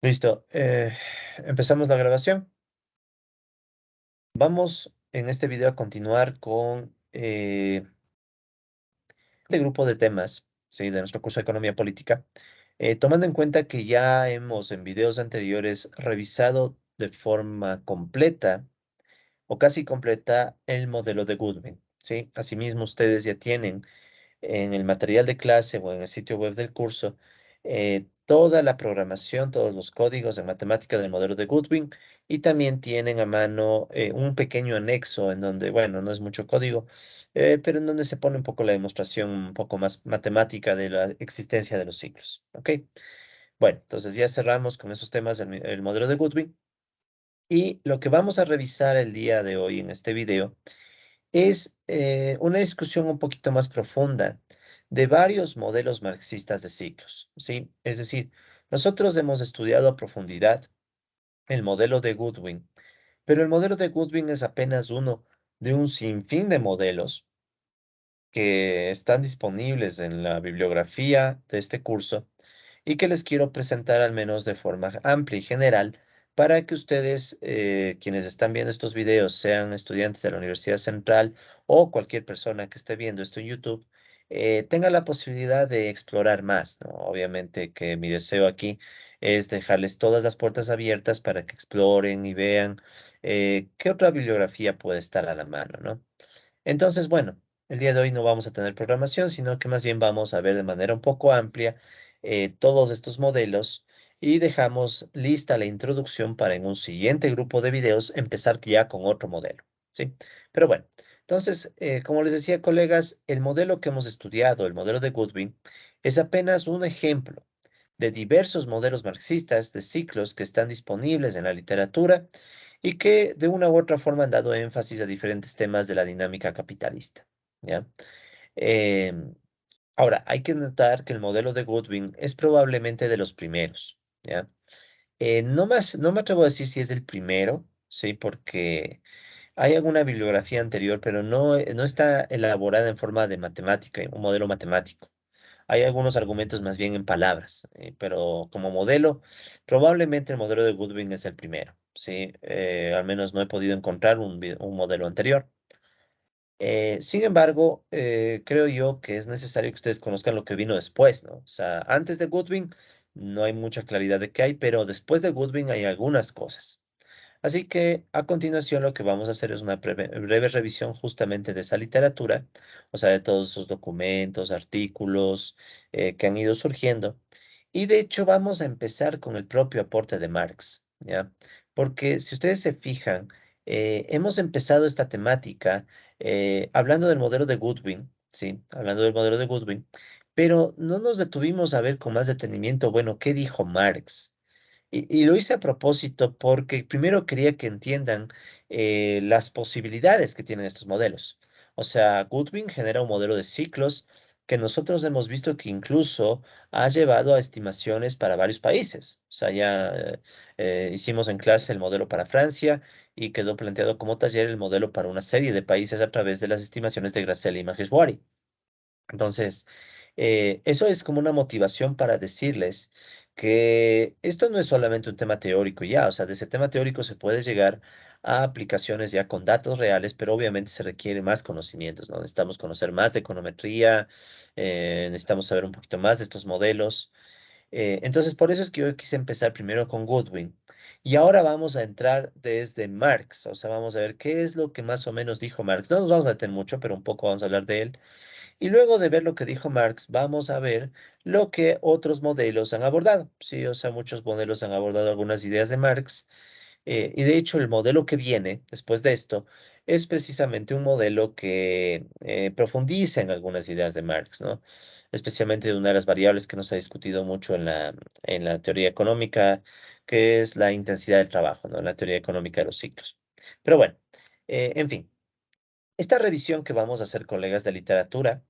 Listo. Empezamos la grabación. Vamos en este video a continuar con este grupo de temas, ¿sí? De nuestro curso de Economía Política, tomando en cuenta que ya hemos en videos anteriores revisado de forma completa o casi completa el modelo de Goodwin, ¿sí? Asimismo, ustedes ya tienen en el material de clase o en el sitio web del curso toda la programación, todos los códigos de matemática del modelo de Goodwin y también tienen a mano un pequeño anexo en donde, bueno, no es mucho código, pero en donde se pone un poco la demostración un poco más matemática de la existencia de los ciclos. ¿Ok? Bueno, entonces ya cerramos con esos temas del modelo de Goodwin y lo que vamos a revisar el día de hoy en este video es una discusión un poquito más profunda de varios modelos marxistas de ciclos, ¿sí? Es decir, nosotros hemos estudiado a profundidad el modelo de Goodwin, pero el modelo de Goodwin es apenas uno de un sinfín de modelos que están disponibles en la bibliografía de este curso y que les quiero presentar al menos de forma amplia y general para que ustedes, quienes están viendo estos videos, sean estudiantes de la Universidad Central o cualquier persona que esté viendo esto en YouTube, tenga la posibilidad de explorar más, ¿no? Obviamente que mi deseo aquí es dejarles todas las puertas abiertas para que exploren y vean qué otra bibliografía puede estar a la mano, ¿no? Entonces, bueno, el día de hoy no vamos a tener programación, sino que más bien vamos a ver de manera un poco amplia todos estos modelos y dejamos lista la introducción para en un siguiente grupo de videos empezar ya con otro modelo, ¿sí? Pero bueno, entonces, como les decía, colegas, el modelo que hemos estudiado, el modelo de Goodwin, es apenas un ejemplo de diversos modelos marxistas de ciclos que están disponibles en la literatura y que de una u otra forma han dado énfasis a diferentes temas de la dinámica capitalista, ¿ya? Em, Ahora, hay que notar que el modelo de Goodwin es probablemente de los primeros, ¿ya? No me atrevo a decir si es el primero, ¿sí? Porque hay alguna bibliografía anterior, pero no está elaborada en forma de matemática, un modelo matemático. Hay algunos argumentos más bien en palabras, pero como modelo, probablemente el modelo de Goodwin es el primero, ¿sí? Al menos no he podido encontrar un modelo anterior. Sin embargo, creo yo que es necesario que ustedes conozcan lo que vino después, ¿no? O sea, antes de Goodwin no hay mucha claridad de qué hay, pero después de Goodwin hay algunas cosas. Así que a continuación lo que vamos a hacer es una breve revisión justamente de esa literatura, o sea, de todos esos documentos, artículos que han ido surgiendo. Y de hecho vamos a empezar con el propio aporte de Marx, ¿ya? Porque si ustedes se fijan, hemos empezado esta temática hablando del modelo de Goodwin, ¿sí? Hablando del modelo de Goodwin, pero no nos detuvimos a ver con más detenimiento, bueno, ¿qué dijo Marx? Y lo hice a propósito porque primero quería que entiendan las posibilidades que tienen estos modelos. O sea, Goodwin genera un modelo de ciclos que nosotros hemos visto que incluso ha llevado a estimaciones para varios países. O sea, ya hicimos en clase el modelo para Francia y quedó planteado como taller el modelo para una serie de países a través de las estimaciones de Grasselli y Maheshwari. Entonces, eso es como una motivación para decirles que esto no es solamente un tema teórico ya, o sea, de ese tema teórico se puede llegar a aplicaciones ya con datos reales, pero obviamente se requiere más conocimientos, ¿no? Necesitamos conocer más de econometría, necesitamos saber un poquito más de estos modelos. Entonces, por eso es que yo quise empezar primero con Goodwin. Y ahora vamos a entrar desde Marx, o sea, vamos a ver qué es lo que más o menos dijo Marx. No nos vamos a detener mucho, pero un poco vamos a hablar de él. Y luego de ver lo que dijo Marx, vamos a ver lo que otros modelos han abordado. Sí, o sea, muchos modelos han abordado algunas ideas de Marx. Y de hecho, el modelo que viene después de esto es precisamente un modelo que profundiza en algunas ideas de Marx, ¿no? Especialmente de una de las variables que nos ha discutido mucho en la teoría económica, que es la intensidad del trabajo, ¿no? La teoría económica de los ciclos. Pero bueno, en fin. Esta revisión que vamos a hacer, colegas de literatura,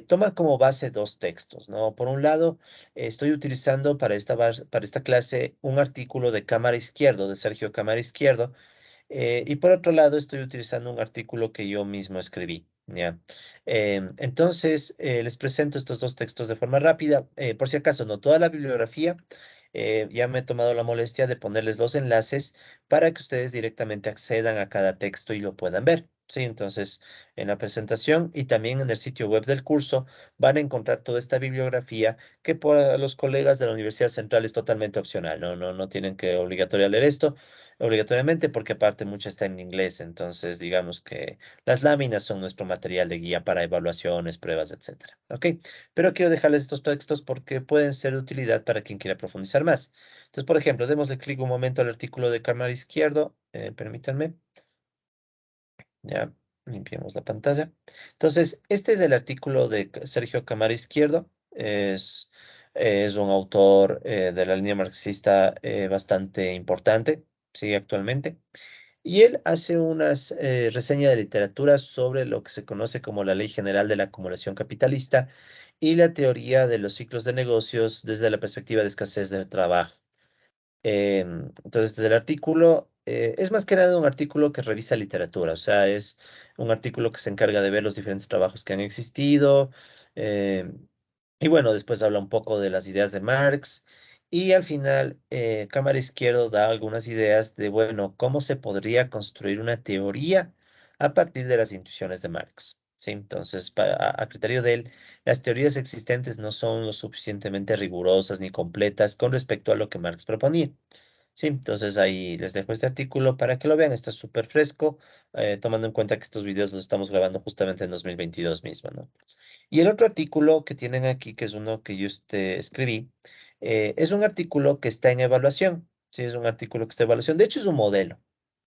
toma como base dos textos, ¿no? Por un lado, estoy utilizando para esta clase un artículo de Cámara Izquierdo, de Sergio Cámara Izquierdo, y por otro lado, estoy utilizando un artículo que yo mismo escribí, ¿ya? Entonces, les presento estos dos textos de forma rápida. Por si acaso, no toda la bibliografía ya me he tomado la molestia de ponerles los enlaces para que ustedes directamente accedan a cada texto y lo puedan ver. Sí, entonces en la presentación y también en el sitio web del curso van a encontrar toda esta bibliografía que para los colegas de la Universidad Central es totalmente opcional. No tienen que obligatorio leer esto obligatoriamente porque aparte mucha está en inglés. Entonces digamos que las láminas son nuestro material de guía para evaluaciones, pruebas, etcétera. ¿Ok? Pero quiero dejarles estos textos porque pueden ser de utilidad para quien quiera profundizar más. Entonces, por ejemplo, démosle clic un momento al artículo de cámara izquierdo. Permítanme. Ya limpiamos la pantalla. Entonces, este es el artículo de Sergio Cámara Izquierdo. Es un autor de la línea marxista bastante importante, sigue actualmente. Y él hace unas reseñas de literatura sobre lo que se conoce como la Ley General de la Acumulación Capitalista y la teoría de los ciclos de negocios desde la perspectiva de escasez de trabajo. Entonces, el artículo es más que nada un artículo que revisa literatura, o sea, es un artículo que se encarga de ver los diferentes trabajos que han existido. em, y bueno, después habla un poco de las ideas de Marx y al final, Cámara Izquierdo da algunas ideas de, bueno, cómo se podría construir una teoría a partir de las intuiciones de Marx. ¿Sí? Entonces, a criterio de él, las teorías existentes no son lo suficientemente rigurosas ni completas con respecto a lo que Marx proponía. Sí, entonces ahí les dejo este artículo para que lo vean, está súper fresco, tomando en cuenta que estos videos los estamos grabando justamente en 2022 mismo, ¿no? Y el otro artículo que tienen aquí, que es uno que yo escribí, es un artículo que está en evaluación. Sí, es un artículo que está en evaluación. De hecho, es un modelo.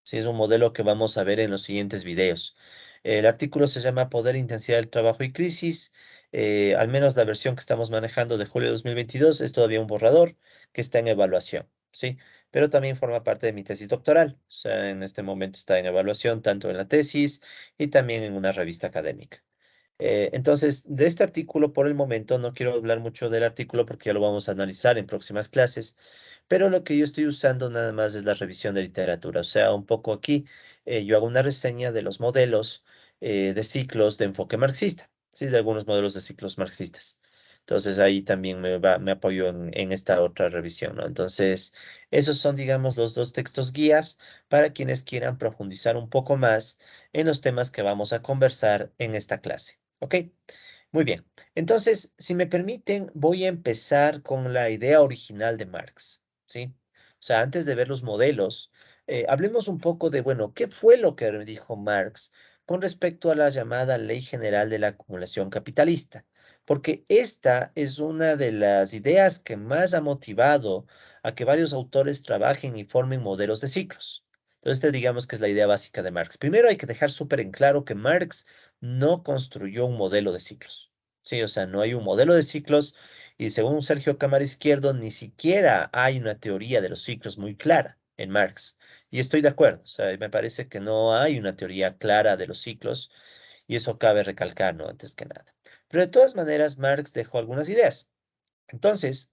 Sí, es un modelo que vamos a ver en los siguientes videos. El artículo se llama Poder, Intensidad del Trabajo y Crisis. Al menos la versión que estamos manejando de julio de 2022 es todavía un borrador que está en evaluación. Sí, pero también forma parte de mi tesis doctoral. O sea, en este momento está en evaluación tanto en la tesis y también en una revista académica. Entonces, de este artículo, por el momento, no quiero hablar mucho del artículo porque ya lo vamos a analizar en próximas clases, pero lo que yo estoy usando nada más es la revisión de literatura, o sea, un poco aquí yo hago una reseña de los modelos de ciclos de enfoque marxista, sí, de algunos modelos de ciclos marxistas. Entonces ahí también me apoyo en esta otra revisión, ¿no? Entonces, esos son, digamos, los dos textos guías para quienes quieran profundizar un poco más en los temas que vamos a conversar en esta clase. ¿Ok? Muy bien. Entonces, si me permiten, voy a empezar con la idea original de Marx, ¿sí? O sea, antes de ver los modelos, hablemos un poco de, bueno, ¿qué fue lo que dijo Marx con respecto a la llamada Ley General de la Acumulación Capitalista? Porque esta es una de las ideas que más ha motivado a que varios autores trabajen y formen modelos de ciclos. Entonces, digamos que es la idea básica de Marx. Primero hay que dejar súper en claro que Marx no construyó un modelo de ciclos. Sí, o sea, no hay un modelo de ciclos y según Sergio Cámara Izquierdo, ni siquiera hay una teoría de los ciclos muy clara en Marx. Y estoy de acuerdo, o sea, me parece que no hay una teoría clara de los ciclos y eso cabe recalcar, ¿no? Antes que nada. Pero de todas maneras, Marx dejó algunas ideas. Entonces,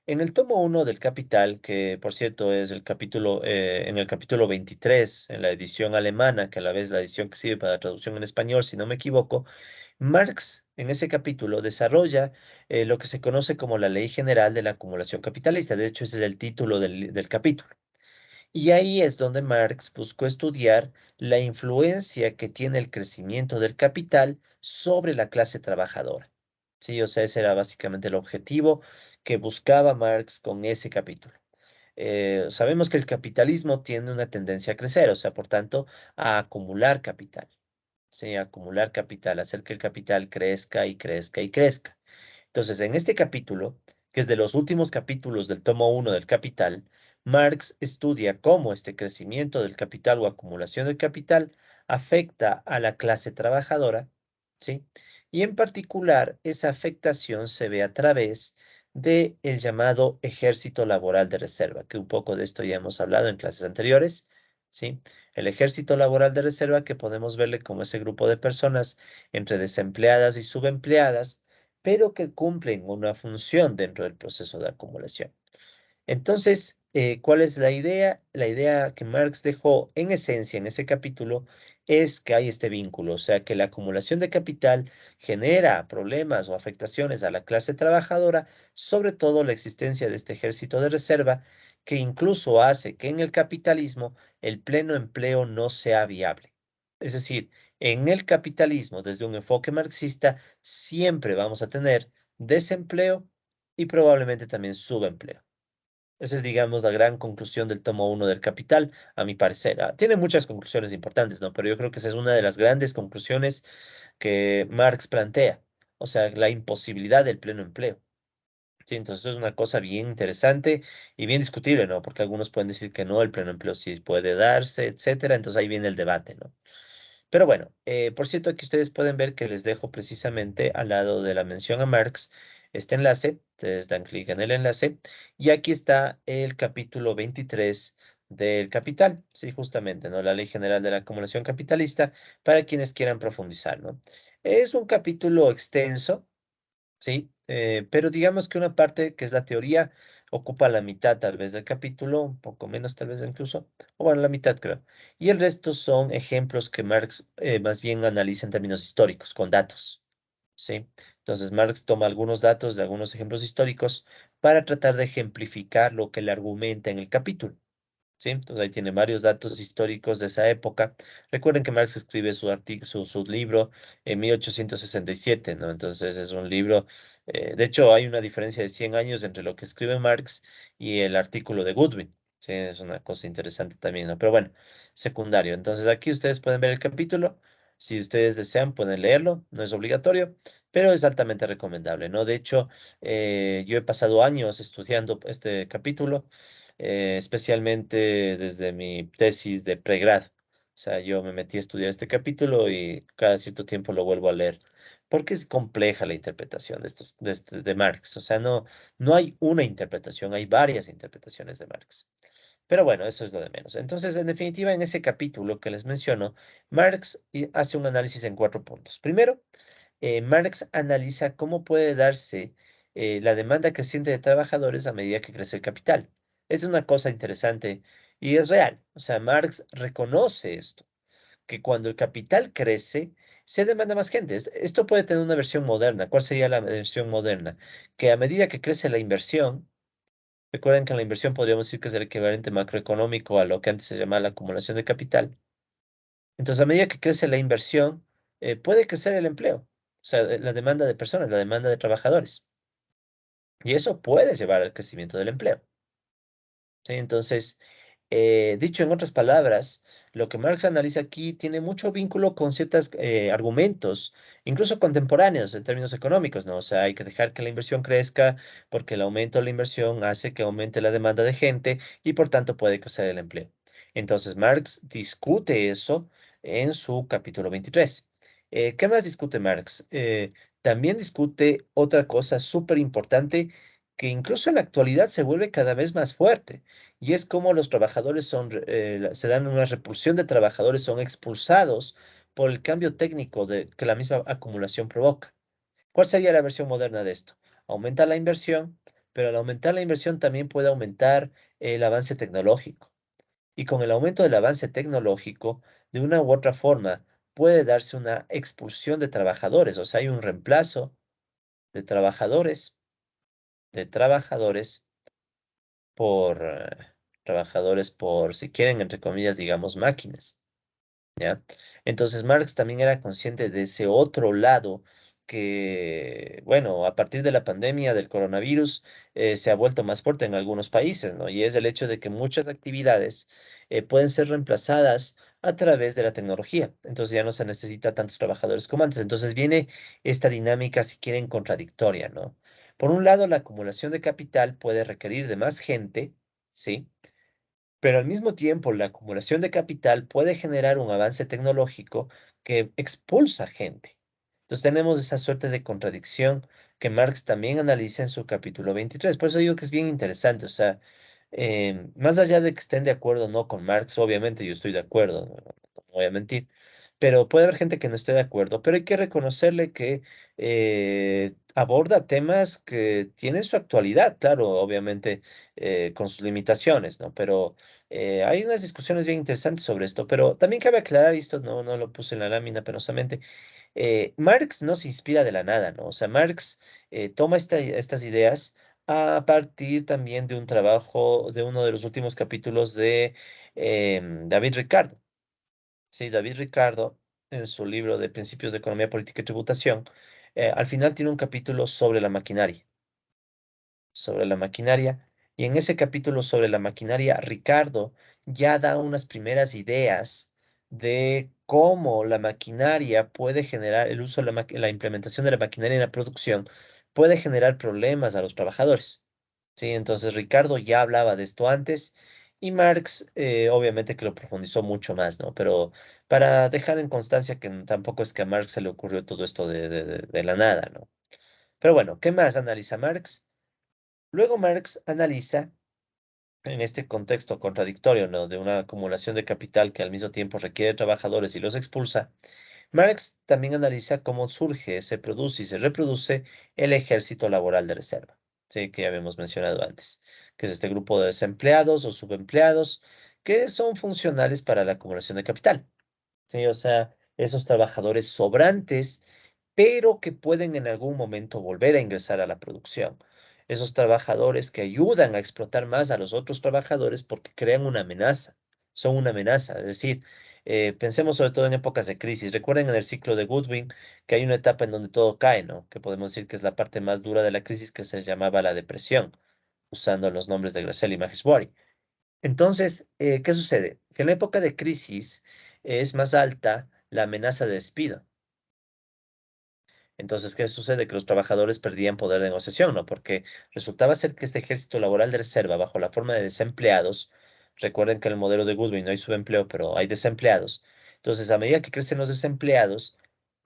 en el tomo uno del Capital, que por cierto es el capítulo, en el capítulo 23, en la edición alemana, que a la vez la edición que sirve para la traducción en español, si no me equivoco, Marx en ese capítulo desarrolla lo que se conoce como la Ley General de la Acumulación Capitalista. De hecho, ese es el título del capítulo. Y ahí es donde Marx buscó estudiar la influencia que tiene el crecimiento del capital sobre la clase trabajadora. Sí, o sea, ese era básicamente el objetivo que buscaba Marx con ese capítulo. Sabemos que el capitalismo tiene una tendencia a crecer, o sea, por tanto, a acumular capital. Sí, acumular capital, hacer que el capital crezca y crezca y crezca. Entonces, en este capítulo, que es de los últimos capítulos del tomo uno del Capital, Marx estudia cómo este crecimiento del capital o acumulación del capital afecta a la clase trabajadora, ¿sí? Y en particular, esa afectación se ve a través de el llamado ejército laboral de reserva, que un poco de esto ya hemos hablado en clases anteriores, ¿sí? El ejército laboral de reserva que podemos verle como ese grupo de personas entre desempleadas y subempleadas pero que cumplen una función dentro del proceso de acumulación. Entonces, ¿Cuál es la idea? La idea que Marx dejó en esencia en ese capítulo es que hay este vínculo, o sea, que la acumulación de capital genera problemas o afectaciones a la clase trabajadora, sobre todo la existencia de este ejército de reserva, que incluso hace que en el capitalismo el pleno empleo no sea viable. Es decir, en el capitalismo, desde un enfoque marxista, siempre vamos a tener desempleo y probablemente también subempleo. Esa es, digamos, la gran conclusión del tomo uno del Capital, a mi parecer. Tiene muchas conclusiones importantes, ¿no? Pero yo creo que esa es una de las grandes conclusiones que Marx plantea, o sea, la imposibilidad del pleno empleo. Sí, entonces es una cosa bien interesante y bien discutible, ¿no? Porque algunos pueden decir que no, el pleno empleo sí puede darse, etcétera. Entonces ahí viene el debate, ¿no? Pero bueno, por cierto, aquí ustedes pueden ver que les dejo precisamente al lado de la mención a Marx este enlace. Ustedes dan clic en el enlace y aquí está el capítulo 23 del Capital. Sí, justamente, ¿no? La Ley General de la Acumulación Capitalista para quienes quieran profundizar, ¿no? Es un capítulo extenso, sí, pero digamos que una parte que es la teoría ocupa la mitad tal vez del capítulo, un poco menos tal vez incluso, o bueno, la mitad creo. Y el resto son ejemplos que Marx más bien analiza en términos históricos, con datos, ¿sí? Entonces Marx toma algunos datos de algunos ejemplos históricos para tratar de ejemplificar lo que él argumenta en el capítulo. ¿Sí? Entonces ahí tiene varios datos históricos de esa época. Recuerden que Marx escribe su libro en 1867, ¿no? Entonces es un libro, de hecho hay una diferencia de 100 años entre lo que escribe Marx y el artículo de Goodwin. Sí, es una cosa interesante también, ¿no? Pero bueno, secundario. Entonces aquí ustedes pueden ver el capítulo. Si ustedes desean, pueden leerlo. No es obligatorio, pero es altamente recomendable, ¿no? De hecho, yo he pasado años estudiando este capítulo especialmente desde mi tesis de pregrado. O sea, yo me metí a estudiar este capítulo y cada cierto tiempo lo vuelvo a leer, porque es compleja la interpretación de Marx. O sea, no hay una interpretación, hay varias interpretaciones de Marx. Pero bueno, eso es lo de menos. Entonces, en definitiva, en ese capítulo que les menciono, Marx hace un análisis en 4 puntos. Primero, Marx analiza cómo puede darse la demanda creciente de trabajadores a medida que crece el capital. Es una cosa interesante y es real. O sea, Marx reconoce esto, que cuando el capital crece, se demanda más gente. Esto puede tener una versión moderna. ¿Cuál sería la versión moderna? Que a medida que crece la inversión, recuerden que en la inversión podríamos decir que es el equivalente macroeconómico a lo que antes se llamaba la acumulación de capital. Entonces, a medida que crece la inversión, puede crecer el empleo, o sea, la demanda de personas, la demanda de trabajadores. Y eso puede llevar al crecimiento del empleo. ¿Sí? Entonces, dicho en otras palabras, lo que Marx analiza aquí tiene mucho vínculo con ciertos argumentos, incluso contemporáneos en términos económicos, ¿no? O sea, hay que dejar que la inversión crezca porque el aumento de la inversión hace que aumente la demanda de gente y por tanto puede crecer el empleo. Entonces, Marx discute eso en su capítulo 23. ¿Qué más discute Marx? También discute otra cosa súper importante que incluso en la actualidad se vuelve cada vez más fuerte y es como los trabajadores se dan una repulsión de trabajadores, son expulsados por el cambio técnico que la misma acumulación provoca. ¿Cuál sería la versión moderna de esto? Aumenta la inversión, pero al aumentar la inversión también puede aumentar el avance tecnológico. Y con el aumento del avance tecnológico, de una u otra forma, puede darse una expulsión de trabajadores, o sea, hay un reemplazo de trabajadores por si quieren, entre comillas, digamos, máquinas. ¿Ya? Entonces Marx también era consciente de ese otro lado que, bueno, a partir de la pandemia del coronavirus se ha vuelto más fuerte en algunos países, ¿no? Y es el hecho de que muchas actividades pueden ser reemplazadas a través de la tecnología. Entonces ya no se necesita tantos trabajadores como antes. Entonces viene esta dinámica, si quieren, contradictoria, ¿no? Por un lado, la acumulación de capital puede requerir de más gente, ¿sí? Pero al mismo tiempo, la acumulación de capital puede generar un avance tecnológico que expulsa gente. Entonces tenemos esa suerte de contradicción que Marx también analiza en su capítulo 23. Por eso digo que es bien interesante. O sea, más allá de que estén de acuerdo o no con Marx, obviamente yo estoy de acuerdo, no voy a mentir. Pero puede haber gente que no esté de acuerdo, pero hay que reconocerle que aborda temas que tienen su actualidad, claro, obviamente con sus limitaciones, ¿no? Pero hay unas discusiones bien interesantes sobre esto, pero también cabe aclarar, y esto no lo puse en la lámina penosamente, Marx no se inspira de la nada, ¿no? O sea, Marx toma estas ideas a partir también de un trabajo, de uno de los últimos capítulos de David Ricardo. Sí, David Ricardo, en su libro de Principios de Economía Política y Tributación, al final tiene un capítulo sobre la maquinaria, y en ese capítulo sobre la maquinaria, Ricardo ya da unas primeras ideas de cómo la maquinaria puede generar, el uso de la implementación de la maquinaria en la producción puede generar problemas a los trabajadores. Sí, entonces Ricardo ya hablaba de esto antes y Marx obviamente que lo profundizó mucho más, ¿no? Pero para dejar en constancia que tampoco es que a Marx se le ocurrió todo esto de la nada, ¿no? Pero bueno, ¿qué más analiza Marx? Luego Marx analiza, en este contexto contradictorio, ¿no? De una acumulación de capital que al mismo tiempo requiere trabajadores y los expulsa, Marx también analiza cómo surge, se produce y se reproduce el ejército laboral de reserva, sí, que ya habíamos mencionado antes, que es este grupo de desempleados o subempleados que son funcionales para la acumulación de capital. Sí, o sea, esos trabajadores sobrantes, pero que pueden en algún momento volver a ingresar a la producción. Esos trabajadores que ayudan a explotar más a los otros trabajadores porque crean una amenaza, son una amenaza. Es decir, pensemos sobre todo en épocas de crisis. Recuerden en el ciclo de Goodwin que hay una etapa en donde todo cae, ¿no? Que podemos decir que es la parte más dura de la crisis que se llamaba la depresión, usando los nombres de Graciela y Maheshwari. Entonces, ¿qué sucede? Que en la época de crisis es más alta la amenaza de despido. Entonces, ¿qué sucede? Que los trabajadores perdían poder de negociación, ¿no? Porque resultaba ser que este ejército laboral de reserva, bajo la forma de desempleados, recuerden que en el modelo de Goodwin no hay subempleo, pero hay desempleados. Entonces, a medida que crecen los desempleados,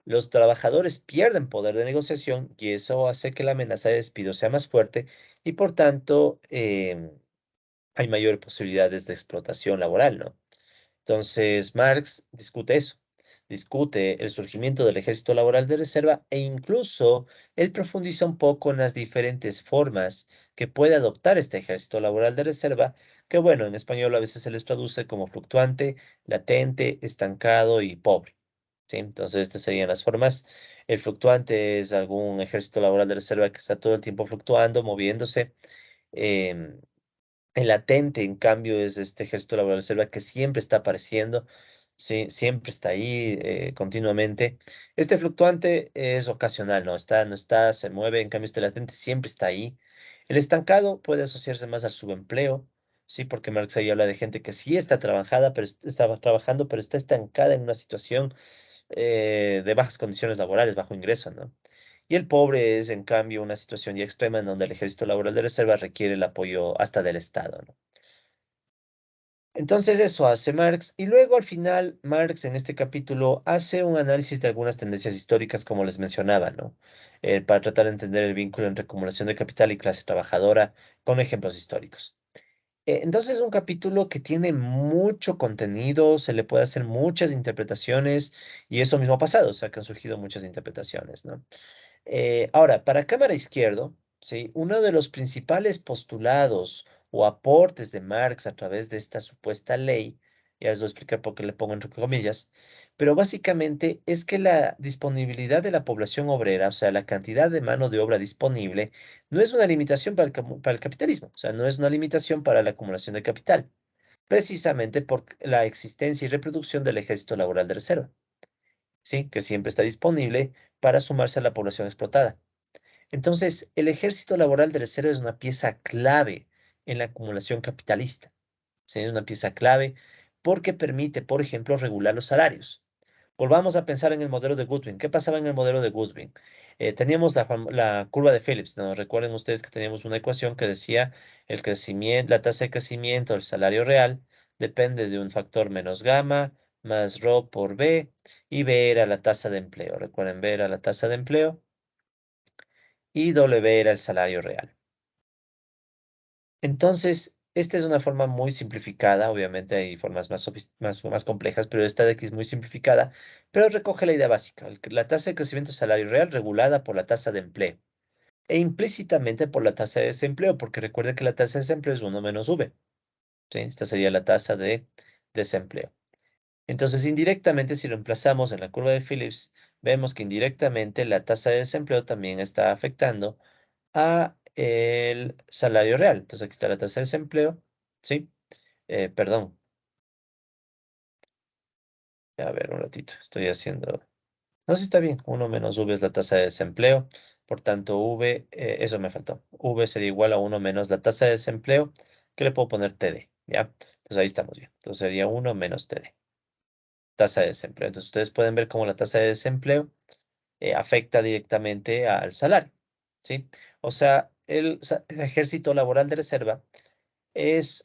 los trabajadores pierden poder de negociación y eso hace que la amenaza de despido sea más fuerte y, por tanto, hay mayores posibilidades de explotación laboral, ¿no? Entonces, Marx discute eso, discute el surgimiento del ejército laboral de reserva e incluso él profundiza un poco en las diferentes formas que puede adoptar este ejército laboral de reserva, que bueno, en español a veces se les traduce como fluctuante, latente, estancado y pobre. ¿Sí? Entonces, estas serían las formas. El fluctuante es algún ejército laboral de reserva que está todo el tiempo fluctuando, moviéndose. em, el latente, en cambio, es este ejército laboral de reserva que siempre está apareciendo, ¿sí? Siempre está ahí continuamente. Este fluctuante es ocasional, no está, se mueve, en cambio este latente siempre está ahí. El estancado puede asociarse más al subempleo, ¿sí? Porque Marx ahí habla de gente que sí está trabajada, pero estaba trabajando, pero está estancada en una situación de bajas condiciones laborales, bajo ingreso, ¿no? Y el pobre es, en cambio, una situación ya extrema en donde el ejército laboral de reserva requiere el apoyo hasta del Estado, ¿no? Entonces eso hace Marx y luego al final Marx en este capítulo hace un análisis de algunas tendencias históricas como les mencionaba, ¿no? Para tratar de entender el vínculo entre acumulación de capital y clase trabajadora con ejemplos históricos. Entonces es un capítulo que tiene mucho contenido, se le puede hacer muchas interpretaciones y eso mismo ha pasado, o sea que han surgido muchas interpretaciones, ¿no? Ahora, para Cámara Izquierdo, ¿sí? Uno de los principales postulados o aportes de Marx a través de esta supuesta ley, ya les voy a explicar por qué le pongo entre comillas, pero básicamente es que la disponibilidad de la población obrera, o sea, la cantidad de mano de obra disponible, no es una limitación para el capitalismo, o sea, no es una limitación para la acumulación de capital, precisamente por la existencia y reproducción del ejército laboral de reserva, ¿sí? Que siempre está disponible para sumarse a la población explotada. Entonces, el ejército laboral de reserva es una pieza clave en la acumulación capitalista. ¿Sí? Es una pieza clave porque permite, por ejemplo, regular los salarios. Volvamos a pensar en el modelo de Goodwin. ¿Qué pasaba en el modelo de Goodwin? Teníamos la curva de Phillips, ¿no? Recuerden ustedes que teníamos una ecuación que decía el crecimiento, la tasa de crecimiento del salario real depende de un factor menos gamma más rho por B y B era la tasa de empleo. Recuerden, B era la tasa de empleo y W era el salario real. Entonces, esta es una forma muy simplificada, obviamente hay formas más complejas, pero esta de aquí es muy simplificada, pero recoge la idea básica, la tasa de crecimiento del salario real regulada por la tasa de empleo. e implícitamente por la tasa de desempleo, porque recuerde que la tasa de desempleo es uno menos V, ¿sí? Esta sería la tasa de desempleo. Entonces, indirectamente, si reemplazamos en la curva de Phillips, vemos que indirectamente la tasa de desempleo también está afectando a el salario real. Entonces, aquí está la tasa de desempleo, ¿sí? Perdón, a ver, un ratito, estoy haciendo... No, sí está bien, uno menos V es la tasa de desempleo, por tanto, V, eso me faltó. V sería igual a uno menos la tasa de desempleo, que le puedo poner TD, ¿ya? Entonces, ahí estamos bien. Entonces, sería uno menos TD, tasa de desempleo. Entonces, ustedes pueden ver cómo la tasa de desempleo afecta directamente al salario, ¿sí? O sea, el ejército laboral de reserva es,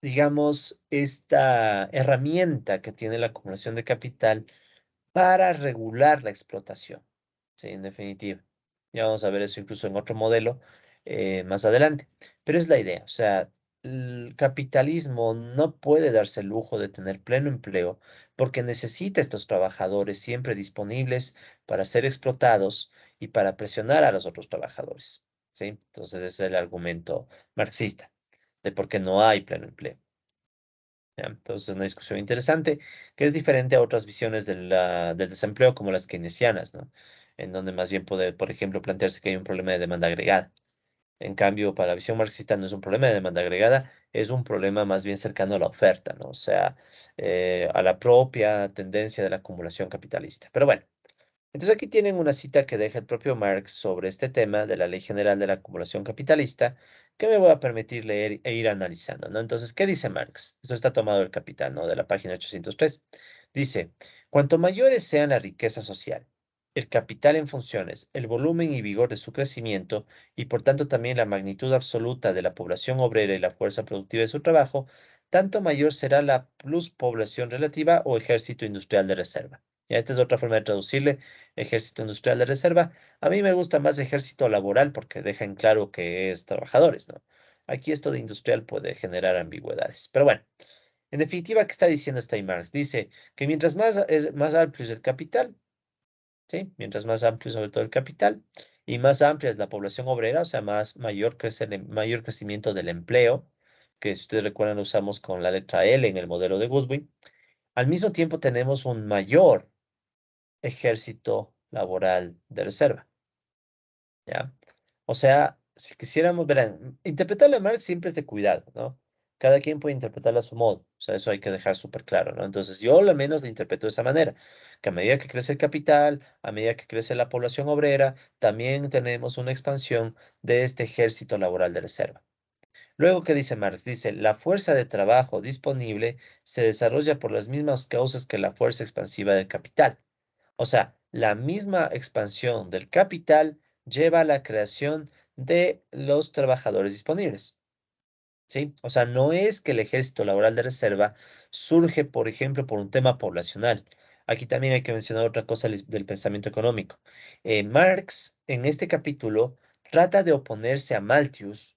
digamos, esta herramienta que tiene la acumulación de capital para regular la explotación, ¿sí? En definitiva. Ya vamos a ver eso incluso en otro modelo más adelante. Pero es la idea, o sea, el capitalismo no puede darse el lujo de tener pleno empleo porque necesita estos trabajadores siempre disponibles para ser explotados y para presionar a los otros trabajadores, ¿sí? Entonces ese es el argumento marxista de por qué no hay pleno empleo. ¿Ya? Entonces, una discusión interesante que es diferente a otras visiones del desempleo como las keynesianas, ¿no? En donde más bien puede, por ejemplo, plantearse que hay un problema de demanda agregada. En cambio, para la visión marxista no es un problema de demanda agregada, es un problema más bien cercano a la oferta, ¿no? O sea, a la propia tendencia de la acumulación capitalista. Pero bueno. Entonces aquí tienen una cita que deja el propio Marx sobre este tema de la Ley General de la Acumulación Capitalista, que me voy a permitir leer e ir analizando, ¿no? Entonces, ¿qué dice Marx? Esto está tomado del Capital, ¿no? De la página 803. Dice, cuanto mayores sean la riqueza social, el capital en funciones, el volumen y vigor de su crecimiento, y por tanto también la magnitud absoluta de la población obrera y la fuerza productiva de su trabajo, tanto mayor será la pluspoblación relativa o ejército industrial de reserva. Ya, esta es otra forma de traducirle ejército industrial de reserva. A mí me gusta más ejército laboral porque deja en claro que es trabajadores, ¿no? Aquí esto de industrial puede generar ambigüedades. Pero bueno, en definitiva, ¿qué está diciendo Marx? Dice que mientras más amplio es el capital, ¿sí? Mientras más amplio sobre todo el capital y más amplia es la población obrera, o sea, mayor crece mayor crecimiento del empleo, que si ustedes recuerdan lo usamos con la letra L en el modelo de Goodwin. Al mismo tiempo tenemos un mayor ejército laboral de reserva, ¿ya? O sea, si quisiéramos, verán, interpretarle a Marx siempre es de cuidado, ¿no? Cada quien puede interpretarla a su modo, o sea, eso hay que dejar súper claro, ¿no? Entonces, yo al menos la interpreto de esa manera, que a medida que crece el capital, a medida que crece la población obrera, también tenemos una expansión de este ejército laboral de reserva. Luego, ¿qué dice Marx? Dice, la fuerza de trabajo disponible se desarrolla por las mismas causas que la fuerza expansiva del capital. O sea, la misma expansión del capital lleva a la creación de los trabajadores disponibles, ¿sí? O sea, no es que el ejército laboral de reserva surge, por ejemplo, por un tema poblacional. Aquí también hay que mencionar otra cosa del pensamiento económico. Marx, en este capítulo, trata de oponerse a Malthus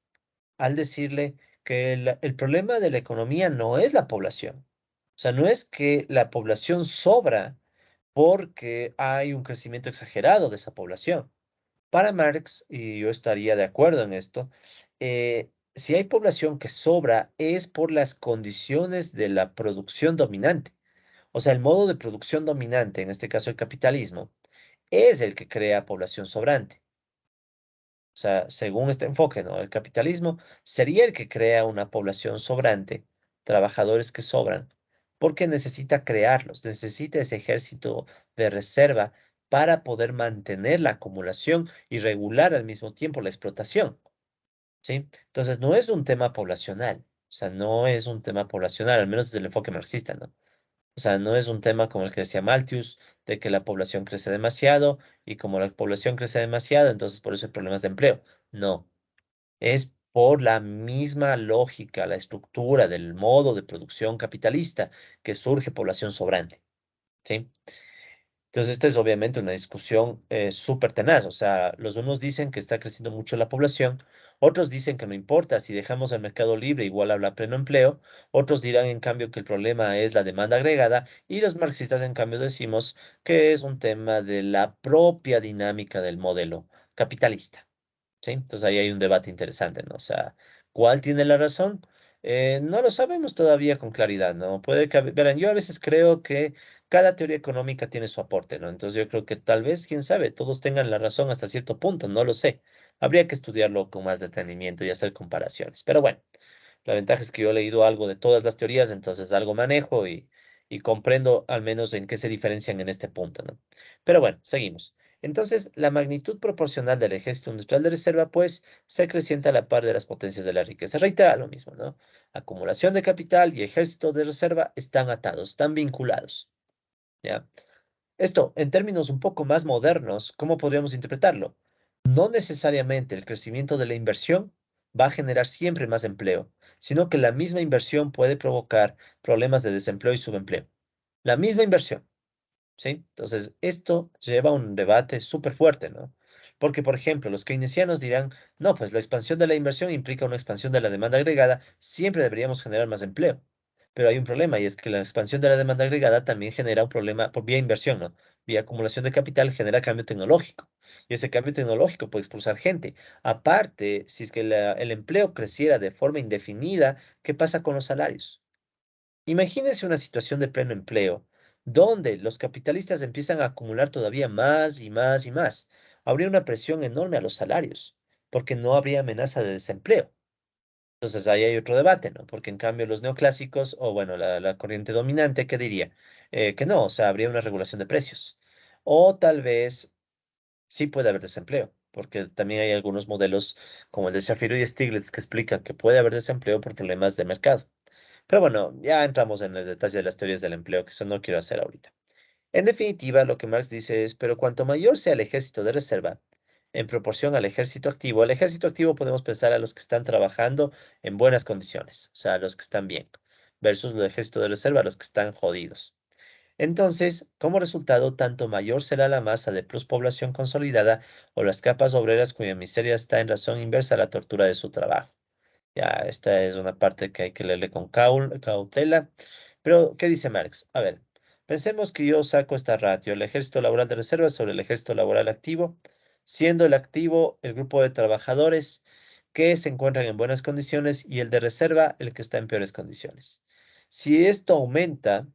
al decirle que el problema de la economía no es la población. O sea, no es que la población sobra porque hay un crecimiento exagerado de esa población. Para Marx, y yo estaría de acuerdo en esto, si hay población que sobra es por las condiciones de la producción dominante. O sea, el modo de producción dominante, en este caso el capitalismo, es el que crea población sobrante. O sea, según este enfoque, ¿no? El capitalismo sería el que crea una población sobrante, trabajadores que sobran, porque necesita crearlos, necesita ese ejército de reserva para poder mantener la acumulación y regular al mismo tiempo la explotación, ¿sí? Entonces, no es un tema poblacional, o sea, no es un tema poblacional, al menos desde el enfoque marxista, ¿no? O sea, no es un tema como el que decía Malthus, de que la población crece demasiado y como la población crece demasiado, entonces por eso hay problemas de empleo. No, es por la misma lógica, la estructura del modo de producción capitalista que surge población sobrante, ¿sí? Entonces, esta es obviamente una discusión súper tenaz. O sea, los unos dicen que está creciendo mucho la población, otros dicen que no importa, si dejamos el mercado libre igual habla pleno empleo, otros dirán en cambio que el problema es la demanda agregada y los marxistas en cambio decimos que es un tema de la propia dinámica del modelo capitalista. ¿sí? Entonces ahí hay un debate interesante, ¿no? O sea, ¿cuál tiene la razón? No lo sabemos todavía con claridad, ¿no? Puede que, verán, yo a veces creo que cada teoría económica tiene su aporte, ¿no? Entonces yo creo que tal vez, quién sabe, todos tengan la razón hasta cierto punto, no lo sé. Habría que estudiarlo con más detenimiento y hacer comparaciones. Pero bueno. La ventaja es que yo he leído algo de todas las teorías, entonces algo manejo y comprendo al menos en qué se diferencian en este punto, ¿no? Pero bueno, seguimos. Entonces, la magnitud proporcional del ejército industrial de reserva, pues, se acrecienta a la par de las potencias de la riqueza. Reitera lo mismo, ¿no? Acumulación de capital y ejército de reserva están atados, están vinculados, ¿ya? Esto, en términos un poco más modernos, ¿cómo podríamos interpretarlo? No necesariamente el crecimiento de la inversión va a generar siempre más empleo, sino que la misma inversión puede provocar problemas de desempleo y subempleo. La misma inversión, ¿sí? Entonces, esto lleva a un debate súper fuerte, ¿no? Porque, por ejemplo, los keynesianos dirán, no, pues la expansión de la inversión implica una expansión de la demanda agregada, siempre deberíamos generar más empleo. Pero hay un problema y es que la expansión de la demanda agregada también genera un problema por vía inversión, ¿no? Vía acumulación de capital genera cambio tecnológico. Y ese cambio tecnológico puede expulsar gente. Aparte, si es que el empleo creciera de forma indefinida, ¿qué pasa con los salarios? Imagínense una situación de pleno empleo, donde los capitalistas empiezan a acumular todavía más y más y más. Habría una presión enorme a los salarios, porque no habría amenaza de desempleo. Entonces ahí hay otro debate, ¿no? Porque en cambio los neoclásicos, o bueno, la corriente dominante, ¿qué diría? Que no, o sea, habría una regulación de precios. O tal vez sí puede haber desempleo, porque también hay algunos modelos como el de Shapiro y Stiglitz que explican que puede haber desempleo por problemas de mercado. Pero bueno, ya entramos en el detalle de las teorías del empleo, que eso no quiero hacer ahorita. En definitiva, lo que Marx dice es, pero cuanto mayor sea el ejército de reserva, en proporción al ejército activo, al ejército activo podemos pensar a los que están trabajando en buenas condiciones, o sea, a los que están bien, versus el ejército de reserva, a los que están jodidos. Entonces, como resultado, tanto mayor será la masa de pluspoblación consolidada o las capas obreras cuya miseria está en razón inversa a la tortura de su trabajo. Ya, esta es una parte que hay que leerle con cautela. Pero, ¿qué dice Marx? A ver, pensemos que yo saco esta ratio, el ejército laboral de reserva sobre el ejército laboral activo, siendo el activo el grupo de trabajadores que se encuentran en buenas condiciones y el de reserva el que está en peores condiciones. Si esto aumenta,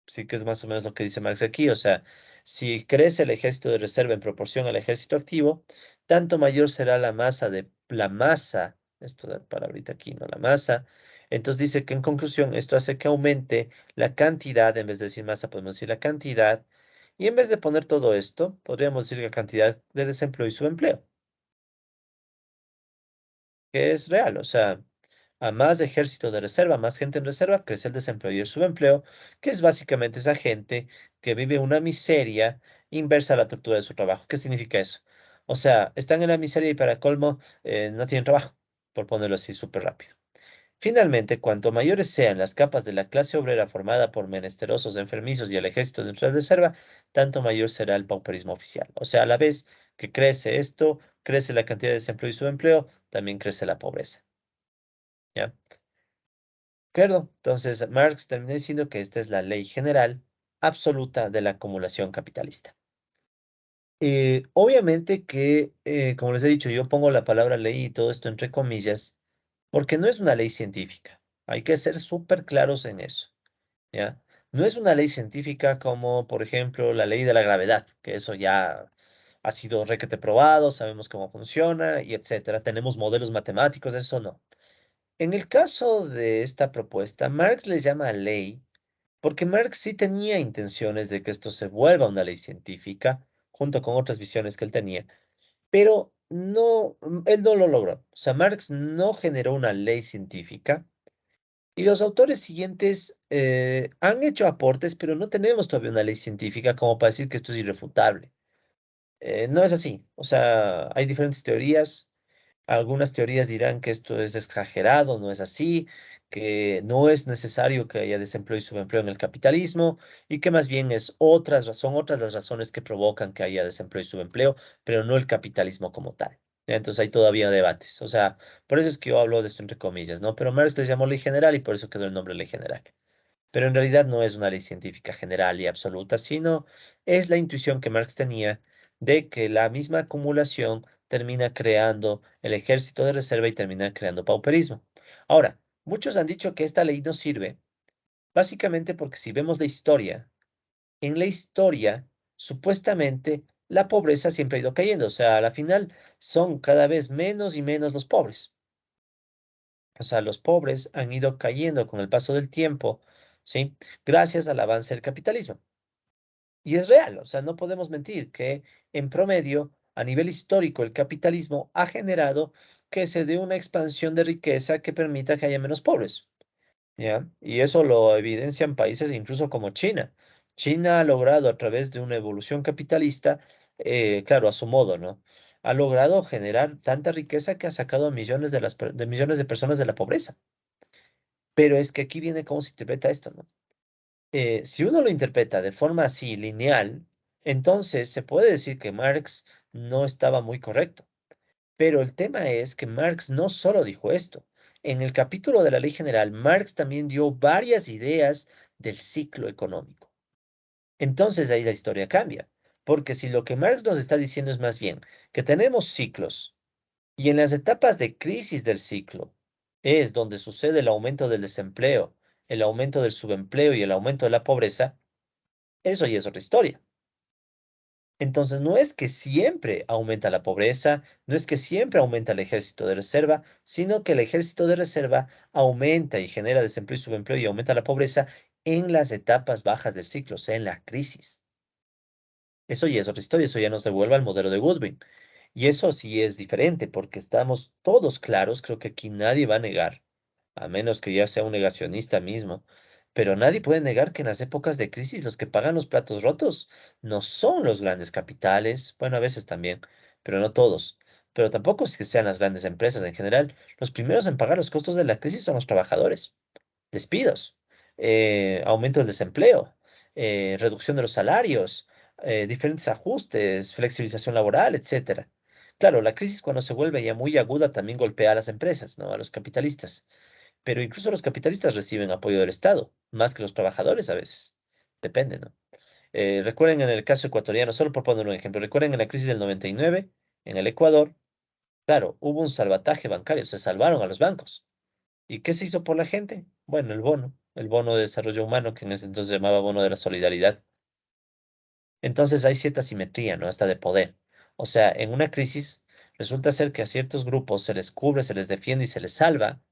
sí que es más o menos lo que dice Marx aquí, o sea, si crece el ejército de reserva en proporción al ejército activo, tanto mayor será la masa de la masa, esto da para ahorita aquí, ¿no? La masa. Entonces dice que en conclusión esto hace que aumente la cantidad, en vez de decir masa, podemos decir la cantidad, y en vez de poner todo esto, podríamos decir la cantidad de desempleo y subempleo, que es real, o sea, a más ejército de reserva, más gente en reserva, crece el desempleo y el subempleo, que es básicamente esa gente que vive una miseria inversa a la tortura de su trabajo. ¿Qué significa eso? O sea, están en la miseria y para colmo no tienen trabajo, por ponerlo así súper rápido. Finalmente, cuanto mayores sean las capas de la clase obrera formada por menesterosos, enfermizos y el ejército de nuestra reserva, tanto mayor será el pauperismo oficial. O sea, a la vez que crece esto, crece la cantidad de desempleo y subempleo, también crece la pobreza. ¿Ya? Acuerdo. Entonces, Marx termina diciendo que esta es la ley general absoluta de la acumulación capitalista. Obviamente que, como les he dicho, yo pongo la palabra ley y todo esto entre comillas, porque no es una ley científica. Hay que ser súper claros en eso, ¿ya? No es una ley científica como, por ejemplo, la ley de la gravedad, que eso ya ha sido requete probado, sabemos cómo funciona y etcétera. Tenemos modelos matemáticos, eso no. En el caso de esta propuesta, Marx le llama ley porque Marx sí tenía intenciones de que esto se vuelva una ley científica, junto con otras visiones que él tenía, pero no, él no lo logró. O sea, Marx no generó una ley científica y los autores siguientes han hecho aportes, pero no tenemos todavía una ley científica como para decir que esto es irrefutable. No es así. O sea, hay diferentes teorías. Algunas teorías dirán que esto es exagerado, no es así, que no es necesario que haya desempleo y subempleo en el capitalismo y que más bien son otras las razones que provocan que haya desempleo y subempleo, pero no el capitalismo como tal. ¿Ya? Entonces hay todavía debates. O sea, por eso es que yo hablo de esto entre comillas, ¿no? Pero Marx le llamó ley general y por eso quedó el nombre ley general. Pero en realidad no es una ley científica general y absoluta, sino es la intuición que Marx tenía de que la misma acumulación termina creando el ejército de reserva y termina creando pauperismo. Ahora, muchos han dicho que esta ley no sirve, básicamente porque si vemos la historia, en la historia, supuestamente, la pobreza siempre ha ido cayendo. O sea, a la final son cada vez menos y menos los pobres. O sea, los pobres han ido cayendo con el paso del tiempo, ¿sí? Gracias al avance del capitalismo. Y es real, o sea, no podemos mentir que en promedio, a nivel histórico, el capitalismo ha generado que se dé una expansión de riqueza que permita que haya menos pobres. ¿Ya? Y eso lo evidencian países incluso como China. China ha logrado a través de una evolución capitalista, claro, a su modo, ¿no? Ha logrado generar tanta riqueza que ha sacado a millones de millones de personas de la pobreza. Pero es que aquí viene cómo se interpreta esto, ¿no? Si uno lo interpreta de forma así lineal, entonces se puede decir que Marx no estaba muy correcto. Pero el tema es que Marx no solo dijo esto. En el capítulo de la Ley General, Marx también dio varias ideas del ciclo económico. Entonces ahí la historia cambia, porque si lo que Marx nos está diciendo es más bien que tenemos ciclos y en las etapas de crisis del ciclo es donde sucede el aumento del desempleo, el aumento del subempleo y el aumento de la pobreza, eso ya es otra historia. Entonces, no es que siempre aumenta la pobreza, no es que siempre aumenta el ejército de reserva, sino que el ejército de reserva aumenta y genera desempleo y subempleo y aumenta la pobreza en las etapas bajas del ciclo, o sea, en la crisis. Eso ya es otra historia, eso ya nos devuelve al modelo de Goodwin. Y eso sí es diferente, porque estamos todos claros, creo que aquí nadie va a negar, a menos que ya sea un negacionista mismo, pero nadie puede negar que en las épocas de crisis los que pagan los platos rotos no son los grandes capitales, bueno, a veces también, pero no todos. Pero tampoco es que sean las grandes empresas en general. Los primeros en pagar los costos de la crisis son los trabajadores. Despidos, aumento del desempleo, reducción de los salarios, diferentes ajustes, flexibilización laboral, etcétera. Claro, la crisis cuando se vuelve ya muy aguda también golpea a las empresas, ¿no? A los capitalistas. Pero incluso los capitalistas reciben apoyo del Estado, más que los trabajadores a veces. Depende, ¿no? Recuerden en el caso ecuatoriano, solo por poner un ejemplo, recuerden en la crisis del 99, en el Ecuador, claro, hubo un salvataje bancario, se salvaron a los bancos. ¿Y qué se hizo por la gente? Bueno, el bono de desarrollo humano, que en ese entonces se llamaba bono de la solidaridad. Entonces hay cierta simetría, ¿no? Hasta de poder. O sea, en una crisis resulta ser que a ciertos grupos se les cubre, se les defiende y se les salva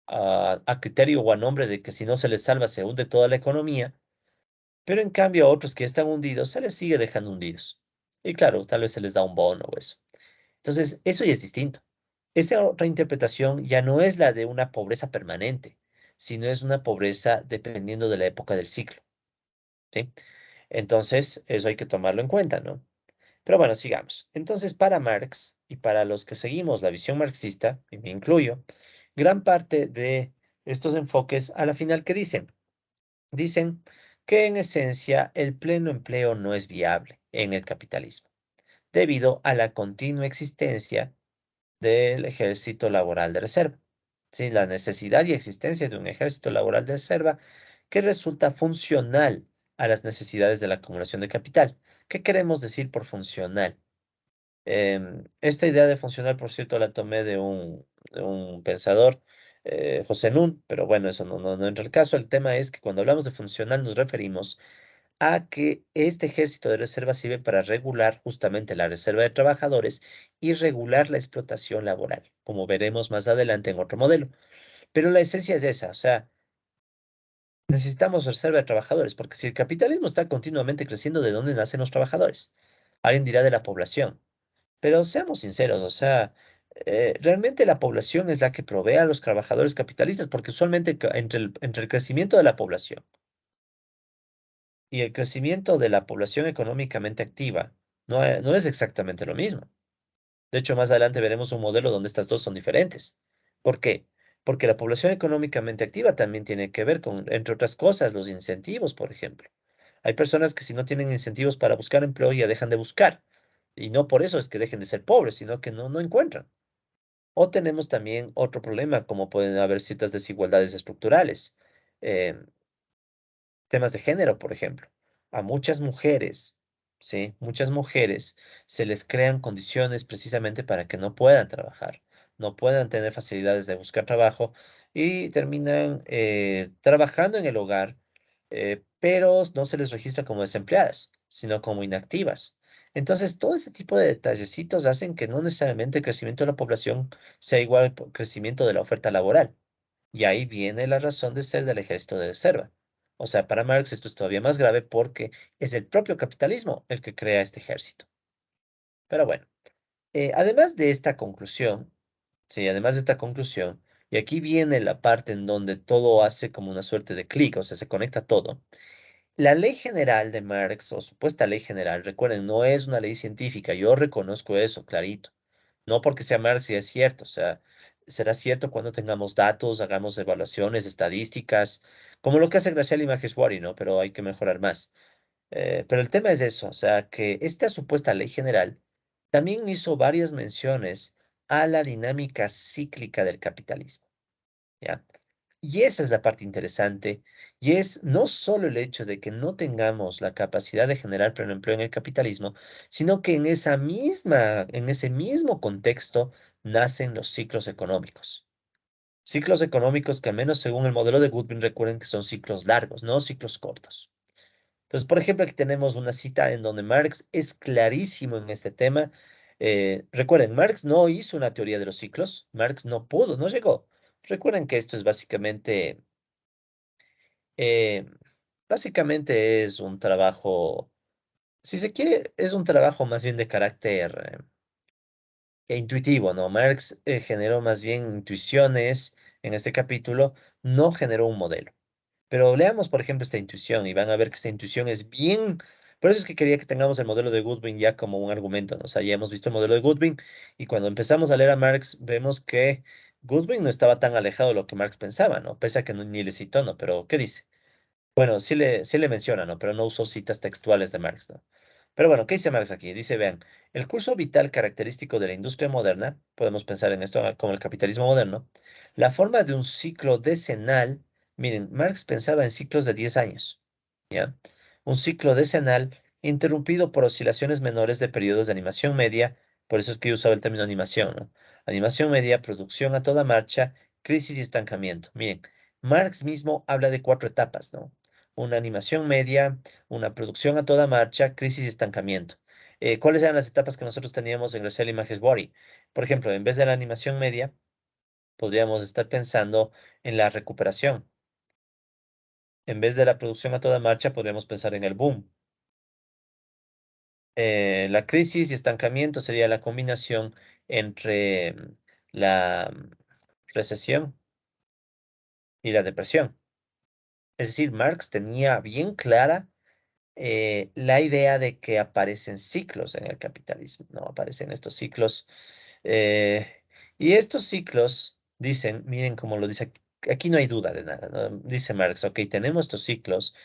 a criterio o a nombre de que si no se les salva se hunde toda la economía, pero en cambio a otros que están hundidos se les sigue dejando hundidos. Y claro, tal vez se les da un bono o eso. Entonces, eso ya es distinto. Esta otra interpretación ya no es la de una pobreza permanente, sino es una pobreza dependiendo de la época del ciclo, ¿sí? Entonces, eso hay que tomarlo en cuenta, ¿no? Pero bueno, sigamos. Entonces, para Marx y para los que seguimos la visión marxista, y me incluyo, gran parte de estos enfoques a la final, ¿qué dicen? Dicen que en esencia el pleno empleo no es viable en el capitalismo, debido a la continua existencia del ejército laboral de reserva. Sí, la necesidad y existencia de un ejército laboral de reserva que resulta funcional a las necesidades de la acumulación de capital. ¿Qué queremos decir por funcional? Esta idea de funcional, por cierto, la tomé de un pensador, José Nun, pero bueno, eso no entra al caso. El tema es que cuando hablamos de funcional nos referimos a que este ejército de reserva sirve para regular justamente la reserva de trabajadores y regular la explotación laboral, como veremos más adelante en otro modelo. Pero la esencia es esa, o sea, necesitamos reserva de trabajadores, porque si el capitalismo está continuamente creciendo, ¿de dónde nacen los trabajadores? Alguien dirá de la población, pero seamos sinceros, o sea, realmente la población es la que provee a los trabajadores capitalistas, porque usualmente entre el crecimiento de la población y el crecimiento de la población económicamente activa no es exactamente lo mismo. De hecho, más adelante veremos un modelo donde estas dos son diferentes. ¿Por qué? Porque la población económicamente activa también tiene que ver con, entre otras cosas, los incentivos, por ejemplo. Hay personas que si no tienen incentivos para buscar empleo ya dejan de buscar. Y no por eso es que dejen de ser pobres, sino que no encuentran. O tenemos también otro problema, como pueden haber ciertas desigualdades estructurales. Eh, Temas de género, por ejemplo. A muchas mujeres, ¿sí? Muchas mujeres se les crean condiciones precisamente para que no puedan trabajar, no puedan tener facilidades de buscar trabajo y terminan trabajando en el hogar, pero no se les registra como desempleadas, sino como inactivas. Entonces, todo ese tipo de detallecitos hacen que no necesariamente el crecimiento de la población sea igual al crecimiento de la oferta laboral. Y ahí viene la razón de ser del ejército de reserva. O sea, para Marx esto es todavía más grave porque es el propio capitalismo el que crea este ejército. Pero bueno, además de esta conclusión, sí, además de esta conclusión, y aquí viene la parte en donde todo hace como una suerte de clic, o sea, se conecta todo. La ley general de Marx, o supuesta ley general, recuerden, no es una ley científica, yo reconozco eso, clarito. No porque sea Marx y es cierto, o sea, será cierto cuando tengamos datos, hagamos evaluaciones, estadísticas, como lo que hace Graciela Maheshwari, ¿no? Pero hay que mejorar más. Pero el tema es eso, o sea, que esta supuesta ley general también hizo varias menciones a la dinámica cíclica del capitalismo, ¿ya? Y esa es la parte interesante, y es no solo el hecho de que no tengamos la capacidad de generar pleno empleo en el capitalismo, sino que en ese mismo contexto nacen los ciclos económicos. Ciclos económicos que al menos según el modelo de Goodwin recuerden que son ciclos largos, no ciclos cortos. Entonces, por ejemplo, aquí tenemos una cita en donde Marx es clarísimo en este tema. Recuerden, Marx no hizo una teoría de los ciclos, Marx no pudo, no llegó. Recuerden que esto es eh, básicamente es un trabajo, si se quiere, es un trabajo más bien de carácter intuitivo, ¿no? Marx generó más bien intuiciones en este capítulo, no generó un modelo. Pero leamos, por ejemplo, esta intuición y van a ver que esta intuición es bien. Por eso es que quería que tengamos el modelo de Goodwin ya como un argumento, ¿no? O sea, ya hemos visto el modelo de Goodwin y cuando empezamos a leer a Marx vemos que Goodwin no estaba tan alejado de lo que Marx pensaba, ¿no? Pese a que ni le citó, ¿no? Pero, ¿qué dice? Bueno, sí le menciona, ¿no? Pero no usó citas textuales de Marx, ¿no? Pero bueno, ¿qué dice Marx aquí? Dice, vean, el curso vital característico de la industria moderna, podemos pensar en esto como el capitalismo moderno, la forma de un ciclo decenal, miren, Marx pensaba en ciclos de 10 años, ¿ya? Un ciclo decenal interrumpido por oscilaciones menores de periodos de animación media, por eso es que yo usaba el término animación, ¿no? Animación media, producción a toda marcha, crisis y estancamiento. Miren, Marx mismo habla de 4 etapas, ¿no? Una animación media, una producción a toda marcha, crisis y estancamiento. ¿Cuáles eran las etapas que nosotros teníamos en Graciela y Maheshwari? Por ejemplo, en vez de la animación media, podríamos estar pensando en la recuperación. En vez de la producción a toda marcha, podríamos pensar en el boom. La crisis y estancamiento sería la combinación entre la recesión y la depresión. Es decir, Marx tenía bien clara la idea de que aparecen ciclos en el capitalismo, ¿no? Aparecen estos ciclos. eh, y estos ciclos dicen, miren cómo lo dice, aquí no hay duda de nada, ¿no? Dice Marx, ok, tenemos estos ciclos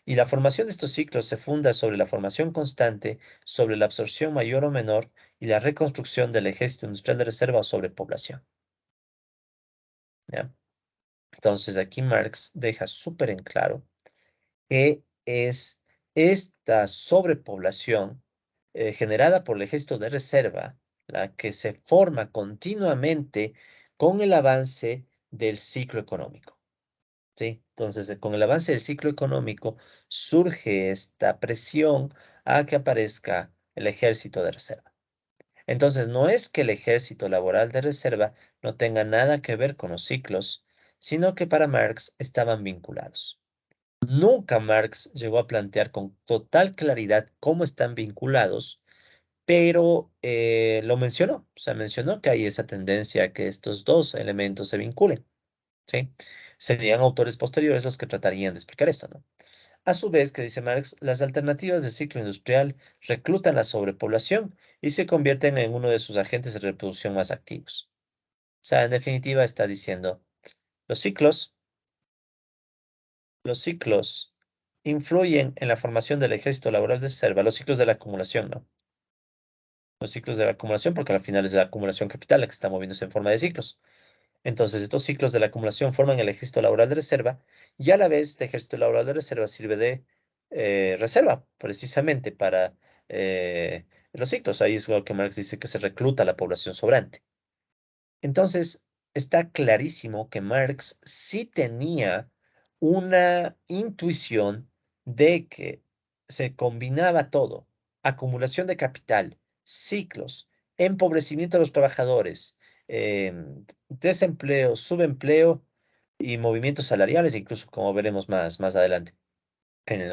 y la formación de estos ciclos se funda sobre la formación constante, sobre la absorción mayor o menor y la reconstrucción del ejército industrial de reserva o sobrepoblación, ¿ya? Entonces aquí Marx deja súper en claro que es esta sobrepoblación generada por el ejército de reserva, la que se forma continuamente con el avance del ciclo económico. ¿Sí? Entonces, con el avance del ciclo económico surge esta presión a que aparezca el ejército de reserva. Entonces, no es que el ejército laboral de reserva no tenga nada que ver con los ciclos, sino que para Marx estaban vinculados. Nunca Marx llegó a plantear con total claridad cómo están vinculados, pero lo mencionó, o sea, mencionó que hay esa tendencia a que estos dos elementos se vinculen, ¿sí? Serían autores posteriores los que tratarían de explicar esto, ¿no? A su vez, que dice Marx, las alternativas del ciclo industrial reclutan la sobrepoblación y se convierten en uno de sus agentes de reproducción más activos. O sea, en definitiva está diciendo, los ciclos Los ciclos influyen en la formación del ejército laboral de reserva, los ciclos de la acumulación, ¿no? Los ciclos de la acumulación, porque al final es la acumulación capital la que está moviéndose en forma de ciclos. Entonces, estos ciclos de la acumulación forman el ejército laboral de reserva y a la vez este ejército laboral de reserva sirve de reserva, precisamente para los ciclos. Ahí es lo que Marx dice que se recluta a la población sobrante. Entonces, está clarísimo que Marx sí tenía una intuición de que se combinaba todo: acumulación de capital, ciclos, empobrecimiento de los trabajadores, desempleo, subempleo y movimientos salariales, incluso como veremos más adelante,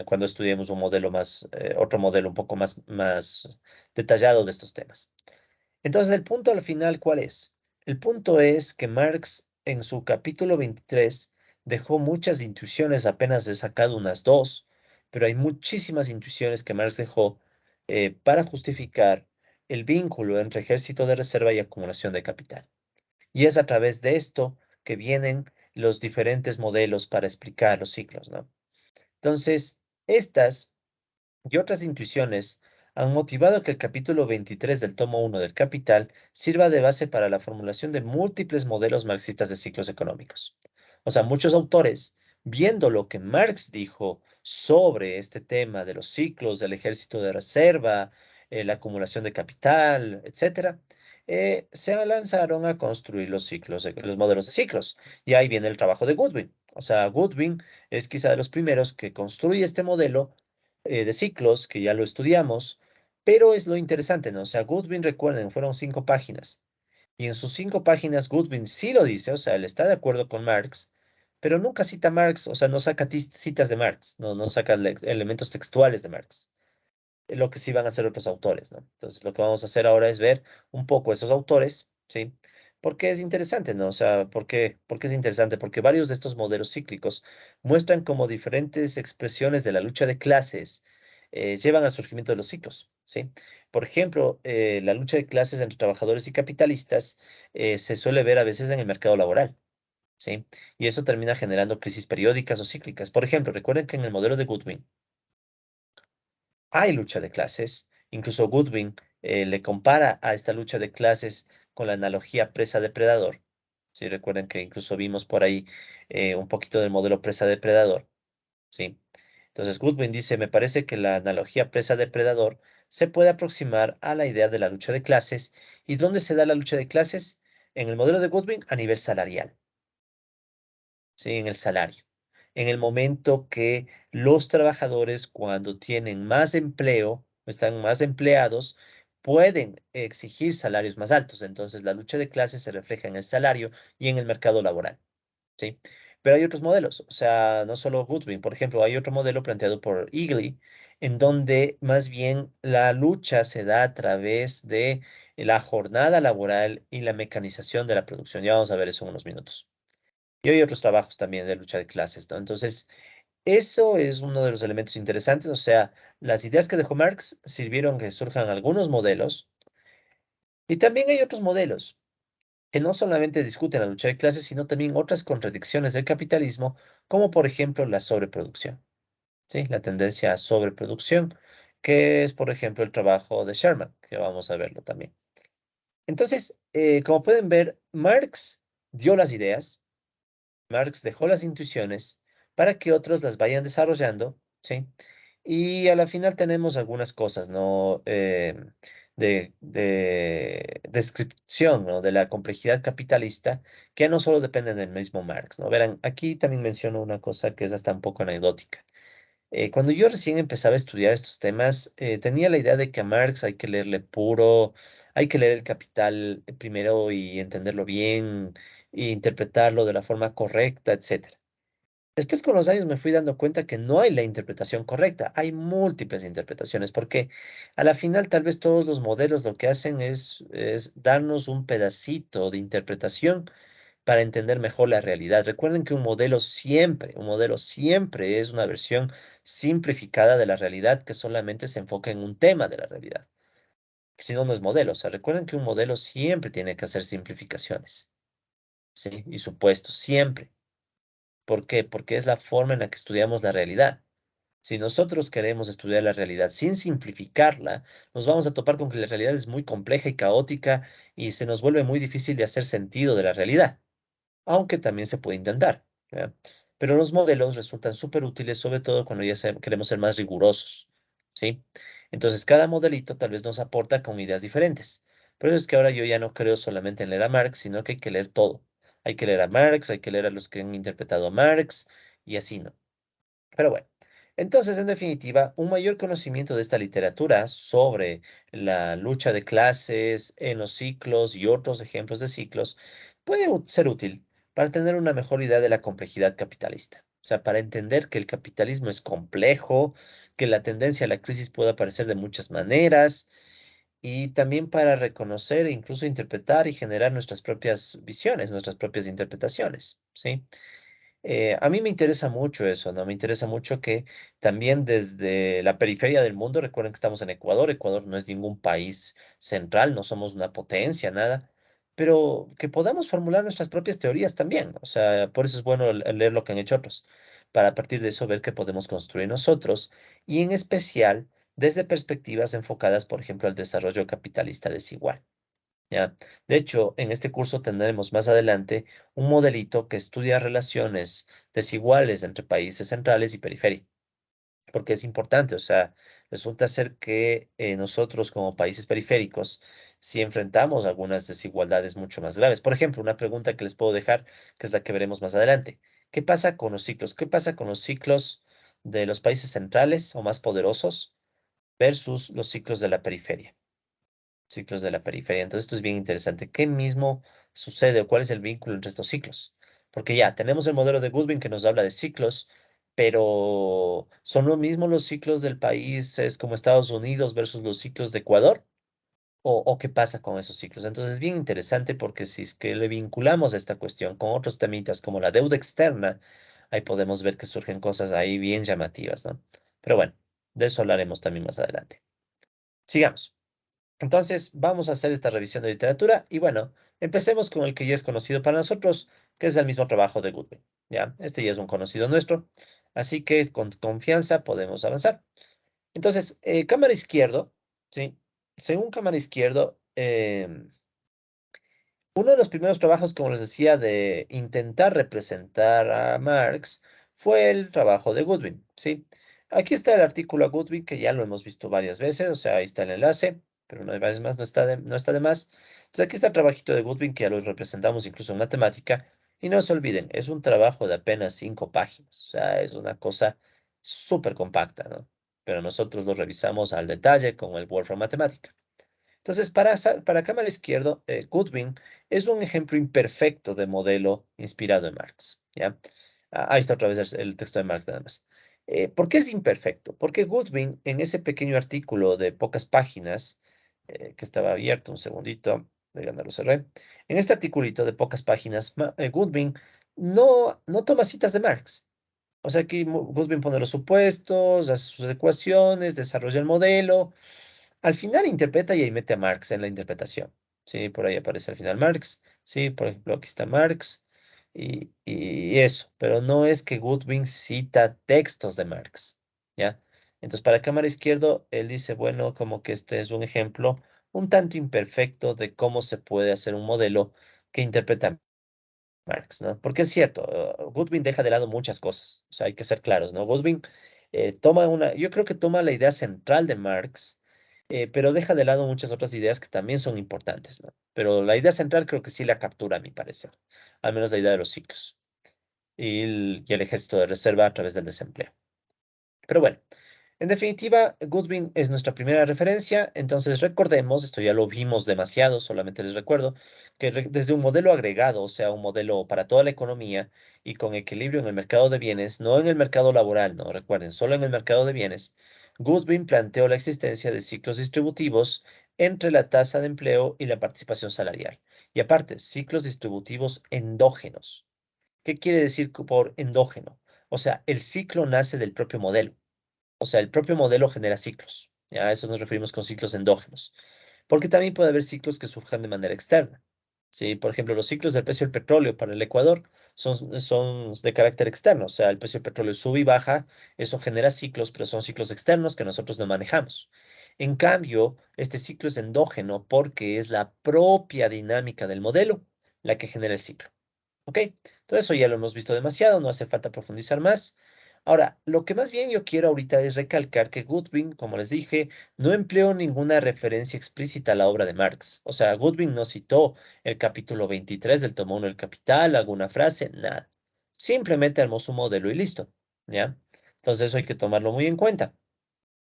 cuando estudiemos un modelo más, otro modelo un poco más detallado de estos temas. Entonces, el punto al final, ¿cuál es? El punto es que Marx en su capítulo 23 dejó muchas intuiciones, apenas he sacado unas dos, pero hay muchísimas intuiciones que Marx dejó para justificar el vínculo entre ejército de reserva y acumulación de capital. Y es a través de esto que vienen los diferentes modelos para explicar los ciclos, ¿no? Entonces, estas y otras intuiciones han motivado que el capítulo 23 del tomo 1 del Capital sirva de base para la formulación de múltiples modelos marxistas de ciclos económicos. O sea, muchos autores, viendo lo que Marx dijo sobre este tema de los ciclos del ejército de reserva, la acumulación de capital, etcétera, se lanzaron a construir los ciclos, los modelos de ciclos. Y ahí viene el trabajo de Goodwin. O sea, Goodwin es quizá de los primeros que construye este modelo de ciclos, que ya lo estudiamos, pero es lo interesante, ¿no? O sea, Goodwin, recuerden, fueron 5 páginas. Y en sus 5 páginas, Goodwin sí lo dice, o sea, él está de acuerdo con Marx, pero nunca cita a Marx, o sea, no saca citas de Marx, no saca elementos textuales de Marx, lo que sí van a hacer otros autores, ¿no? Entonces, lo que vamos a hacer ahora es ver un poco esos autores, ¿sí? Porque es interesante, ¿no? O sea, ¿por qué es interesante? Porque varios de estos modelos cíclicos muestran cómo diferentes expresiones de la lucha de clases llevan al surgimiento de los ciclos, ¿sí? Por ejemplo, la lucha de clases entre trabajadores y capitalistas se suele ver a veces en el mercado laboral, ¿sí? Y eso termina generando crisis periódicas o cíclicas. Por ejemplo, recuerden que en el modelo de Goodwin, hay lucha de clases. Incluso Goodwin le compara a esta lucha de clases con la analogía presa-depredador. Si recuerdan que incluso vimos por ahí un poquito del modelo presa-depredador. ¿Sí? Entonces Goodwin dice, me parece que la analogía presa-depredador se puede aproximar a la idea de la lucha de clases. ¿Y dónde se da la lucha de clases? En el modelo de Goodwin a nivel salarial. ¿Sí? En el salario. En el momento que los trabajadores, cuando tienen más empleo, están más empleados, pueden exigir salarios más altos. Entonces, la lucha de clases se refleja en el salario y en el mercado laboral, ¿sí? Pero hay otros modelos, o sea, no solo Goodwin. Por ejemplo, hay otro modelo planteado por Eagley, en donde más bien la lucha se da a través de la jornada laboral y la mecanización de la producción. Ya vamos a ver eso en unos minutos. Y hay otros trabajos también de lucha de clases, ¿no? Entonces, eso es uno de los elementos interesantes, o sea, las ideas que dejó Marx sirvieron que surjan algunos modelos, y también hay otros modelos que no solamente discuten la lucha de clases, sino también otras contradicciones del capitalismo, como por ejemplo la sobreproducción, ¿sí? La tendencia a sobreproducción, que es, por ejemplo, el trabajo de Sherman, que vamos a verlo también. Entonces, como pueden ver, Marx dio las ideas. Marx dejó las intuiciones para que otros las vayan desarrollando, ¿sí? Y a la final tenemos algunas cosas, ¿no? De descripción, ¿no? De la complejidad capitalista, que no solo dependen del mismo Marx, ¿no? Verán, aquí también menciono una cosa que es hasta un poco anecdótica. Cuando yo recién empezaba a estudiar estos temas, tenía la idea de que a Marx hay que leerle puro, hay que leer el Capital primero y entenderlo bien, e interpretarlo de la forma correcta, etcétera. Después con los años me fui dando cuenta que no hay la interpretación correcta, hay múltiples interpretaciones, porque a la final tal vez todos los modelos lo que hacen es darnos un pedacito de interpretación para entender mejor la realidad. Recuerden que un modelo siempre es una versión simplificada de la realidad que solamente se enfoca en un tema de la realidad. Si no, no es modelo. O sea, recuerden que un modelo siempre tiene que hacer simplificaciones, ¿sí? Y supuestos, siempre. ¿Por qué? Porque es la forma en la que estudiamos la realidad. Si nosotros queremos estudiar la realidad sin simplificarla, nos vamos a topar con que la realidad es muy compleja y caótica y se nos vuelve muy difícil de hacer sentido de la realidad, aunque también se puede intentar, ¿ya? Pero los modelos resultan súper útiles, sobre todo cuando ya queremos ser más rigurosos, ¿sí? Entonces, cada modelito tal vez nos aporta con ideas diferentes. Por eso es que ahora yo ya no creo solamente en leer a Marx, sino que hay que leer todo. Hay que leer a Marx, hay que leer a los que han interpretado a Marx y así, ¿no? Pero bueno, entonces, en definitiva, un mayor conocimiento de esta literatura sobre la lucha de clases en los ciclos y otros ejemplos de ciclos puede ser útil para tener una mejor idea de la complejidad capitalista. O sea, para entender que el capitalismo es complejo, que la tendencia a la crisis puede aparecer de muchas maneras y también para reconocer e incluso interpretar y generar nuestras propias visiones, nuestras propias interpretaciones, ¿sí? A mí me interesa mucho eso, ¿no? Me interesa mucho que también desde la periferia del mundo, recuerden que estamos en Ecuador, Ecuador no es ningún país central, no somos una potencia, nada, pero que podamos formular nuestras propias teorías también. O sea, por eso es bueno leer lo que han hecho otros, para a partir de eso ver qué podemos construir nosotros y en especial desde perspectivas enfocadas, por ejemplo, al desarrollo capitalista desigual. ¿Ya? De hecho, en este curso tendremos más adelante un modelito que estudia relaciones desiguales entre países centrales y periferia, porque es importante, o sea, resulta ser que nosotros como países periféricos sí enfrentamos algunas desigualdades mucho más graves. Por ejemplo, una pregunta que les puedo dejar, que es la que veremos más adelante. ¿Qué pasa con los ciclos? ¿Qué pasa con los ciclos de los países centrales o más poderosos versus los ciclos de la periferia? Ciclos de la periferia. Entonces, esto es bien interesante. ¿Qué mismo sucede o cuál es el vínculo entre estos ciclos? Porque ya tenemos el modelo de Goodwin que nos habla de ciclos, pero ¿son lo mismo los ciclos del país es como Estados Unidos versus los ciclos de Ecuador? ¿O qué pasa con esos ciclos? Entonces, es bien interesante porque si es que le vinculamos esta cuestión con otros temitas como la deuda externa, ahí podemos ver que surgen cosas ahí bien llamativas, ¿no? Pero bueno, de eso hablaremos también más adelante. Sigamos. Entonces, vamos a hacer esta revisión de literatura y bueno, empecemos con el que ya es conocido para nosotros, que es el mismo trabajo de Goodwin. Ya, este ya es un conocido nuestro, así que con confianza podemos avanzar. Entonces, cámara izquierdo, ¿sí? Según cámara izquierdo, uno de los primeros trabajos, como les decía, de intentar representar a Marx fue el trabajo de Goodwin, ¿sí? Aquí está el artículo a Goodwin, que ya lo hemos visto varias veces, o sea, ahí está el enlace, pero una vez más no está de más. Entonces aquí está el trabajito de Goodwin, que ya lo representamos incluso en matemática, y no se olviden, es un trabajo de apenas 5 páginas, o sea, es una cosa súper compacta, ¿no? Pero nosotros lo revisamos al detalle con el Wolfram Matemática. Entonces, para cámara izquierdo, Goodwin es un ejemplo imperfecto de modelo inspirado en Marx, ¿ya? Ahí está otra vez el texto de Marx nada más. ¿Por qué es imperfecto? Porque Goodwin, en ese pequeño artículo de pocas páginas, que estaba abierto un segundito, ya no lo cerré, en este articulito de pocas páginas, Goodwin no toma citas de Marx. O sea, aquí Goodwin pone los supuestos, hace sus ecuaciones, desarrolla el modelo, al final interpreta y ahí mete a Marx en la interpretación. Sí, por ahí aparece al final Marx. Sí, por ejemplo, aquí está Marx. Y eso, pero no es que Goodwin cita textos de Marx. ¿Ya? Entonces, para cámara izquierdo, él dice, bueno, como que este es un ejemplo un tanto imperfecto de cómo se puede hacer un modelo que interpreta Marx, ¿no? Porque es cierto, Goodwin deja de lado muchas cosas, o sea, hay que ser claros, ¿no? Goodwin yo creo que toma la idea central de Marx, pero deja de lado muchas otras ideas que también son importantes, ¿no? Pero la idea central creo que sí la captura, a mi parecer, al menos la idea de los ciclos y el ejército de reserva a través del desempleo. Pero bueno, en definitiva, Goodwin es nuestra primera referencia, entonces recordemos, esto ya lo vimos demasiado, solamente les recuerdo, que desde un modelo agregado, o sea, un modelo para toda la economía y con equilibrio en el mercado de bienes, no en el mercado laboral, no, recuerden, solo en el mercado de bienes, Goodwin planteó la existencia de ciclos distributivos entre la tasa de empleo y la participación salarial. Y aparte, ciclos distributivos endógenos. ¿Qué quiere decir por endógeno? O sea, el ciclo nace del propio modelo. O sea, el propio modelo genera ciclos. Ya a eso nos referimos con ciclos endógenos. Porque también puede haber ciclos que surjan de manera externa. Sí, por ejemplo, los ciclos del precio del petróleo para el Ecuador son de carácter externo. O sea, el precio del petróleo sube y baja. Eso genera ciclos, pero son ciclos externos que nosotros no manejamos. En cambio, este ciclo es endógeno porque es la propia dinámica del modelo la que genera el ciclo. ¿Ok? Todo eso ya lo hemos visto demasiado, no hace falta profundizar más. Ahora, lo que más bien yo quiero ahorita es recalcar que Goodwin, como les dije, no empleó ninguna referencia explícita a la obra de Marx. O sea, Goodwin no citó el capítulo 23 del tomo 1 del Capital, alguna frase, nada. Simplemente armó su modelo y listo, ¿ya? Entonces eso hay que tomarlo muy en cuenta.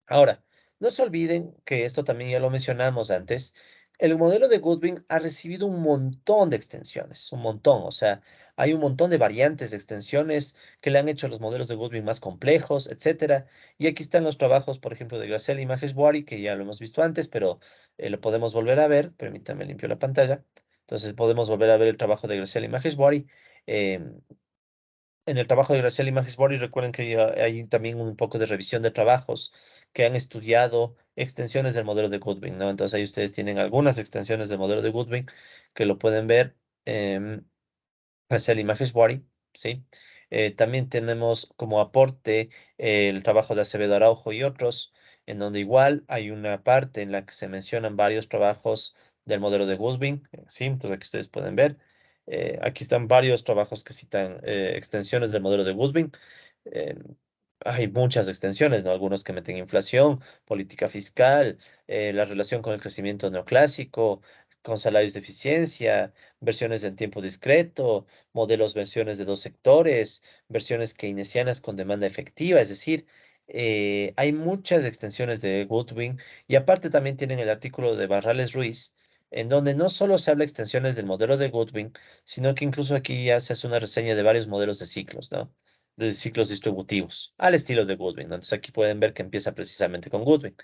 Ahora, no se olviden que esto también ya lo mencionamos antes. El modelo de Goodwin ha recibido un montón de extensiones, un montón, o sea, hay un montón de variantes de extensiones que le han hecho los modelos de Goodwin más complejos, etcétera. Y aquí están los trabajos, por ejemplo, de Graciela y Maheshwari, que ya lo hemos visto antes, pero lo podemos volver a ver. Permítanme limpio la pantalla. Entonces podemos volver a ver el trabajo de Graciela y Maheshwari. em, en el trabajo de Graciela Images Boris, recuerden que hay también un poco de revisión de trabajos que han estudiado extensiones del modelo de Goodwin, ¿no? Entonces ahí ustedes tienen algunas extensiones del modelo de Goodwin que lo pueden ver. Graciela Images Boris, ¿sí? También tenemos como aporte el trabajo de Acevedo Araujo y otros, en donde igual hay una parte en la que se mencionan varios trabajos del modelo de Goodwin, ¿sí? Entonces aquí ustedes pueden ver. Aquí están varios trabajos que citan extensiones del modelo de Goodwin. Eh, Hay muchas extensiones, ¿no? Algunos que meten inflación, política fiscal, la relación con el crecimiento neoclásico, con salarios de eficiencia, versiones en tiempo discreto, modelos, versiones de dos sectores, versiones keynesianas con demanda efectiva, es decir, hay muchas extensiones de Goodwin y aparte también tienen el artículo de Barrales Ruiz, en donde no solo se habla extensiones del modelo de Goodwin, sino que incluso aquí ya se hace una reseña de varios modelos de ciclos, ¿no? De ciclos distributivos, al estilo de Goodwin, ¿no? Entonces aquí pueden ver que empieza precisamente con Goodwin,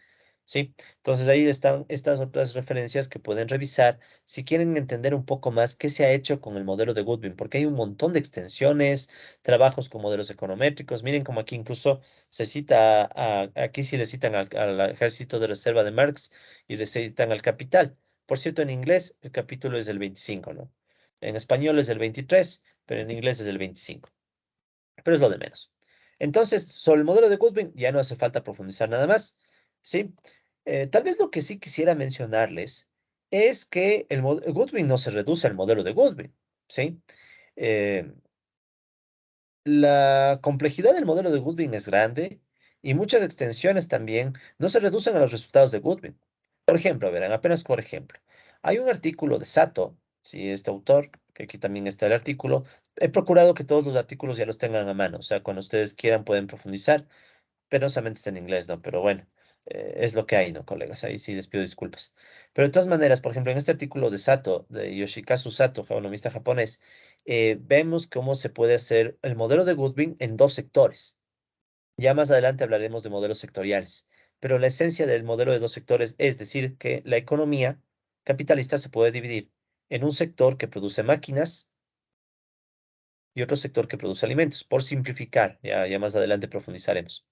¿sí? Entonces ahí están estas otras referencias que pueden revisar si quieren entender un poco más qué se ha hecho con el modelo de Goodwin, porque hay un montón de extensiones, trabajos con modelos econométricos. Miren como aquí incluso se cita, aquí sí le citan al Ejército de Reserva de Marx y le citan al Capital. Por cierto, en inglés el capítulo es del 25, ¿no? En español es del 23, pero en inglés es del 25. Pero es lo de menos. Entonces, sobre el modelo de Goodwin ya no hace falta profundizar nada más, ¿sí? Tal vez lo que sí quisiera mencionarles es que Goodwin no se reduce al modelo de Goodwin, ¿sí? Eh, la complejidad del modelo de Goodwin es grande y muchas extensiones también no se reducen a los resultados de Goodwin. Por ejemplo, verán, apenas por ejemplo, hay un artículo de Sato, sí, este autor, que aquí también está el artículo. He procurado que todos los artículos ya los tengan a mano, o sea, cuando ustedes quieran pueden profundizar. Penosamente está en inglés, ¿no? Pero bueno, es lo que hay, ¿no, colegas? Ahí sí les pido disculpas. Pero de todas maneras, por ejemplo, en este artículo de Sato, de Yoshikazu Sato, economista japonés, vemos cómo se puede hacer el modelo de Goodwin en dos sectores. Ya más adelante hablaremos de modelos sectoriales, pero la esencia del modelo de dos sectores es decir que la economía capitalista se puede dividir en un sector que produce máquinas y otro sector que produce alimentos, por simplificar, ya más adelante profundizaremos.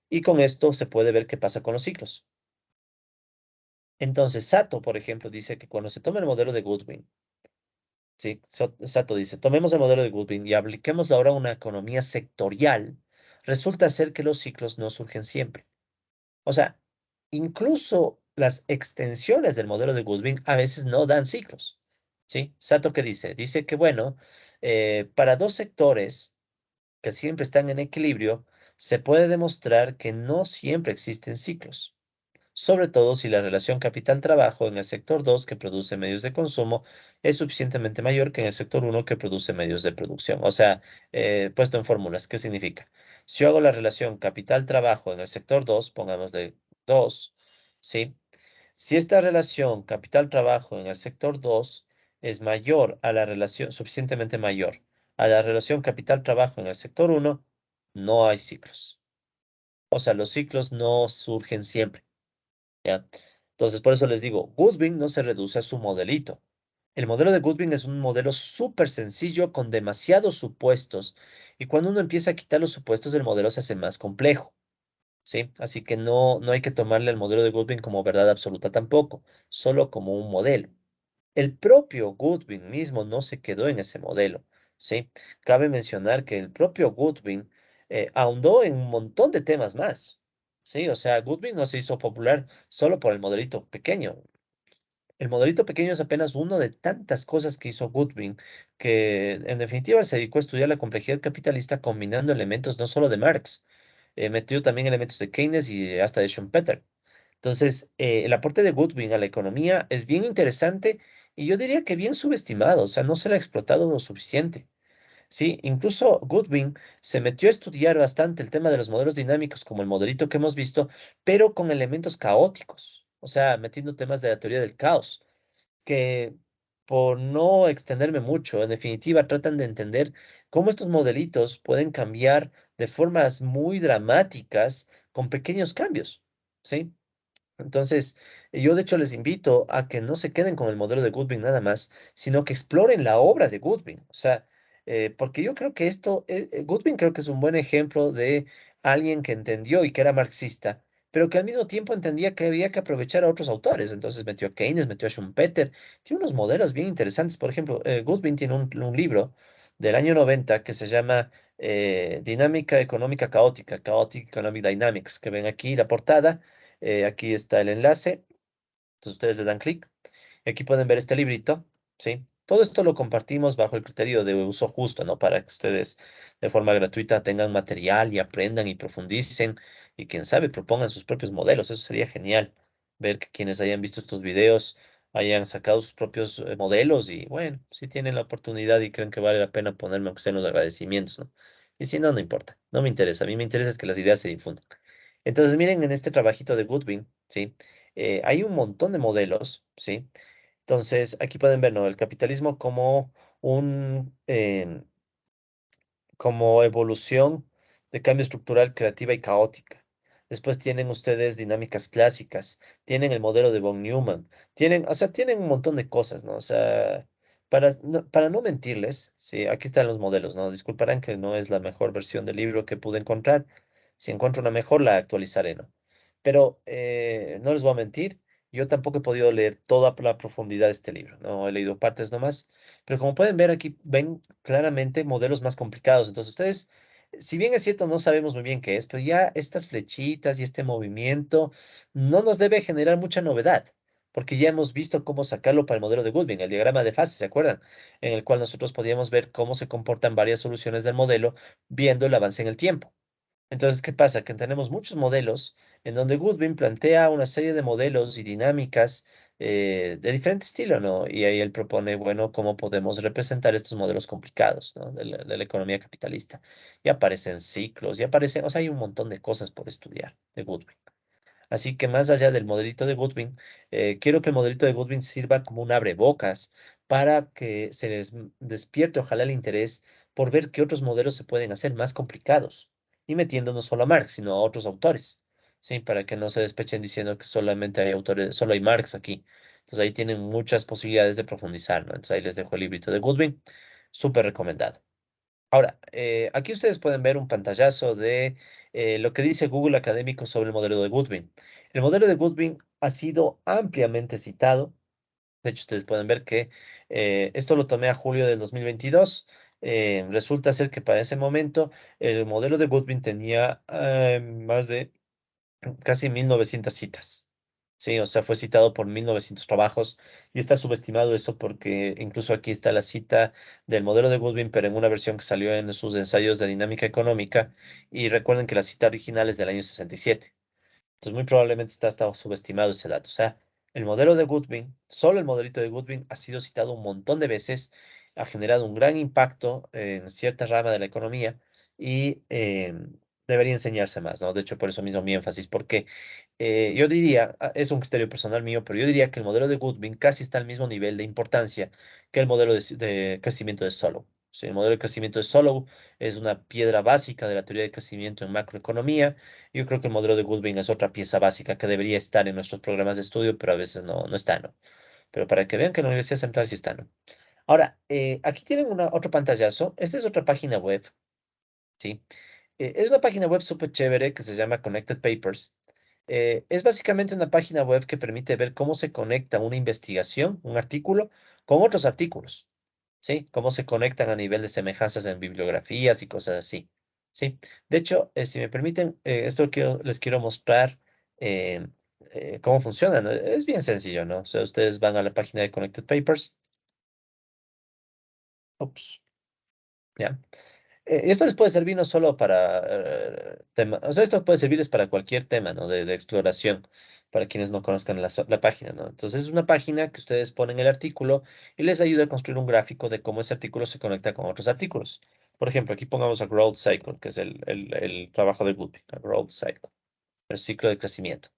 Y con esto se puede ver qué pasa con los ciclos. Entonces, Sato, por ejemplo, dice que cuando se toma el modelo de Goodwin, ¿sí? Sato dice, tomemos el modelo de Goodwin y apliquémoslo ahora a una economía sectorial, resulta ser que los ciclos no surgen siempre. O sea, incluso las extensiones del modelo de Goodwin a veces no dan ciclos, ¿sí? Sato, ¿qué dice? Dice que, bueno, para dos sectores que siempre están en equilibrio, se puede demostrar que no siempre existen ciclos, sobre todo si la relación capital-trabajo en el sector 2 que produce medios de consumo es suficientemente mayor que en el sector uno que produce medios de producción. O sea, puesto en fórmulas, ¿qué significa? Si yo hago la relación capital-trabajo en el sector 2, pongámosle 2, ¿sí? Si esta relación capital-trabajo en el sector 2 es mayor a la relación, suficientemente mayor a la relación capital-trabajo en el sector uno, no hay ciclos. O sea, los ciclos no surgen siempre. ¿Ya? Entonces, por eso les digo, Goodwin no se reduce a su modelito. El modelo de Goodwin es un modelo súper sencillo con demasiados supuestos y cuando uno empieza a quitar los supuestos, el modelo se hace más complejo, ¿sí? Así que no hay que tomarle el modelo de Goodwin como verdad absoluta tampoco, solo como un modelo. El propio Goodwin mismo no se quedó en ese modelo, ¿sí? Cabe mencionar que el propio Goodwin ahondó en un montón de temas más, ¿sí? O sea, Goodwin no se hizo popular solo por el modelito pequeño. El modelito pequeño es apenas uno de tantas cosas que hizo Goodwin, que en definitiva se dedicó a estudiar la complejidad capitalista combinando elementos no solo de Marx, metió también elementos de Keynes y hasta de Schumpeter. Entonces, el aporte de Goodwin a la economía es bien interesante y yo diría que bien subestimado, o sea, no se le ha explotado lo suficiente. Sí, incluso Goodwin se metió a estudiar bastante el tema de los modelos dinámicos, como el modelito que hemos visto, pero con elementos caóticos, o sea, metiendo temas de la teoría del caos, que por no extenderme mucho, en definitiva, tratan de entender cómo estos modelitos pueden cambiar de formas muy dramáticas con pequeños cambios, ¿sí? Entonces, yo de hecho les invito a que no se queden con el modelo de Goodwin nada más, sino que exploren la obra de Goodwin. O sea, porque yo creo que Goodwin creo que es un buen ejemplo de alguien que entendió y que era marxista, pero que al mismo tiempo entendía que había que aprovechar a otros autores. Entonces metió a Keynes, metió a Schumpeter, tiene unos modelos bien interesantes. Por ejemplo, Goodwin tiene un libro del año 90 que se llama Dinámica Económica Caótica, Chaotic Economic Dynamics, que ven aquí la portada. Aquí está el enlace. Entonces ustedes le dan clic. Aquí pueden ver este librito, ¿sí? Todo esto lo compartimos bajo el criterio de uso justo, ¿no? Para que ustedes de forma gratuita tengan material y aprendan y profundicen y quién sabe, propongan sus propios modelos. Eso sería genial. Ver que quienes hayan visto estos videos hayan sacado sus propios modelos y bueno, si tienen la oportunidad y creen que vale la pena ponerme aunque sea en los agradecimientos, ¿no? Y si no, no importa. No me interesa. A mí me interesa es que las ideas se difundan. Entonces, miren en este trabajito de Goodwin, ¿sí? Hay un montón de modelos, ¿sí? Entonces, aquí pueden ver, ¿no? El capitalismo como un, como evolución de cambio estructural creativa y caótica. Después tienen ustedes dinámicas clásicas, tienen el modelo de von Neumann, tienen, o sea, tienen un montón de cosas, ¿no? O sea, para no mentirles, sí, aquí están los modelos, ¿no? Disculparán que no es la mejor versión del libro que pude encontrar. Si encuentro una mejor, la actualizaré, ¿no? Pero no les voy a mentir, yo tampoco he podido leer toda la profundidad de este libro, ¿no? He leído partes nomás, pero como pueden ver aquí, ven claramente modelos más complicados. Entonces ustedes, si bien es cierto, no sabemos muy bien qué es, pero ya estas flechitas y este movimiento no nos debe generar mucha novedad, porque ya hemos visto cómo sacarlo para el modelo de Goodwin, el diagrama de fases, ¿se acuerdan? En el cual nosotros podíamos ver cómo se comportan varias soluciones del modelo viendo el avance en el tiempo. Entonces, ¿qué pasa? Que tenemos muchos modelos en donde Goodwin plantea una serie de modelos y dinámicas de diferente estilo, ¿no? Y ahí él propone, bueno, cómo podemos representar estos modelos complicados, ¿no? De la economía capitalista. Y aparecen ciclos, y aparecen, o sea, hay un montón de cosas por estudiar de Goodwin. Así que más allá del modelito de Goodwin, quiero que el modelito de Goodwin sirva como un abrebocas para que se les despierte, ojalá, el interés por ver qué otros modelos se pueden hacer más complicados y metiendo no solo a Marx, sino a otros autores, ¿sí? Para que no se despechen diciendo que solamente hay autores, solo hay Marx aquí. Entonces ahí tienen muchas posibilidades de profundizar, ¿no? Entonces ahí les dejo el librito de Goodwin, súper recomendado. Ahora, aquí ustedes pueden ver un pantallazo de lo que dice Google Académico sobre el modelo de Goodwin. El modelo de Goodwin ha sido ampliamente citado. De hecho, ustedes pueden ver que esto lo tomé a julio del 2022. Resulta ser que para ese momento el modelo de Goodwin tenía más de casi 1900 citas. Sí, o sea, fue citado por 1900 trabajos y está subestimado eso porque incluso aquí está la cita del modelo de Goodwin, pero en una versión que salió en sus ensayos de dinámica económica. Y recuerden que la cita original es del año 67. Entonces, muy probablemente está subestimado ese dato. O sea, el modelo de Goodwin, solo el modelito de Goodwin ha sido citado un montón de veces, ha generado un gran impacto en cierta rama de la economía y debería enseñarse más, ¿no? De hecho, por eso mismo mi énfasis, porque yo diría, es un criterio personal mío, pero yo diría que el modelo de Goodwin casi está al mismo nivel de importancia que el modelo de crecimiento de Solow. Sí, el modelo de crecimiento de Solow es una piedra básica de la teoría de crecimiento en macroeconomía. Yo creo que el modelo de Goodwin es otra pieza básica que debería estar en nuestros programas de estudio, pero a veces no está, ¿no? Pero para que vean que en la Universidad Central sí está, ¿no? Ahora, aquí tienen otro pantallazo. Esta es otra página web, ¿sí? Es una página web súper chévere que se llama Connected Papers. Es básicamente una página web que permite ver cómo se conecta una investigación, un artículo, con otros artículos, ¿sí? Cómo se conectan a nivel de semejanzas en bibliografías y cosas así, ¿sí? De hecho, si me permiten, esto les quiero mostrar. eh, ¿Cómo funciona? ¿No? Es bien sencillo, ¿no? O sea, ustedes van a la página de Connected Papers. Ups, ya. Esto les puede servir no solo para tema, o sea, esto puede servirles para cualquier tema, ¿no? De exploración, para quienes no conozcan la página, ¿no? Entonces, es una página que ustedes ponen el artículo y les ayuda a construir un gráfico de cómo ese artículo se conecta con otros artículos. Por ejemplo, aquí pongamos a Growth Cycle, que es el trabajo de Goodwin, a Growth Cycle, el ciclo de crecimiento.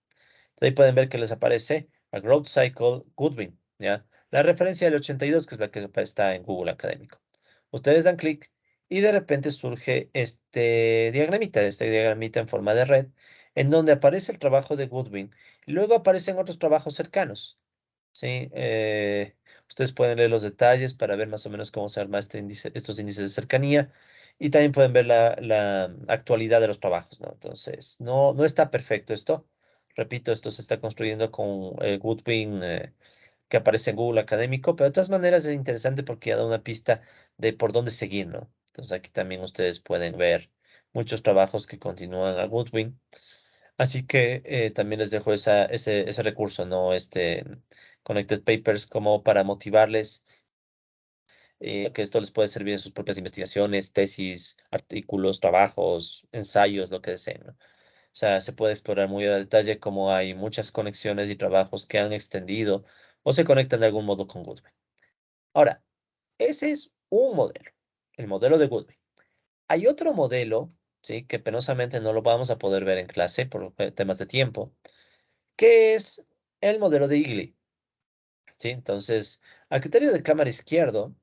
Ahí pueden ver que les aparece a Growth Cycle Goodwin, ¿ya? La referencia del 82, que es la que está en Google Académico. Ustedes dan clic y de repente surge este diagramita en forma de red, en donde aparece el trabajo de Goodwin y luego aparecen otros trabajos cercanos, ¿sí? Ustedes pueden leer los detalles para ver más o menos cómo se arma estos índices de cercanía y también pueden ver la actualidad de los trabajos, ¿no? Entonces, no está perfecto esto. Repito, esto se está construyendo con Goodwin que aparece en Google Académico, pero de todas maneras es interesante porque ya da una pista de por dónde seguir, ¿no? Entonces aquí también ustedes pueden ver muchos trabajos que continúan a Goodwin. Así que también les dejo ese recurso, ¿no? Connected Papers como para motivarles que esto les puede servir en sus propias investigaciones, tesis, artículos, trabajos, ensayos, lo que deseen, ¿no? O sea, se puede explorar muy a detalle cómo hay muchas conexiones y trabajos que han extendido o se conectan de algún modo con Goodwin. Ahora, ese es un modelo, el modelo de Goodwin. Hay otro modelo, ¿sí? Que penosamente no lo vamos a poder ver en clase por temas de tiempo, que es el modelo de Eagly, ¿sí? Entonces, a criterio de cámara izquierdo,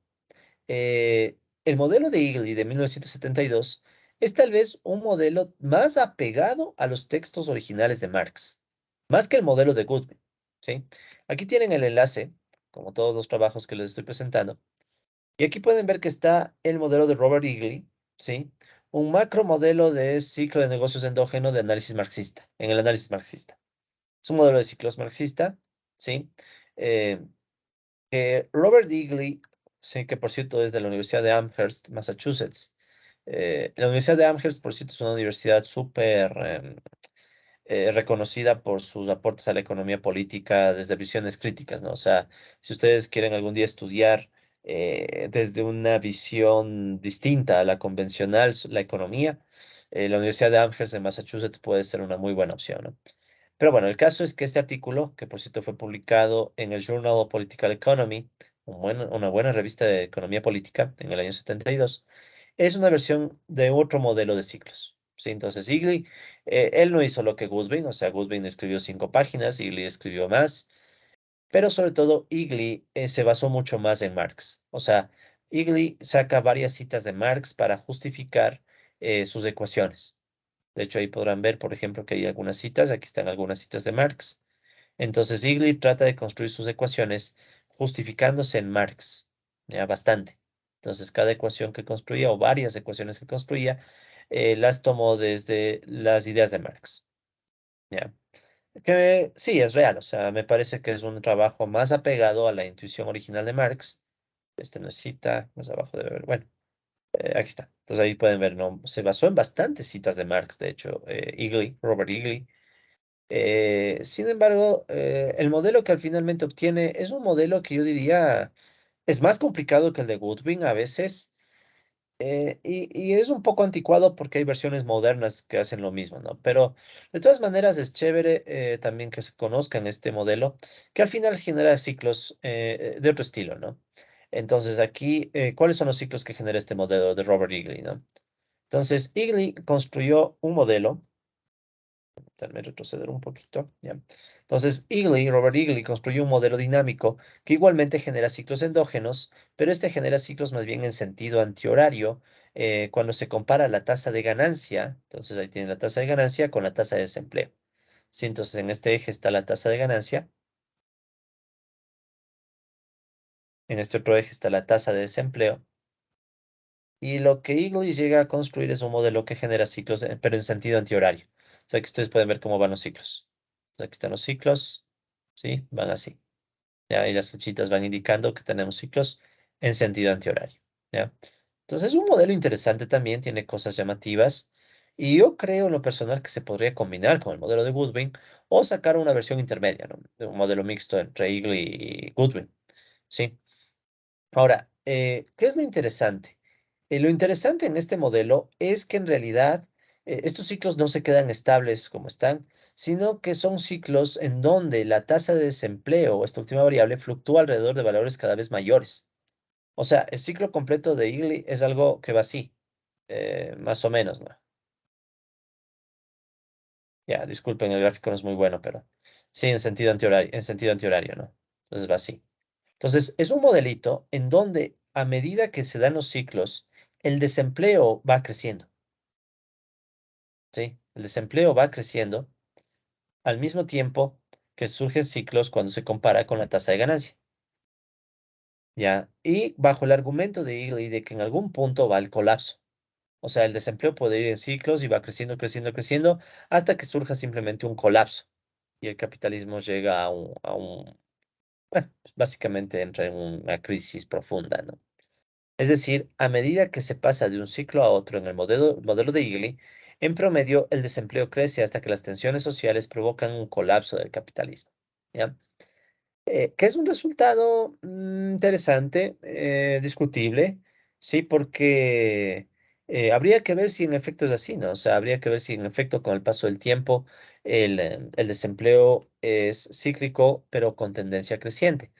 el modelo de Eagly de 1972 es tal vez un modelo más apegado a los textos originales de Marx, más que el modelo de Goodwin, ¿sí? Aquí tienen el enlace, como todos los trabajos que les estoy presentando, y aquí pueden ver que está el modelo de Robert Eagly, ¿sí? Un macro modelo de ciclo de negocios endógeno de análisis marxista, en el análisis marxista. Es un modelo de ciclos marxista, ¿sí? Eh, Robert Eagly, sí, que por cierto es de la Universidad de Amherst, Massachusetts. La Universidad de Amherst, por cierto, es una universidad súper reconocida por sus aportes a la economía política desde visiones críticas, ¿no? O sea, si ustedes quieren algún día estudiar desde una visión distinta a la convencional, la economía, la Universidad de Amherst de Massachusetts puede ser una muy buena opción, ¿no? Pero bueno, el caso es que este artículo, que por cierto fue publicado en el Journal of Political Economy, una buena revista de economía política en el año 72, es una versión de otro modelo de ciclos. ¿Sí? Entonces, Eagly, él no hizo lo que Goodwin, o sea, Goodwin escribió 5 páginas, Eagly escribió más, pero sobre todo Eagly se basó mucho más en Marx. O sea, Eagly saca varias citas de Marx para justificar sus ecuaciones. De hecho, ahí podrán ver, por ejemplo, que hay algunas citas. Aquí están algunas citas de Marx. Entonces, Eagly trata de construir sus ecuaciones justificándose en Marx, ya bastante. Entonces, cada ecuación que construía o varias ecuaciones que construía, las tomó desde las ideas de Marx, ya. Que sí, es real. O sea, me parece que es un trabajo más apegado a la intuición original de Marx. Este no es cita, más abajo debe ver. Bueno, aquí está. Entonces ahí pueden ver, ¿no? Se basó en bastantes citas de Marx, de hecho, Eagly, Robert Eagly. Sin embargo, el modelo que al finalmente obtiene es un modelo que yo diría es más complicado que el de Goodwin a veces, y es un poco anticuado porque hay versiones modernas que hacen lo mismo, ¿no? Pero de todas maneras es chévere también que se conozcan este modelo, que al final genera ciclos de otro estilo, ¿no? Entonces aquí, ¿cuáles son los ciclos que genera este modelo de Robert Eagly, ¿no? Entonces, Eagly construyó un modelo. Déjame retroceder un poquito, ¿ya? Entonces, Robert Eagly construyó un modelo dinámico que igualmente genera ciclos endógenos, pero este genera ciclos más bien en sentido antihorario cuando se compara la tasa de ganancia. Entonces, ahí tienen la tasa de ganancia con la tasa de desempleo. Sí, entonces en este eje está la tasa de ganancia, en este otro eje está la tasa de desempleo, y lo que Eagly llega a construir es un modelo que genera ciclos, pero en sentido antihorario. O sea que ustedes pueden ver cómo van los ciclos. Aquí están los ciclos, ¿sí? Van así. ¿Ya? Y las flechitas van indicando que tenemos ciclos en sentido antihorario, ¿ya? Entonces, es un modelo interesante también, tiene cosas llamativas. Y yo creo en lo personal que se podría combinar con el modelo de Goodwin o sacar una versión intermedia, ¿no? De un modelo mixto entre Eagle y Goodwin, ¿sí? Ahora, ¿qué es lo interesante? Lo interesante en este modelo es que en realidad estos ciclos no se quedan estables como están, sino que son ciclos en donde la tasa de desempleo, o esta última variable, fluctúa alrededor de valores cada vez mayores. O sea, el ciclo completo de Eagle es algo que va así, más o menos, ¿no? Ya, disculpen, el gráfico no es muy bueno, pero sí, en sentido antihorario, ¿no? Entonces va así. Entonces, es un modelito en donde a medida que se dan los ciclos, el desempleo va creciendo, ¿sí? El desempleo va creciendo al mismo tiempo que surgen ciclos cuando se compara con la tasa de ganancia, ¿ya? Y bajo el argumento de Eagle de que en algún punto va el colapso. O sea, el desempleo puede ir en ciclos y va creciendo, creciendo, creciendo, hasta que surja simplemente un colapso y el capitalismo llega bueno, básicamente entra en una crisis profunda, ¿no? Es decir, a medida que se pasa de un ciclo a otro en el modelo de Eagle, en promedio el desempleo crece hasta que las tensiones sociales provocan un colapso del capitalismo, ¿ya? Que es un resultado interesante, discutible, sí, porque habría que ver si en efecto es así, ¿no? O sea, habría que ver si en efecto con el paso del tiempo el desempleo es cíclico, pero con tendencia creciente.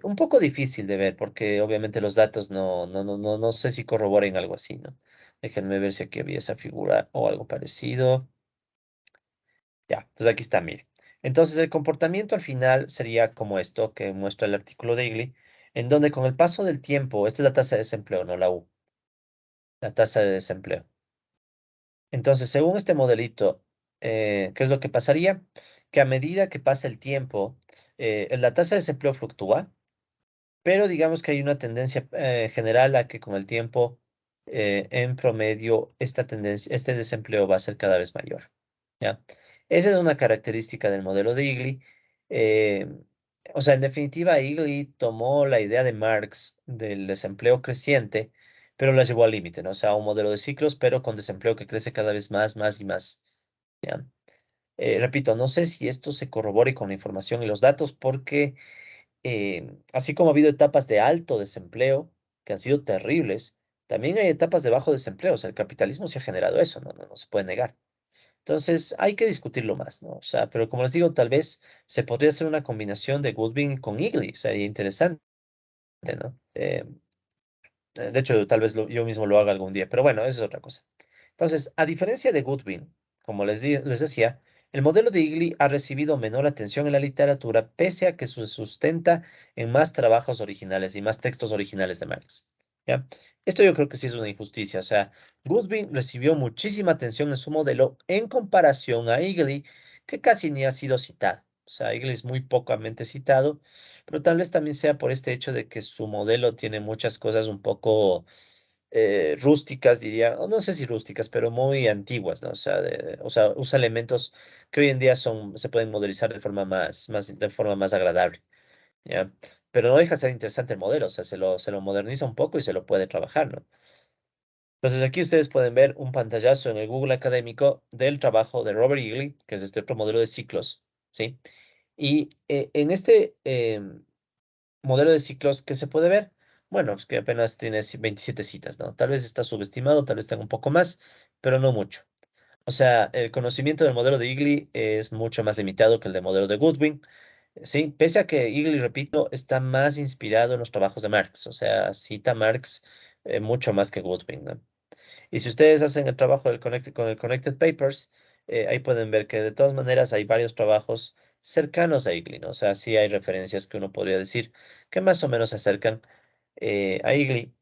Un poco difícil de ver porque obviamente los datos no sé si corroboren algo así, ¿no? Déjenme ver si aquí había esa figura o algo parecido. Ya, entonces aquí está, mire. Entonces el comportamiento al final sería como esto que muestra el artículo de Igli, en donde con el paso del tiempo, esta es la tasa de desempleo, no la U, la tasa de desempleo. Entonces, según este modelito, ¿qué es lo que pasaría? Que a medida que pasa el tiempo, la tasa de desempleo fluctúa, pero digamos que hay una tendencia general a que con el tiempo, en promedio, esta tendencia, este desempleo va a ser cada vez mayor, ¿ya? Esa es una característica del modelo de Igli. eh, o sea, en definitiva, Igli tomó la idea de Marx del desempleo creciente, pero la llevó al límite, ¿no? O sea, un modelo de ciclos, pero con desempleo que crece cada vez más, más y más, ¿ya? Repito, no sé si esto se corrobore con la información y los datos, porque así como ha habido etapas de alto desempleo que han sido terribles, también hay etapas de bajo desempleo. O sea, el capitalismo se ha generado eso, no se puede negar. Entonces, hay que discutirlo más, ¿no? O sea, pero como les digo, tal vez se podría hacer una combinación de Goodwin con Eagly, sería interesante, ¿no? De hecho, tal vez yo mismo lo haga algún día, pero bueno, esa es otra cosa. Entonces, a diferencia de Goodwin, como les decía, el modelo de Igli ha recibido menor atención en la literatura, pese a que se sustenta en más trabajos originales y más textos originales de Marx. ¿Ya? Esto yo creo que sí es una injusticia. O sea, Goodwin recibió muchísima atención en su modelo en comparación a Igli, que casi ni ha sido citado. O sea, Igli es muy pocamente citado, pero tal vez también sea por este hecho de que su modelo tiene muchas cosas un poco rústicas, diría, o no sé si rústicas, pero muy antiguas, ¿no? O sea, usa elementos que hoy en día se pueden modelizar de forma más agradable, ¿ya? Pero no deja de ser interesante el modelo, o sea, se lo moderniza un poco y se lo puede trabajar, ¿no? Entonces aquí ustedes pueden ver un pantallazo en el Google Académico del trabajo de Robert Eagley, que es este otro modelo de ciclos, ¿sí? Y en este modelo de ciclos que se puede ver, bueno, es que apenas tiene 27 citas, ¿no? Tal vez está subestimado, tal vez tenga un poco más, pero no mucho. O sea, el conocimiento del modelo de Eagley es mucho más limitado que el del modelo de Goodwin, ¿sí? Pese a que Eagley, repito, está más inspirado en los trabajos de Marx, o sea, cita a Marx mucho más que Goodwin, ¿no? Y si ustedes hacen el trabajo con el Connected Papers, ahí pueden ver que de todas maneras hay varios trabajos cercanos a Eagley, ¿no? O sea, sí hay referencias que uno podría decir que más o menos se acercan a Eagley,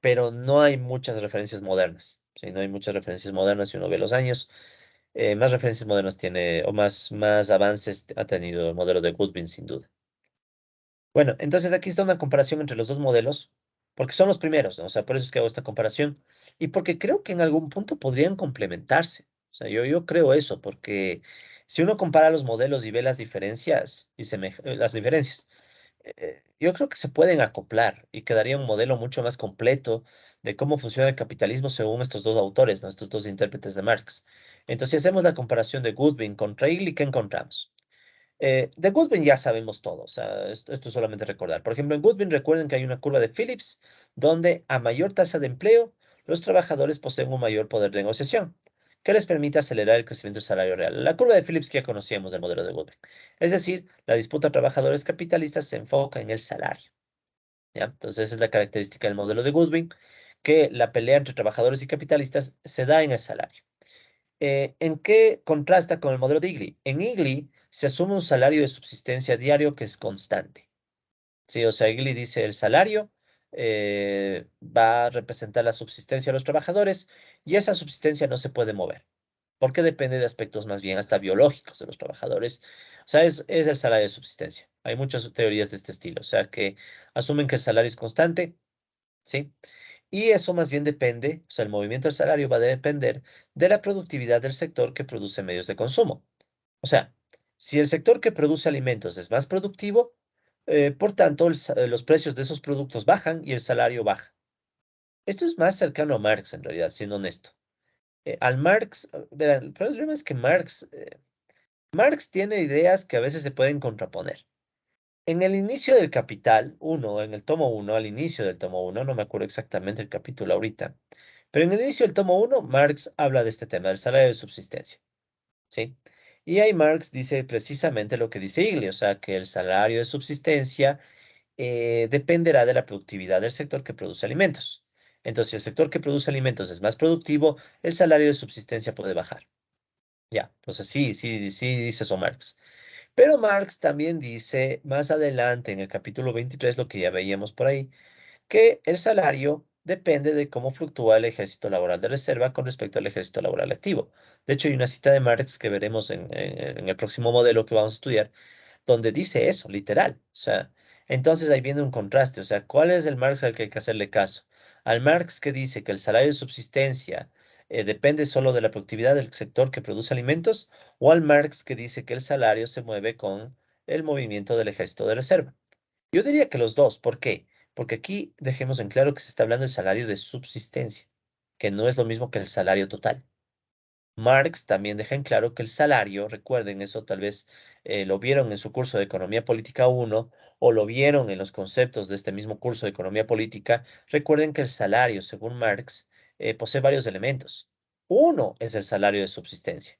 pero no hay muchas referencias modernas, ¿sí? No hay muchas referencias modernas si uno ve los años. Más referencias modernas tiene, o más avances ha tenido el modelo de Goodwin, sin duda. Bueno, entonces aquí está una comparación entre los dos modelos, porque son los primeros, ¿no? O sea, por eso es que hago esta comparación y porque creo que en algún punto podrían complementarse. O sea, yo creo eso, porque si uno compara los modelos y ve las diferencias, Yo creo que se pueden acoplar y quedaría un modelo mucho más completo de cómo funciona el capitalismo según estos dos autores, ¿no? Estos dos intérpretes de Marx. Entonces, si hacemos la comparación de Goodwin contra Illich, ¿qué encontramos? De Goodwin ya sabemos todo, o sea, esto es solamente recordar. Por ejemplo, en Goodwin recuerden que hay una curva de Phillips donde a mayor tasa de empleo, los trabajadores poseen un mayor poder de negociación que les permite acelerar el crecimiento del salario real. La curva de Phillips que ya conocíamos del modelo de Goodwin. Es decir, la disputa trabajadores capitalistas se enfoca en el salario. ¿Ya? Entonces, esa es la característica del modelo de Goodwin, que la pelea entre trabajadores y capitalistas se da en el salario. ¿En qué contrasta con el modelo de Igli? En Igli se asume un salario de subsistencia diario que es constante. Sí, o sea, Igli dice el salario va a representar la subsistencia de los trabajadores y esa subsistencia no se puede mover, porque depende de aspectos más bien hasta biológicos de los trabajadores. O sea, es el salario de subsistencia. Hay muchas teorías de este estilo, o sea, que asumen que el salario es constante, ¿sí? Y eso más bien depende, o sea, el movimiento del salario va a depender de la productividad del sector que produce medios de consumo. O sea, si el sector que produce alimentos es más productivo, por tanto, los precios de esos productos bajan y el salario baja. Esto es más cercano a Marx, en realidad, siendo honesto. Al Marx, verán, el problema es que Marx tiene ideas que a veces se pueden contraponer. En el inicio del Capital uno, en el tomo uno, al inicio del tomo uno, no me acuerdo exactamente el capítulo ahorita, pero en el inicio del tomo uno, Marx habla de este tema, del salario de subsistencia, ¿sí? Y ahí Marx dice precisamente lo que dice Igli, o sea, que el salario de subsistencia dependerá de la productividad del sector que produce alimentos. Entonces, si el sector que produce alimentos es más productivo, el salario de subsistencia puede bajar. Ya, entonces sí dice eso Marx. Pero Marx también dice más adelante en el capítulo 23, lo que ya veíamos por ahí, que el salario depende de cómo fluctúa el ejército laboral de reserva con respecto al ejército laboral activo. De hecho, hay una cita de Marx que veremos en el próximo modelo que vamos a estudiar, donde dice eso, literal. O sea, entonces ahí viene un contraste. O sea, ¿cuál es el Marx al que hay que hacerle caso? Al Marx que dice que el salario de subsistencia depende solo de la productividad del sector que produce alimentos, o al Marx que dice que el salario se mueve con el movimiento del ejército de reserva. Yo diría que los dos. ¿Por qué? Porque aquí dejemos en claro que se está hablando del salario de subsistencia, que no es lo mismo que el salario total. Marx también deja en claro que el salario, recuerden eso, tal vez lo vieron en su curso de Economía Política uno o lo vieron en los conceptos de este mismo curso de Economía Política, recuerden que el salario, según Marx, posee varios elementos. Uno es el salario de subsistencia.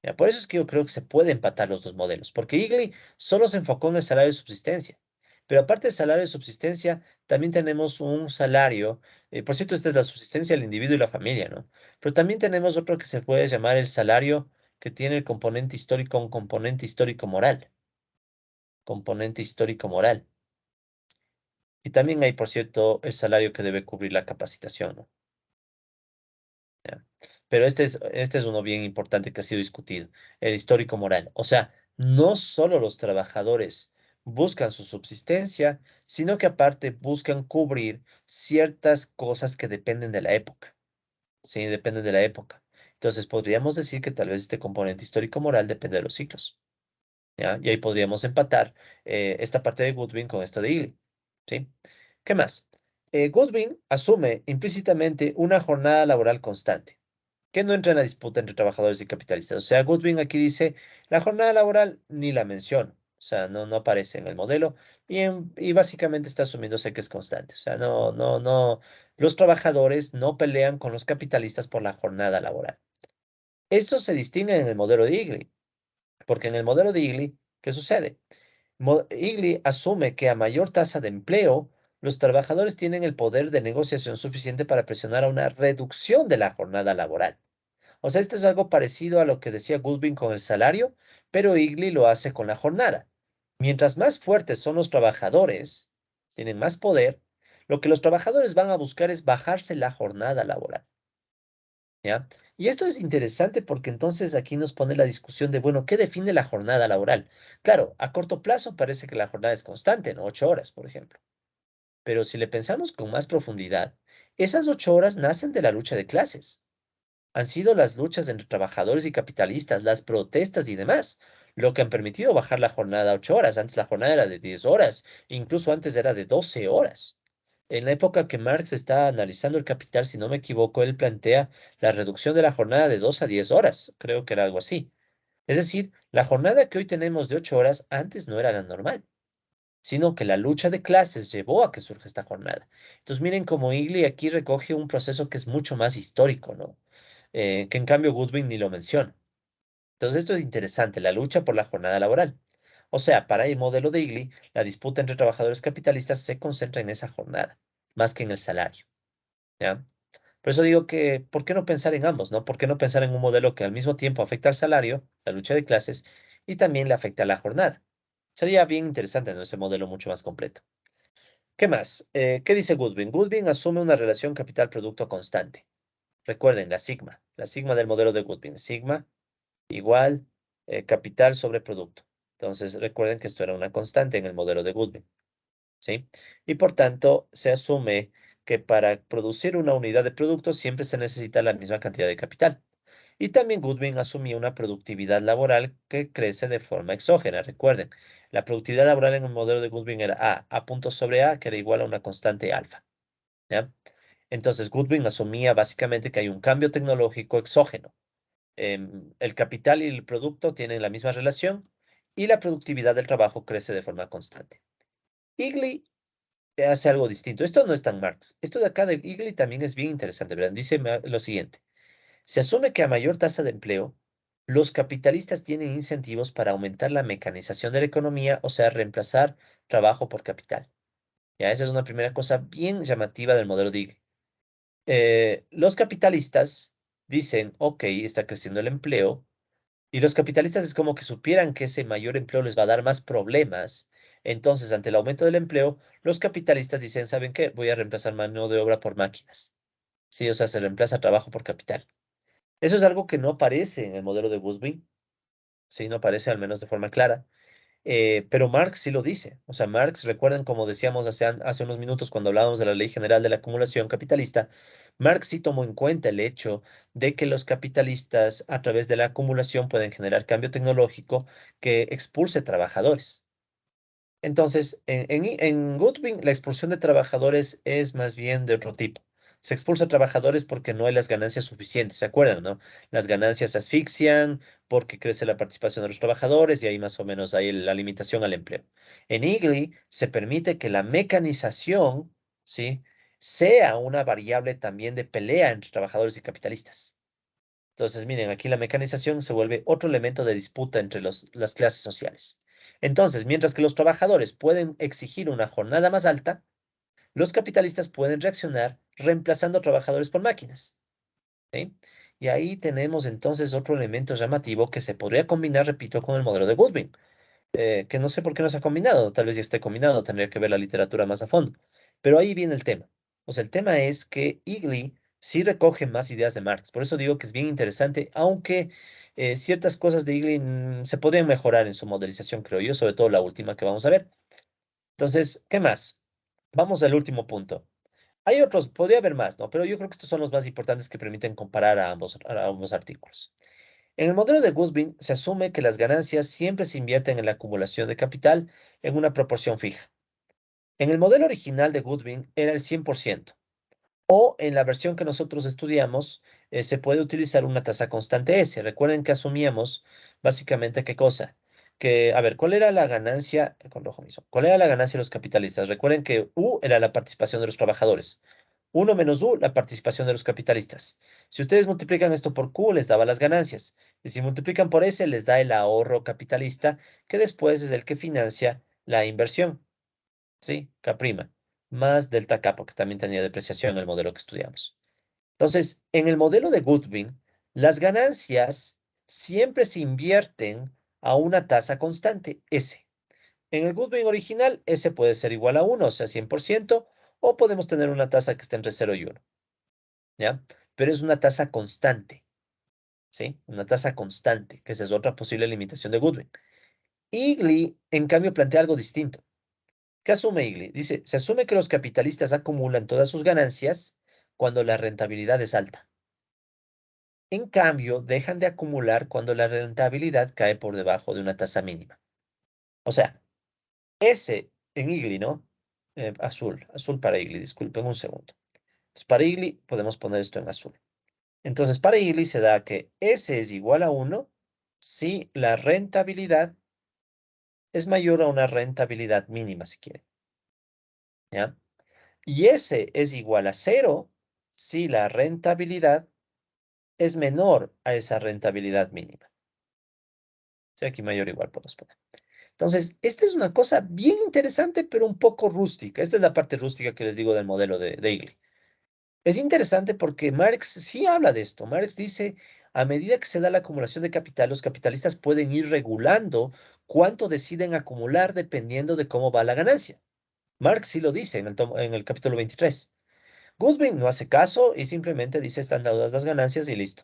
Ya, por eso es que yo creo que se puede empatar los dos modelos, porque Igli solo se enfocó en el salario de subsistencia. Pero aparte del salario de subsistencia, también tenemos un salario, por cierto, esta es la subsistencia del individuo y la familia, ¿no? Pero también tenemos otro que se puede llamar el salario que tiene el componente histórico, un componente histórico moral, componente histórico moral. Y también hay, por cierto, el salario que debe cubrir la capacitación, ¿no? Ya. Pero este es uno bien importante que ha sido discutido, el histórico moral. O sea, no solo los trabajadores buscan su subsistencia, sino que aparte buscan cubrir ciertas cosas que dependen de la época. Sí, dependen de la época. Entonces podríamos decir que tal vez este componente histórico moral depende de los ciclos. ¿Ya? Y ahí podríamos empatar esta parte de Goodwin con esta de Ely. ¿Sí? ¿Qué más? Goodwin asume implícitamente una jornada laboral constante que no entra en la disputa entre trabajadores y capitalistas. O sea, Goodwin aquí dice, la jornada laboral ni la menciono, o sea, no aparece en el modelo y básicamente está asumiéndose que es constante. O sea, no, los trabajadores no pelean con los capitalistas por la jornada laboral. Eso se distingue en el modelo de Igli, porque en el modelo de Igli, ¿qué sucede? Igli asume que a mayor tasa de empleo, los trabajadores tienen el poder de negociación suficiente para presionar a una reducción de la jornada laboral. O sea, esto es algo parecido a lo que decía Goodwin con el salario, pero Igli lo hace con la jornada. Mientras más fuertes son los trabajadores, tienen más poder, lo que los trabajadores van a buscar es bajarse la jornada laboral, ¿ya? Y esto es interesante porque entonces aquí nos pone la discusión de, bueno, ¿qué define la jornada laboral? Claro, a corto plazo parece que la jornada es constante, ¿no? 8 horas, por ejemplo. Pero si le pensamos con más profundidad, esas 8 horas nacen de la lucha de clases. Han sido las luchas entre trabajadores y capitalistas, las protestas y demás, lo que han permitido bajar la jornada a 8 horas. Antes la jornada era de 10 horas, incluso antes era de 12 horas. En la época que Marx está analizando el Capital, si no me equivoco, él plantea la reducción de la jornada de 2 a 10 horas. Creo que era algo así. Es decir, la jornada que hoy tenemos de 8 horas antes no era la normal, sino que la lucha de clases llevó a que surja esta jornada. Entonces miren cómo Igli aquí recoge un proceso que es mucho más histórico, ¿no? Que en cambio Goodwin ni lo menciona. Entonces esto es interesante, la lucha por la jornada laboral. O sea, para el modelo de Igli, la disputa entre trabajadores capitalistas se concentra en esa jornada, más que en el salario, ¿ya? Por eso digo que, ¿por qué no pensar en ambos, no? ¿Por qué no pensar en un modelo que al mismo tiempo afecta al salario, la lucha de clases, y también le afecta a la jornada? Sería bien interesante, ¿no? Ese modelo mucho más completo. ¿Qué más? ¿Qué dice Goodwin? Goodwin asume una relación capital-producto constante. Recuerden, la sigma del modelo de Goodwin. Sigma igual capital sobre producto. Entonces, recuerden que esto era una constante en el modelo de Goodwin, ¿sí? Y por tanto, se asume que para producir una unidad de producto siempre se necesita la misma cantidad de capital. Y también Goodwin asumía una productividad laboral que crece de forma exógena. Recuerden, la productividad laboral en el modelo de Goodwin era A punto sobre A, que era igual a una constante alfa, ¿ya? Entonces, Goodwin asumía básicamente que hay un cambio tecnológico exógeno. El capital y el producto tienen la misma relación y la productividad del trabajo crece de forma constante. Igli hace algo distinto. Esto no es tan Marx. Esto de acá de Igli también es bien interesante. Verán, dice lo siguiente. Se asume que a mayor tasa de empleo, los capitalistas tienen incentivos para aumentar la mecanización de la economía, o sea, reemplazar trabajo por capital. Ya, esa es una primera cosa bien llamativa del modelo de Igli. Los capitalistas dicen, ok, está creciendo el empleo, y los capitalistas es como que supieran que ese mayor empleo les va a dar más problemas. Entonces, ante el aumento del empleo, los capitalistas dicen, ¿saben qué? Voy a reemplazar mano de obra por máquinas. Sí, o sea, se reemplaza trabajo por capital. Eso es algo que no aparece en el modelo de Goodwin, sí, no aparece al menos de forma clara. Pero Marx sí lo dice. O sea, Marx, recuerden, como decíamos hace unos minutos cuando hablábamos de la Ley General de la Acumulación Capitalista, Marx sí tomó en cuenta el hecho de que los capitalistas, a través de la acumulación, pueden generar cambio tecnológico que expulse trabajadores. Entonces, en Goodwin, la expulsión de trabajadores es más bien de otro tipo. Se expulsa a trabajadores porque no hay las ganancias suficientes, ¿se acuerdan, no? Las ganancias se asfixian porque crece la participación de los trabajadores y ahí más o menos hay la limitación al empleo. En Igli se permite que la mecanización, ¿sí? sea una variable también de pelea entre trabajadores y capitalistas. Entonces, miren, aquí la mecanización se vuelve otro elemento de disputa entre las clases sociales. Entonces, mientras que los trabajadores pueden exigir una jornada más alta, los capitalistas pueden reaccionar reemplazando trabajadores por máquinas, ¿sí? Y ahí tenemos entonces otro elemento llamativo que se podría combinar, repito, con el modelo de Goodwin, que no sé por qué no se ha combinado, tal vez ya esté combinado, tendría que ver la literatura más a fondo. Pero ahí viene el tema. O sea, el tema es que Igli sí recoge más ideas de Marx, por eso digo que es bien interesante, aunque ciertas cosas de Igli se podrían mejorar en su modelización, creo yo, sobre todo la última que vamos a ver. Entonces, ¿qué más? Vamos al último punto. Hay otros, podría haber más, ¿no? Pero yo creo que estos son los más importantes que permiten comparar a ambos artículos. En el modelo de Goodwin se asume que las ganancias siempre se invierten en la acumulación de capital en una proporción fija. En el modelo original de Goodwin era el 100%, o en la versión que nosotros estudiamos se puede utilizar una tasa constante S. Recuerden que asumíamos básicamente qué cosa. Que, a ver, ¿cuál era la ganancia? Con rojo mismo. ¿Cuál era la ganancia de los capitalistas? Recuerden que U era la participación de los trabajadores. Uno menos U, la participación de los capitalistas. Si ustedes multiplican esto por Q, les daba las ganancias. Y si multiplican por S, les da el ahorro capitalista, que después es el que financia la inversión. ¿Sí? K', más delta K, porque también tenía depreciación en el modelo que estudiamos. Entonces, en el modelo de Goodwin, las ganancias siempre se invierten a una tasa constante, S. En el Goodwin original, S puede ser igual a 1, o sea, 100%, o podemos tener una tasa que esté entre 0 y 1, ¿ya? Pero es una tasa constante, ¿sí? Una tasa constante, que esa es otra posible limitación de Goodwin. Igli, en cambio, plantea algo distinto. ¿Qué asume Igli? Dice, se asume que los capitalistas acumulan todas sus ganancias cuando la rentabilidad es alta. En cambio, dejan de acumular cuando la rentabilidad cae por debajo de una tasa mínima. O sea, S en IGLI, ¿no? Azul para IGLI, disculpen un segundo. Entonces, para IGLI podemos poner esto en azul. Entonces, para IGLI se da que S es igual a 1 si la rentabilidad es mayor a una rentabilidad mínima, si quieren, ¿ya? Y S es igual a 0 si la rentabilidad es menor a esa rentabilidad mínima. Si aquí mayor o igual podemos poner. Entonces, esta es una cosa bien interesante, pero un poco rústica. Esta es la parte rústica que les digo del modelo de IGLI. Es interesante porque Marx sí habla de esto. Marx dice, a medida que se da la acumulación de capital, los capitalistas pueden ir regulando cuánto deciden acumular dependiendo de cómo va la ganancia. Marx sí lo dice en el capítulo 23. Goodwin no hace caso y simplemente dice están dadas las ganancias y listo.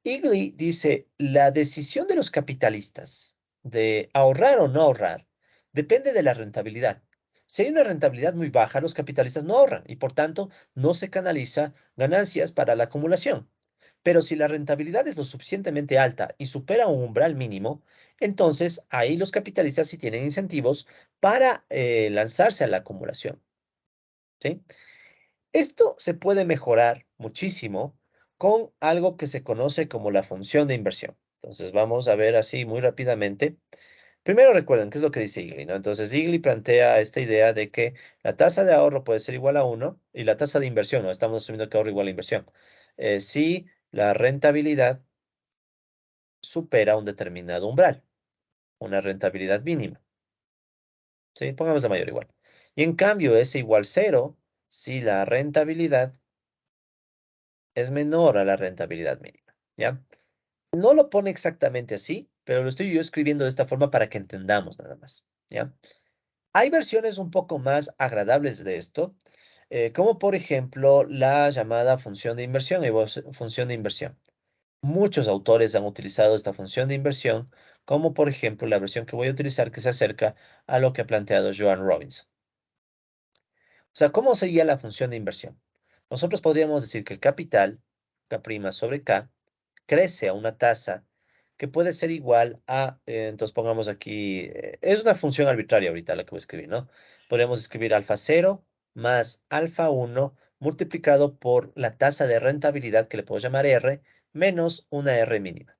Eagly dice, la decisión de los capitalistas de ahorrar o no ahorrar depende de la rentabilidad. Si hay una rentabilidad muy baja, los capitalistas no ahorran y por tanto no se canaliza ganancias para la acumulación. Pero si la rentabilidad es lo suficientemente alta y supera un umbral mínimo, entonces ahí los capitalistas sí tienen incentivos para lanzarse a la acumulación. ¿Sí? Esto se puede mejorar muchísimo con algo que se conoce como la función de inversión. Entonces vamos a ver así muy rápidamente. Primero recuerden qué es lo que dice Igli, ¿no? Entonces Igli plantea esta idea de que la tasa de ahorro puede ser igual a 1 y la tasa de inversión, ¿no? Estamos asumiendo que ahorro igual a inversión. Si la rentabilidad supera un determinado umbral, una rentabilidad mínima. ¿Sí? Pongamos la mayor igual. Y en cambio es igual 0 si la rentabilidad es menor a la rentabilidad mínima, ¿ya? No lo pone exactamente así, pero lo estoy yo escribiendo de esta forma para que entendamos nada más, ¿ya? Hay versiones un poco más agradables de esto, como por ejemplo la llamada función de inversión y función de inversión. Muchos autores han utilizado esta función de inversión, como por ejemplo la versión que voy a utilizar que se acerca a lo que ha planteado Joan Robinson. O sea, ¿cómo sería la función de inversión? Nosotros podríamos decir que el capital, K' sobre K, crece a una tasa que puede ser igual a, entonces pongamos aquí, es una función arbitraria ahorita la que voy a escribir, ¿no? Podríamos escribir alfa 0 más alfa 1 multiplicado por la tasa de rentabilidad que le puedo llamar R menos una R mínima,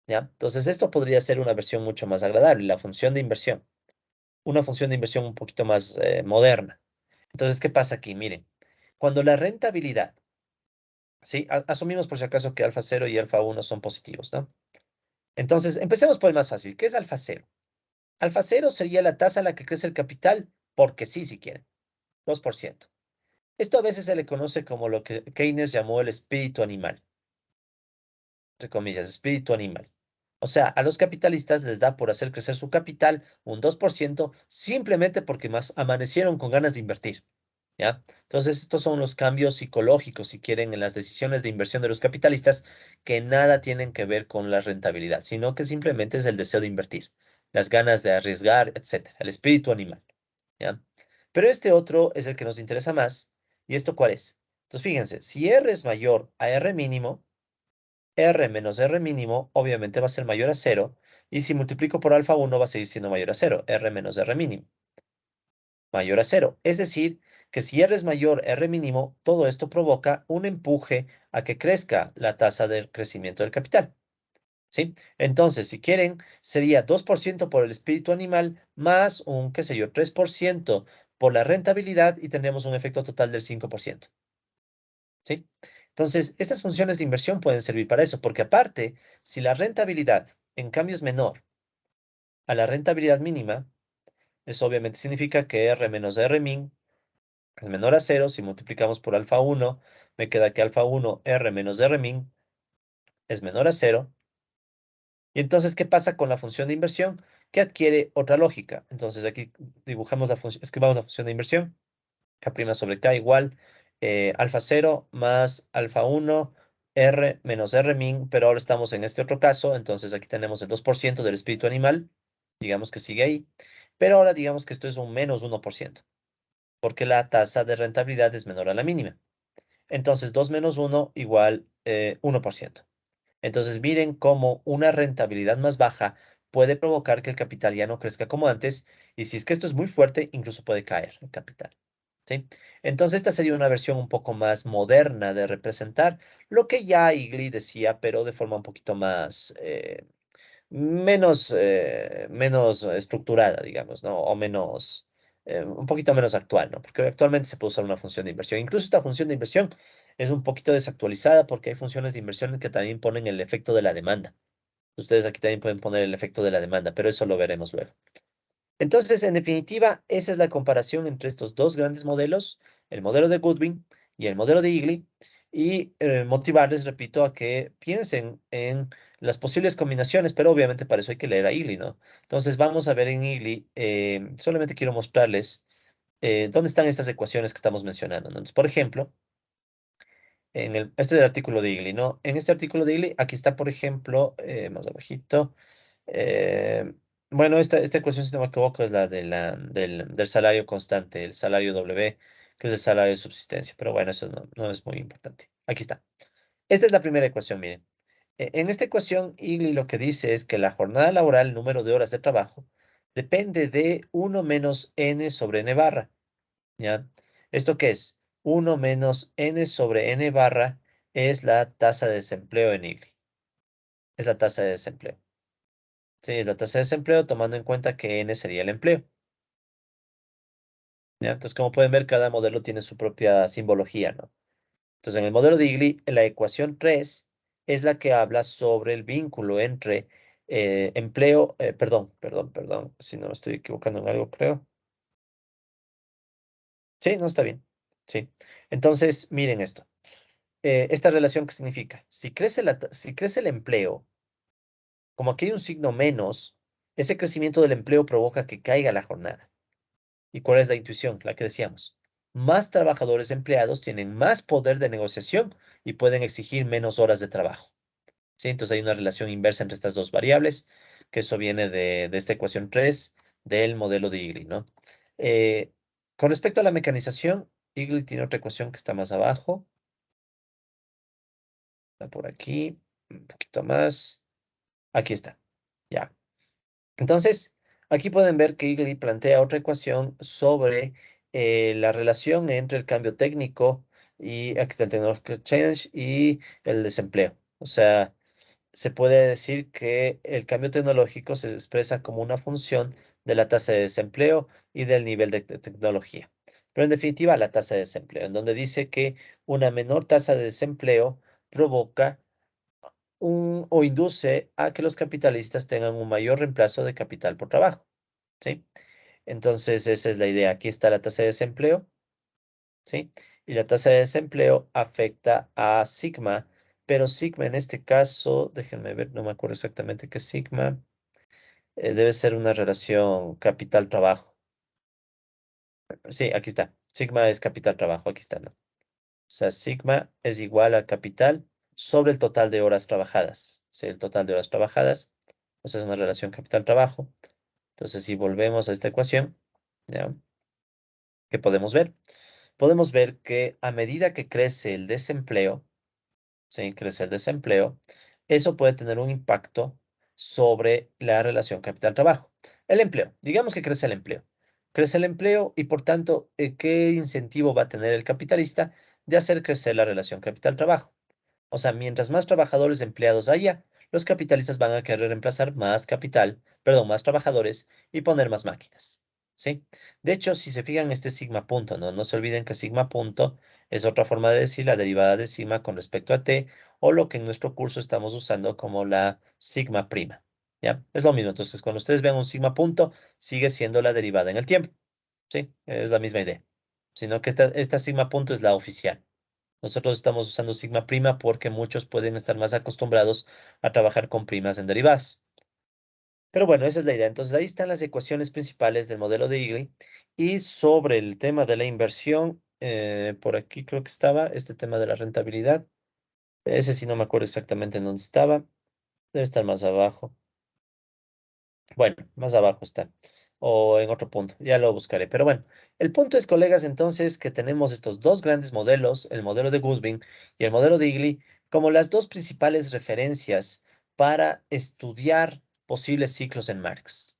¿ya? Entonces esto podría ser una versión mucho más agradable, la función de inversión, una función de inversión un poquito más moderna. Entonces, ¿qué pasa aquí? Miren, cuando la rentabilidad, ¿sí? Asumimos por si acaso que alfa 0 y alfa 1 son positivos, ¿no? Entonces, empecemos por el más fácil. ¿Qué es alfa 0? Alfa 0 sería la tasa a la que crece el capital, porque sí, si quieren, 2%. Esto a veces se le conoce como lo que Keynes llamó el espíritu animal, entre comillas, espíritu animal. O sea, a los capitalistas les da por hacer crecer su capital un 2% simplemente porque más amanecieron con ganas de invertir. ¿Ya? Entonces, estos son los cambios psicológicos, si quieren, en las decisiones de inversión de los capitalistas, que nada tienen que ver con la rentabilidad, sino que simplemente es el deseo de invertir, las ganas de arriesgar, etcétera, el espíritu animal, ¿ya? Pero este otro es el que nos interesa más, ¿y esto cuál es? Entonces, fíjense, si R es mayor a R mínimo, R menos R mínimo obviamente va a ser mayor a cero, y si multiplico por alfa 1 va a seguir siendo mayor a cero, R menos R mínimo mayor a cero. Es decir, que si R es mayor, R mínimo, todo esto provoca un empuje a que crezca la tasa de crecimiento del capital. ¿Sí? Entonces, si quieren, sería 2% por el espíritu animal más un, qué sé yo, 3% por la rentabilidad y tendremos un efecto total del 5%. ¿Sí? Entonces, estas funciones de inversión pueden servir para eso, porque aparte, si la rentabilidad, en cambio, es menor a la rentabilidad mínima, eso obviamente significa que R menos R min es menor a cero. Si multiplicamos por alfa 1, me queda que alfa 1 R menos R min es menor a cero. Y entonces, ¿qué pasa con la función de inversión? Que adquiere otra lógica. Entonces, aquí dibujamos la función, escribamos la función de inversión. K' sobre K igual alfa 0 más alfa 1 R menos R min, pero ahora estamos en este otro caso, entonces aquí tenemos el 2% del espíritu animal, digamos que sigue ahí, pero ahora digamos que esto es un menos 1%, porque la tasa de rentabilidad es menor a la mínima. Entonces, 2 menos uno igual 1%. Entonces, miren cómo una rentabilidad más baja puede provocar que el capital ya no crezca como antes, y si es que esto es muy fuerte, incluso puede caer el capital. ¿Sí? Entonces, esta sería una versión un poco más moderna de representar lo que ya Igli decía, pero de forma un poquito más, menos estructurada, digamos, ¿no? O menos, un poquito menos actual, ¿no? Porque actualmente se puede usar una función de inversión. Incluso esta función de inversión es un poquito desactualizada porque hay funciones de inversión que también ponen el efecto de la demanda. Ustedes aquí también pueden poner el efecto de la demanda, pero eso lo veremos luego. Entonces, en definitiva, esa es la comparación entre estos dos grandes modelos, el modelo de Goodwin y el modelo de Eagly, y motivarles, repito, a que piensen en las posibles combinaciones, pero obviamente para eso hay que leer a Eagly, ¿no? Entonces, vamos a ver en Eagly, solamente quiero mostrarles dónde están estas ecuaciones que estamos mencionando, ¿no? Entonces, por ejemplo, este es el artículo de Eagly, ¿no? En este artículo de Eagly, aquí está, por ejemplo, más abajito, eh, bueno, esta ecuación, si no me equivoco, es la, del salario constante, el salario W, que es el salario de subsistencia. Pero bueno, eso no es muy importante. Aquí está. Esta es la primera ecuación, miren. En esta ecuación, Igli lo que dice es que la jornada laboral, el número de horas de trabajo, depende de uno menos n sobre n barra. ¿Ya? ¿Esto qué es? Uno menos n sobre n barra es la tasa de desempleo en Igli. Es la tasa de desempleo. Sí, es la tasa de desempleo tomando en cuenta que n sería el empleo. ¿Ya? Entonces, como pueden ver, cada modelo tiene su propia simbología, ¿no? Entonces, en el modelo de Igli, la ecuación 3 es la que habla sobre el vínculo entre empleo, perdón, si no me estoy equivocando en algo, creo. Sí, no está bien. Sí. Entonces, miren esto. Esta relación, ¿qué significa? Si crece el empleo, como aquí hay un signo menos, ese crecimiento del empleo provoca que caiga la jornada. ¿Y cuál es la intuición? La que decíamos. Más trabajadores empleados tienen más poder de negociación y pueden exigir menos horas de trabajo. ¿Sí? Entonces hay una relación inversa entre estas dos variables, que eso viene de esta ecuación 3 del modelo de Igli, ¿no? Eh, con respecto a la mecanización, Igli tiene otra ecuación que está más abajo, está por aquí, un poquito más. Aquí está. Ya. Entonces, aquí pueden ver que Eagley plantea otra ecuación sobre la relación entre el cambio técnico y aquí está el technological change y el desempleo. O sea, se puede decir que el cambio tecnológico se expresa como una función de la tasa de desempleo y del nivel de tecnología. Pero en definitiva, la tasa de desempleo, en donde dice que una menor tasa de desempleo provoca o induce a que los capitalistas tengan un mayor reemplazo de capital por trabajo, ¿sí? Entonces, esa es la idea. Aquí está la tasa de desempleo, ¿sí? Y la tasa de desempleo afecta a sigma, pero sigma en este caso, déjenme ver, no me acuerdo exactamente qué es sigma, debe ser una relación capital-trabajo. Sí, aquí está. Sigma es capital-trabajo, aquí está, ¿no? O sea, sigma es igual al capital sobre el total de horas trabajadas. ¿Sí? El total de horas trabajadas. O sea, es una relación capital-trabajo. Entonces, si volvemos a esta ecuación, ¿ya? ¿Qué podemos ver? Podemos ver que a medida que crece el desempleo, ¿sí? Crece el desempleo, eso puede tener un impacto sobre la relación capital-trabajo. El empleo, digamos que crece el empleo. Crece el empleo y por tanto, ¿qué incentivo va a tener el capitalista de hacer crecer la relación capital-trabajo? O sea, mientras más trabajadores empleados haya, los capitalistas van a querer reemplazar más capital, perdón, más trabajadores y poner más máquinas. ¿Sí? De hecho, si se fijan este sigma punto, ¿no? No se olviden que sigma punto es otra forma de decir la derivada de sigma con respecto a t o lo que en nuestro curso estamos usando como la sigma prima. ¿Ya? Es lo mismo. Entonces, cuando ustedes vean un sigma punto, sigue siendo la derivada en el tiempo. ¿Sí? Es la misma idea. Sino que esta sigma punto es la oficial. Nosotros estamos usando sigma prima porque muchos pueden estar más acostumbrados a trabajar con primas en derivadas. Pero bueno, esa es la idea. Entonces ahí están las ecuaciones principales del modelo de Eagley. Y sobre el tema de la inversión, por aquí creo que estaba este tema de la rentabilidad. Ese sí no me acuerdo exactamente en dónde estaba. Debe estar más abajo. Bueno, más abajo está. o en otro punto, ya lo buscaré. Pero bueno, el punto es, colegas, entonces, que tenemos estos dos grandes modelos, el modelo de Goodwin y el modelo de Eagley, como las dos principales referencias para estudiar posibles ciclos en Marx.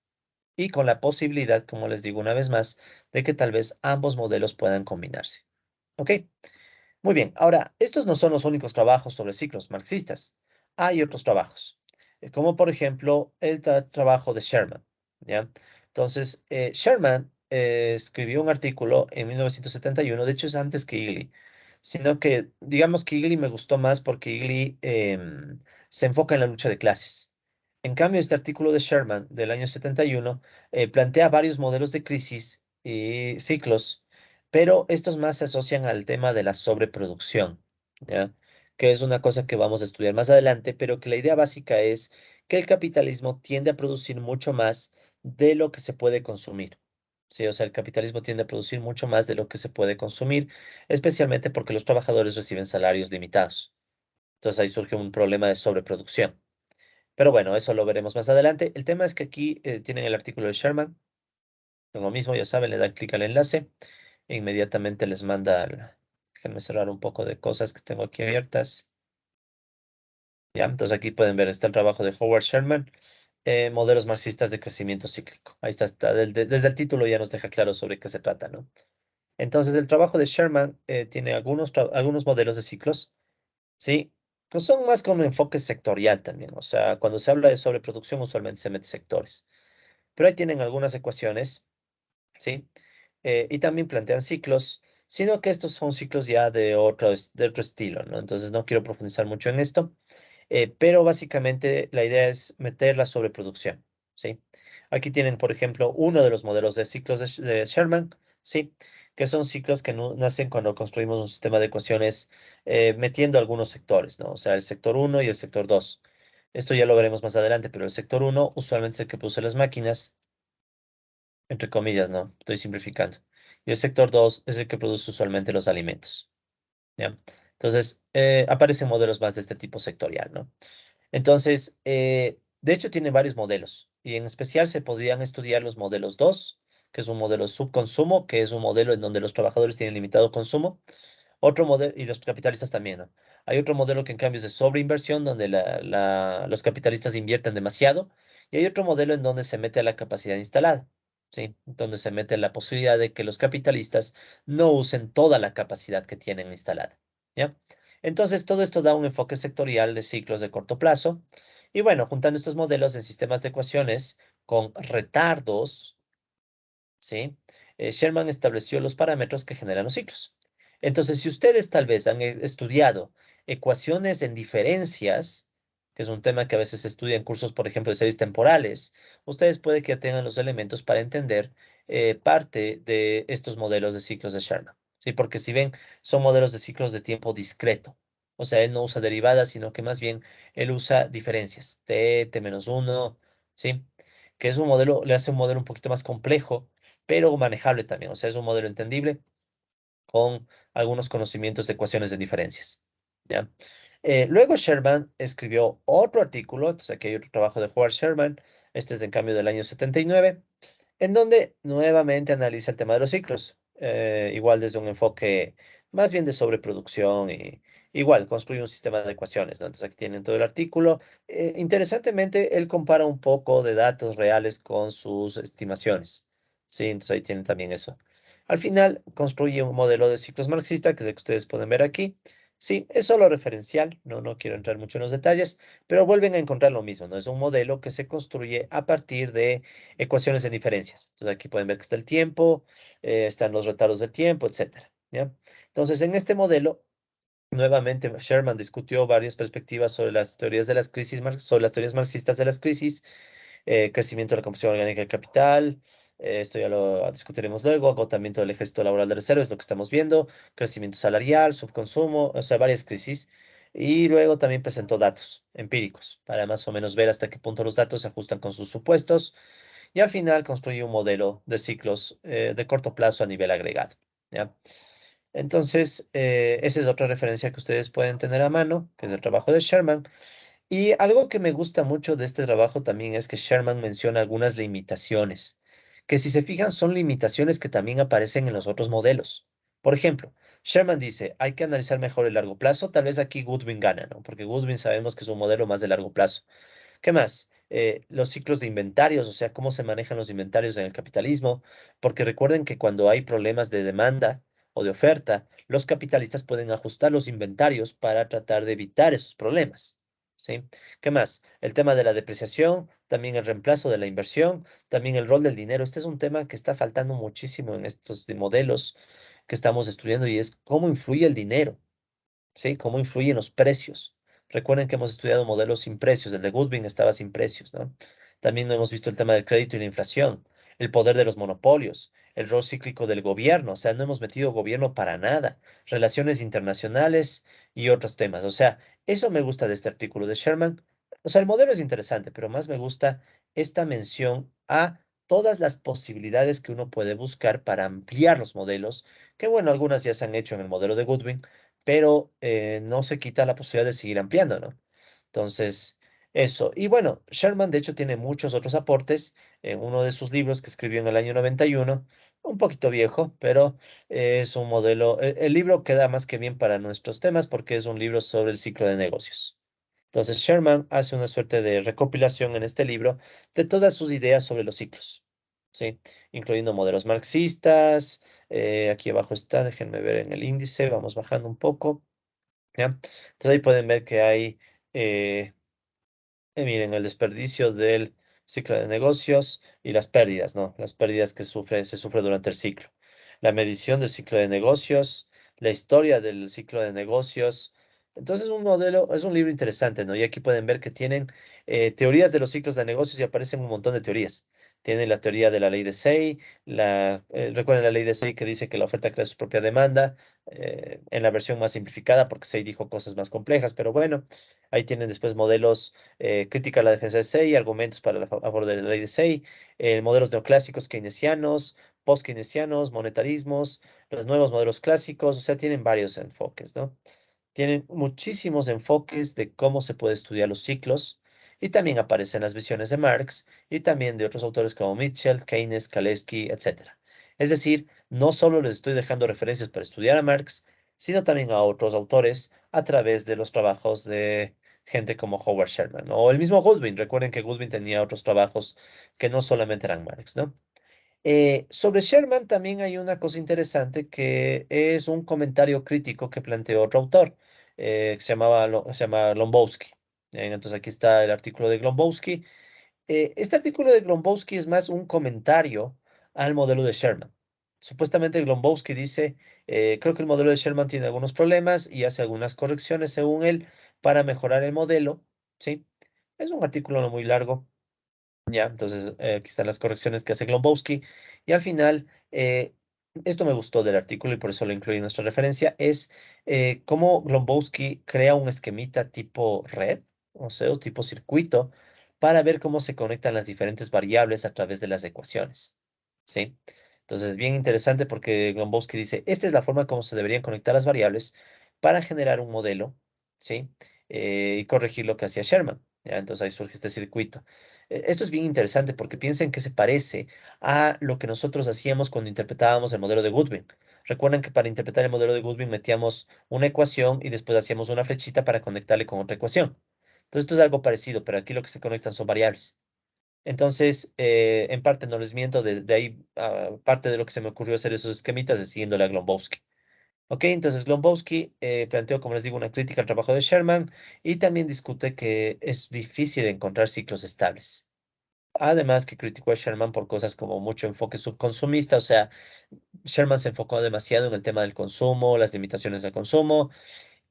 Y con la posibilidad, como les digo una vez más, de que tal vez ambos modelos puedan combinarse. ¿Ok? Muy bien, ahora, estos no son los únicos trabajos sobre ciclos marxistas. Hay otros trabajos, como por ejemplo el trabajo de Sherman, ¿ya? Entonces, Sherman escribió un artículo en 1971, de hecho es antes que Eagley, sino que digamos que Eagley me gustó más porque Eagley se enfoca en la lucha de clases. En cambio, este artículo de Sherman del año 71 plantea varios modelos de crisis y ciclos, pero estos más se asocian al tema de la sobreproducción, ¿ya? Que es una cosa que vamos a estudiar más adelante, pero que la idea básica es que el capitalismo tiende a producir mucho más de lo que se puede consumir. Sí, o sea, el capitalismo tiende a producir mucho más de lo que se puede consumir, especialmente porque los trabajadores reciben salarios limitados. Entonces ahí surge un problema de sobreproducción. Pero bueno, eso lo veremos más adelante. El tema es que aquí tienen el artículo de Sherman. Lo mismo, ya saben, le dan clic al enlace e inmediatamente les manda Déjenme cerrar un poco de cosas que tengo aquí abiertas. Ya, entonces aquí pueden ver, está el trabajo de Howard Sherman, modelos marxistas de crecimiento cíclico. Ahí está, desde el título ya nos deja claro sobre qué se trata, ¿no? Entonces, el trabajo de Sherman tiene algunos modelos de ciclos, ¿sí? Que son más con un enfoque sectorial también. O sea, cuando se habla de sobreproducción, usualmente se mete sectores. Pero ahí tienen algunas ecuaciones, ¿sí? Y también plantean ciclos, sino que estos son ciclos ya de otro estilo, ¿no? Entonces no quiero profundizar mucho en esto, pero básicamente la idea es meter la sobreproducción, ¿sí? Aquí tienen, por ejemplo, uno de los modelos de ciclos de Sherman, ¿sí? Que son ciclos que nacen cuando construimos un sistema de ecuaciones metiendo algunos sectores, ¿no? O sea, el sector uno y el sector 2. Esto ya lo veremos más adelante, pero el sector uno usualmente es el que produce las máquinas, entre comillas, ¿no? Estoy simplificando. Y el sector 2 es el que produce usualmente los alimentos, ¿ya? Entonces, aparecen modelos más de este tipo sectorial, ¿no? Entonces, de hecho, tiene varios modelos y en especial se podrían estudiar los modelos 2, que es un modelo subconsumo, que es un modelo en donde los trabajadores tienen limitado consumo. Otro modelo, y los capitalistas también, ¿no? Hay otro modelo que en cambio es de sobreinversión, donde los capitalistas invierten demasiado. Y hay otro modelo en donde se mete la capacidad instalada, ¿sí? Donde se mete la posibilidad de que los capitalistas no usen toda la capacidad que tienen instalada, ¿ya? Entonces, todo esto da un enfoque sectorial de ciclos de corto plazo. Y bueno, juntando estos modelos en sistemas de ecuaciones con retardos, ¿sí? Sherman estableció los parámetros que generan los ciclos. Entonces, si ustedes tal vez han estudiado ecuaciones en diferencias, que es un tema que a veces se estudia en cursos, por ejemplo, de series temporales, ustedes puede que ya tengan los elementos para entender parte de estos modelos de ciclos de Sherman, ¿sí? Porque si ven, son modelos de ciclos de tiempo discreto. O sea, él no usa derivadas, sino que más bien él usa diferencias, t-1, ¿sí? Que es un modelo, le hace un modelo un poquito más complejo pero manejable también. O sea, es un modelo entendible con algunos conocimientos de ecuaciones de diferencias. ¿Ya? Luego Sherman escribió otro artículo, entonces aquí hay otro trabajo de Howard Sherman, este es en cambio del año 79, en donde nuevamente analiza el tema de los ciclos, igual desde un enfoque más bien de sobreproducción y igual construye un sistema de ecuaciones, ¿no? Entonces aquí tienen todo el artículo. Interesantemente, él compara un poco de datos reales con sus estimaciones, ¿sí? Entonces ahí tienen también eso. Al final, construye un modelo de ciclos marxista, que es el que ustedes pueden ver aquí. Sí, es solo referencial, no quiero entrar mucho en los detalles, pero vuelven a encontrar lo mismo, ¿no? Es un modelo que se construye a partir de ecuaciones de diferencias. Entonces aquí pueden ver que está el tiempo, están los retardos del tiempo, etcétera, ¿ya? Entonces en este modelo, nuevamente Sherman discutió varias perspectivas sobre las teorías de las crisis, sobre las teorías marxistas de las crisis, crecimiento de la composición orgánica del capital, esto ya lo discutiremos luego, agotamiento del ejército laboral de reserva, es lo que estamos viendo, crecimiento salarial, subconsumo, o sea, varias crisis. Y luego también presentó datos empíricos para más o menos ver hasta qué punto los datos se ajustan con sus supuestos y al final construye un modelo de ciclos de corto plazo a nivel agregado, ¿ya? Entonces, esa es otra referencia que ustedes pueden tener a mano, que es el trabajo de Sherman. Y algo que me gusta mucho de este trabajo también es que Sherman menciona algunas limitaciones que si se fijan son limitaciones que también aparecen en los otros modelos. Por ejemplo, Sherman dice, hay que analizar mejor el largo plazo, tal vez aquí Goodwin gana, ¿no? Porque Goodwin sabemos que es un modelo más de largo plazo. ¿Qué más? Los ciclos de inventarios, o sea, cómo se manejan los inventarios en el capitalismo, porque recuerden que cuando hay problemas de demanda o de oferta, los capitalistas pueden ajustar los inventarios para tratar de evitar esos problemas. ¿Sí? ¿Qué más? El tema de la depreciación, también el reemplazo de la inversión, también el rol del dinero. Este es un tema que está faltando muchísimo en estos modelos que estamos estudiando y es cómo influye el dinero. ¿Sí? Cómo influyen los precios. Recuerden que hemos estudiado modelos sin precios, el de Goodwin estaba sin precios, ¿no? También hemos visto el tema del crédito y la inflación, el poder de los monopolios, el rol cíclico del gobierno, o sea, no hemos metido gobierno para nada, relaciones internacionales y otros temas. O sea, eso me gusta de este artículo de Sherman. O sea, el modelo es interesante, pero más me gusta esta mención a todas las posibilidades que uno puede buscar para ampliar los modelos, que bueno, algunas ya se han hecho en el modelo de Goodwin, pero no se quita la posibilidad de seguir ampliando, ¿no? Entonces, eso. Y bueno, Sherman de hecho tiene muchos otros aportes en uno de sus libros que escribió en el año 91, un poquito viejo, pero es un modelo, el libro queda más que bien para nuestros temas porque es un libro sobre el ciclo de negocios. Entonces, Sherman hace una suerte de recopilación en este libro de todas sus ideas sobre los ciclos, ¿sí? Incluyendo modelos marxistas. Aquí abajo está, déjenme ver en el índice, vamos bajando un poco, ¿ya? Entonces ahí pueden ver que hay eh, miren, el desperdicio del ciclo de negocios y las pérdidas, ¿no? Las pérdidas que se sufre durante el ciclo. La medición del ciclo de negocios, la historia del ciclo de negocios. Entonces, un modelo, es un libro interesante, ¿no? Y aquí pueden ver que tienen teorías de los ciclos de negocios y aparecen un montón de teorías. Tienen la teoría de la ley de Say, recuerden la ley de Say que dice que la oferta crea su propia demanda, en la versión más simplificada, porque Say dijo cosas más complejas, pero bueno, ahí tienen después modelos crítica a la defensa de Say, argumentos para a favor de la ley de Say, modelos neoclásicos keynesianos, post-keynesianos, monetarismos, los nuevos modelos clásicos, o sea, tienen varios enfoques, ¿no? Tienen muchísimos enfoques de cómo se puede estudiar los ciclos y también aparecen las visiones de Marx y también de otros autores como Mitchell, Keynes, Kalecki, etc. Es decir, no solo les estoy dejando referencias para estudiar a Marx, sino también a otros autores a través de los trabajos de gente como Howard Sherman, ¿no? O el mismo Goodwin. Recuerden que Goodwin tenía otros trabajos que no solamente eran Marx, ¿no? Sobre Sherman también hay una cosa interesante que es un comentario crítico que planteó otro autor, que se llama Lombowski. Bien, entonces aquí está el artículo de Lombowski. Este artículo de Lombowski es más un comentario al modelo de Sherman. Supuestamente Lombowski dice, creo que el modelo de Sherman tiene algunos problemas y hace algunas correcciones según él para mejorar el modelo, ¿sí? Es un artículo no muy largo. Ya, entonces aquí están las correcciones que hace Glombowski. Y al final, esto me gustó del artículo y por eso lo incluí en nuestra referencia, es cómo Glombowski crea un esquemita tipo red, o sea, o tipo circuito, para ver cómo se conectan las diferentes variables a través de las ecuaciones. ¿Sí? Entonces, bien interesante porque Glombowski dice, esta es la forma como se deberían conectar las variables para generar un modelo, ¿sí? Y corregir lo que hacía Sherman. ¿Ya? Entonces ahí surge este circuito. Esto es bien interesante porque piensen que se parece a lo que nosotros hacíamos cuando interpretábamos el modelo de Goodwin. Recuerden que para interpretar el modelo de Goodwin metíamos una ecuación y después hacíamos una flechita para conectarle con otra ecuación. Entonces esto es algo parecido, pero aquí lo que se conectan son variables. Entonces, en parte no les miento, de ahí parte de lo que se me ocurrió hacer esos esquemitas es siguiéndole a Glombowski. Ok, entonces Glombowski planteó, como les digo, una crítica al trabajo de Sherman y también discute que es difícil encontrar ciclos estables. Además que criticó a Sherman por cosas como mucho enfoque subconsumista, o sea, Sherman se enfocó demasiado en el tema del consumo, las limitaciones del consumo,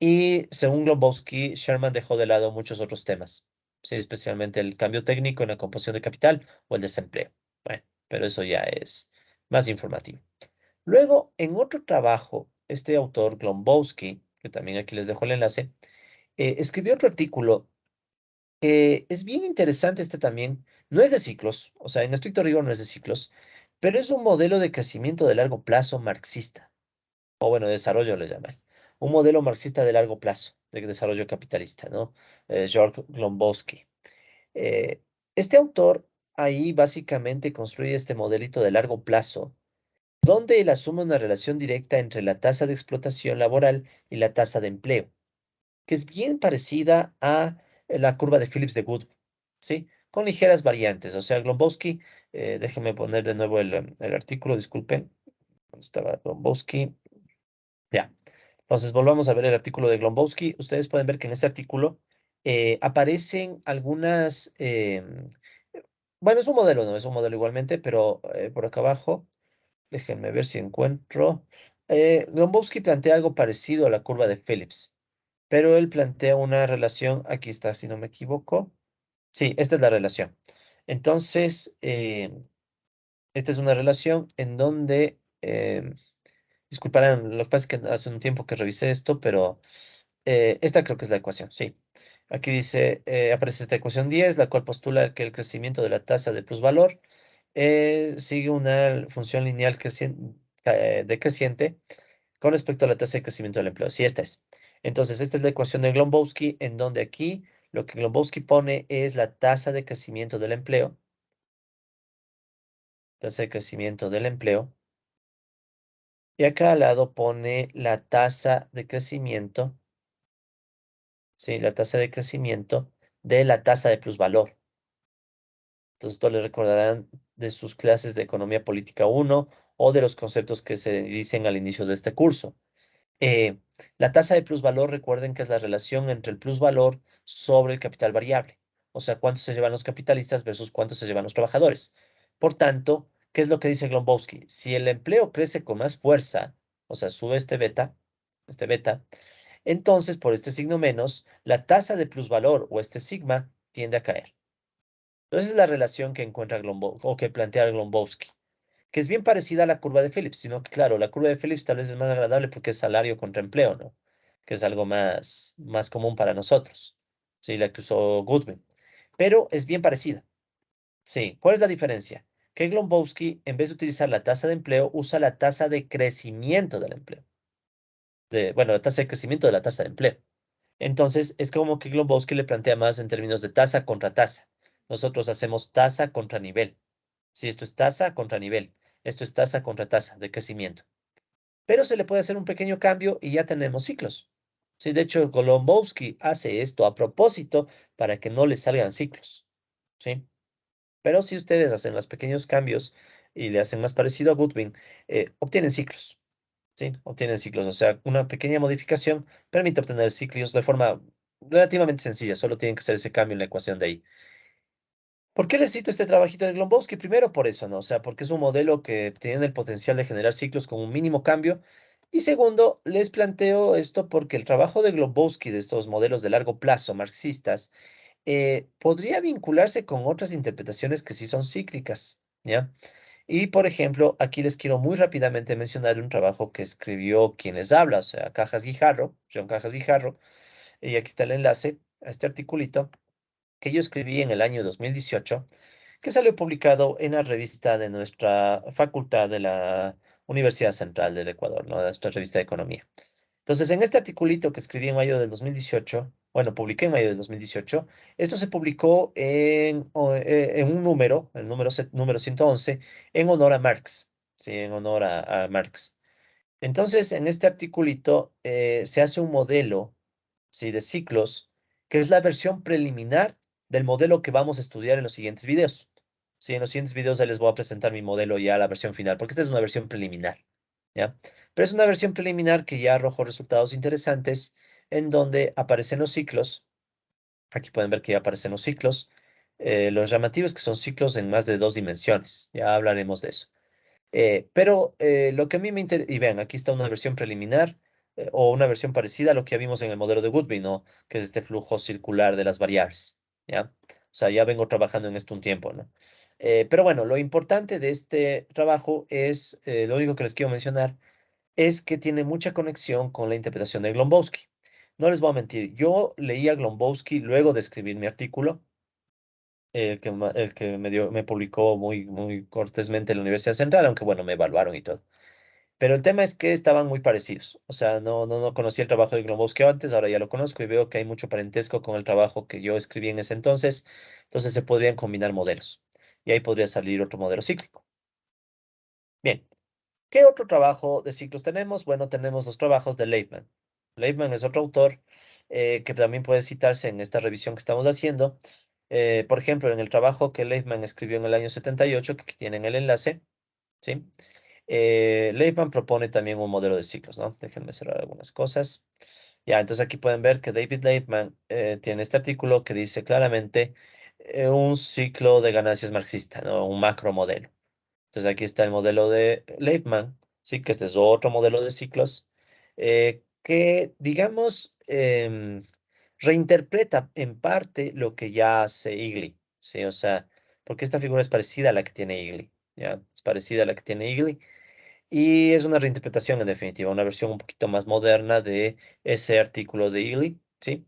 y según Lombowski, Sherman dejó de lado muchos otros temas, sí, especialmente el cambio técnico en la composición de capital o el desempleo. Bueno, pero eso ya es más informativo. Luego, en otro trabajo, este autor, Glombowski, que también aquí les dejo el enlace, escribió otro artículo. Es bien interesante este también. No es de ciclos, o sea, en estricto rigor no es de ciclos, pero es un modelo de crecimiento de largo plazo marxista, o bueno, desarrollo le llaman. Un modelo marxista de largo plazo, de desarrollo capitalista, ¿no? George Glombowski. Eh, este autor ahí básicamente construye este modelito de largo plazo, donde él asume una relación directa entre la tasa de explotación laboral y la tasa de empleo, que es bien parecida a la curva de Phillips de Goodwin, ¿sí? Con ligeras variantes. O sea, Glombowski, déjenme poner de nuevo el artículo, disculpen. ¿Dónde estaba Glombowski? Ya. Entonces, volvamos a ver el artículo de Glombowski. Ustedes pueden ver que en este artículo aparecen algunas... bueno, es un modelo, no es un modelo igualmente, pero por acá abajo, déjenme ver si encuentro. Glombowski plantea algo parecido a la curva de Phillips, pero él plantea una relación, aquí está, si no me equivoco. Sí, esta es la relación. Entonces, esta es una relación en donde, disculparán, lo que pasa es que hace un tiempo que revisé esto, pero esta creo que es la ecuación, sí. Aquí dice, aparece esta ecuación 10, la cual postula que el crecimiento de la tasa de plusvalor sigue una función lineal decreciente con respecto a la tasa de crecimiento del empleo. Sí, esta es. Entonces, esta es la ecuación de Glombowski, en donde aquí lo que Glombowski pone es la tasa de crecimiento del empleo, tasa de crecimiento del empleo, y acá al lado pone la tasa de crecimiento, sí, la tasa de crecimiento de la tasa de plusvalor. Entonces, esto le recordarán de sus clases de Economía Política 1 o de los conceptos que se dicen al inicio de este curso. Eh, la tasa de plusvalor, recuerden que es la relación entre el plusvalor sobre el capital variable, o sea, cuánto se llevan los capitalistas versus cuánto se llevan los trabajadores. Por tanto, ¿qué es lo que dice Glombowski? Si el empleo crece con más fuerza, o sea, sube este beta, entonces por este signo menos, la tasa de plusvalor o este sigma tiende a caer. Entonces es la relación que encuentra o que plantea Glombowski, que es bien parecida a la curva de Phillips, sino que claro, la curva de Phillips tal vez es más agradable porque es salario contra empleo, ¿no? Que es algo más común para nosotros. Sí, la que usó Goodwin. Pero es bien parecida. Sí, ¿cuál es la diferencia? Que Glombowski, en vez de utilizar la tasa de empleo, usa la tasa de crecimiento del empleo. Bueno, la tasa de crecimiento de la tasa de empleo. Entonces, es como que Glombowski le plantea más en términos de tasa contra tasa. Nosotros hacemos tasa contra nivel. Si esto es tasa contra nivel, esto es tasa contra tasa de crecimiento. Pero se le puede hacer un pequeño cambio y ya tenemos ciclos. Sí, de hecho, Golombowski hace esto a propósito para que no le salgan ciclos. ¿Sí? Pero si ustedes hacen los pequeños cambios y le hacen más parecido a Goodwin, obtienen ciclos. ¿Sí? Obtienen ciclos. O sea, una pequeña modificación permite obtener ciclos de forma relativamente sencilla. Solo tienen que hacer ese cambio en la ecuación de ahí. ¿Por qué les cito este trabajito de Glombowski? Primero por eso, ¿no? O sea, porque es un modelo que tiene el potencial de generar ciclos con un mínimo cambio. Y segundo, les planteo esto porque el trabajo de Glombowski de estos modelos de largo plazo marxistas podría vincularse con otras interpretaciones que sí son cíclicas, ¿ya? Y por ejemplo, aquí les quiero muy rápidamente mencionar un trabajo que escribió quien les habla, o sea, Cajas Guijarro, John Cajas Guijarro, y aquí está el enlace a este articulito que yo escribí en el año 2018, que salió publicado en la revista de nuestra facultad de la Universidad Central del Ecuador, ¿no? Nuestra revista de Economía. Entonces, en este articulito que escribí en mayo del 2018, bueno, publiqué en mayo del 2018, esto se publicó en un número, el número 111, en honor a Marx, ¿sí? En honor a Marx. Entonces, en este articulito se hace un modelo, ¿sí? De ciclos, que es la versión preliminar del modelo que vamos a estudiar en los siguientes videos. Sí, en los siguientes videos ya les voy a presentar mi modelo ya, la versión final, porque esta es una versión preliminar, ¿ya? Pero es una versión preliminar que ya arrojó resultados interesantes en donde aparecen los ciclos. Aquí pueden ver que ya aparecen los ciclos. Los llamativos que son ciclos en más de dos dimensiones. Ya hablaremos de eso. Pero lo que a mí me interesa, y vean, aquí está una versión preliminar o una versión parecida a lo que ya vimos en el modelo de Goodwin, ¿no? Que es este flujo circular de las variables, ¿ya? O sea, ya vengo trabajando en esto un tiempo, ¿no? Pero bueno, lo importante de este trabajo es, lo único que les quiero mencionar, es que tiene mucha conexión con la interpretación de Glombowski. No les voy a mentir, yo leí a Glombowski luego de escribir mi artículo, el que me publicó muy cortésmente en la Universidad Central, aunque bueno, me evaluaron y todo. Pero el tema es que estaban muy parecidos. O sea, no conocía el trabajo de Gomowski antes, ahora ya lo conozco y veo que hay mucho parentesco con el trabajo que yo escribí en ese entonces. Entonces se podrían combinar modelos. y ahí podría salir otro modelo cíclico. Bien, ¿qué otro trabajo de ciclos tenemos? Bueno, tenemos los trabajos de Leibman. Leibman es otro autor que también puede citarse en esta revisión que estamos haciendo. Por ejemplo, en el trabajo que Leibman escribió en el año 78, que aquí tienen el enlace, ¿sí? Leibman propone también un modelo de ciclos, ¿no? Déjenme cerrar algunas cosas. Ya, entonces aquí pueden ver que David Leibman tiene este artículo que dice claramente un ciclo de ganancias marxista, ¿no? Un macro modelo. Entonces aquí está el modelo de Leibman, sí, que este es otro modelo de ciclos, que digamos reinterpreta en parte lo que ya hace Igli, sí, o sea, porque esta figura es parecida a la que tiene Igli, ya, es parecida a la que tiene Igli, y es una reinterpretación en definitiva, una versión un poquito más moderna de ese artículo de Igli, sí.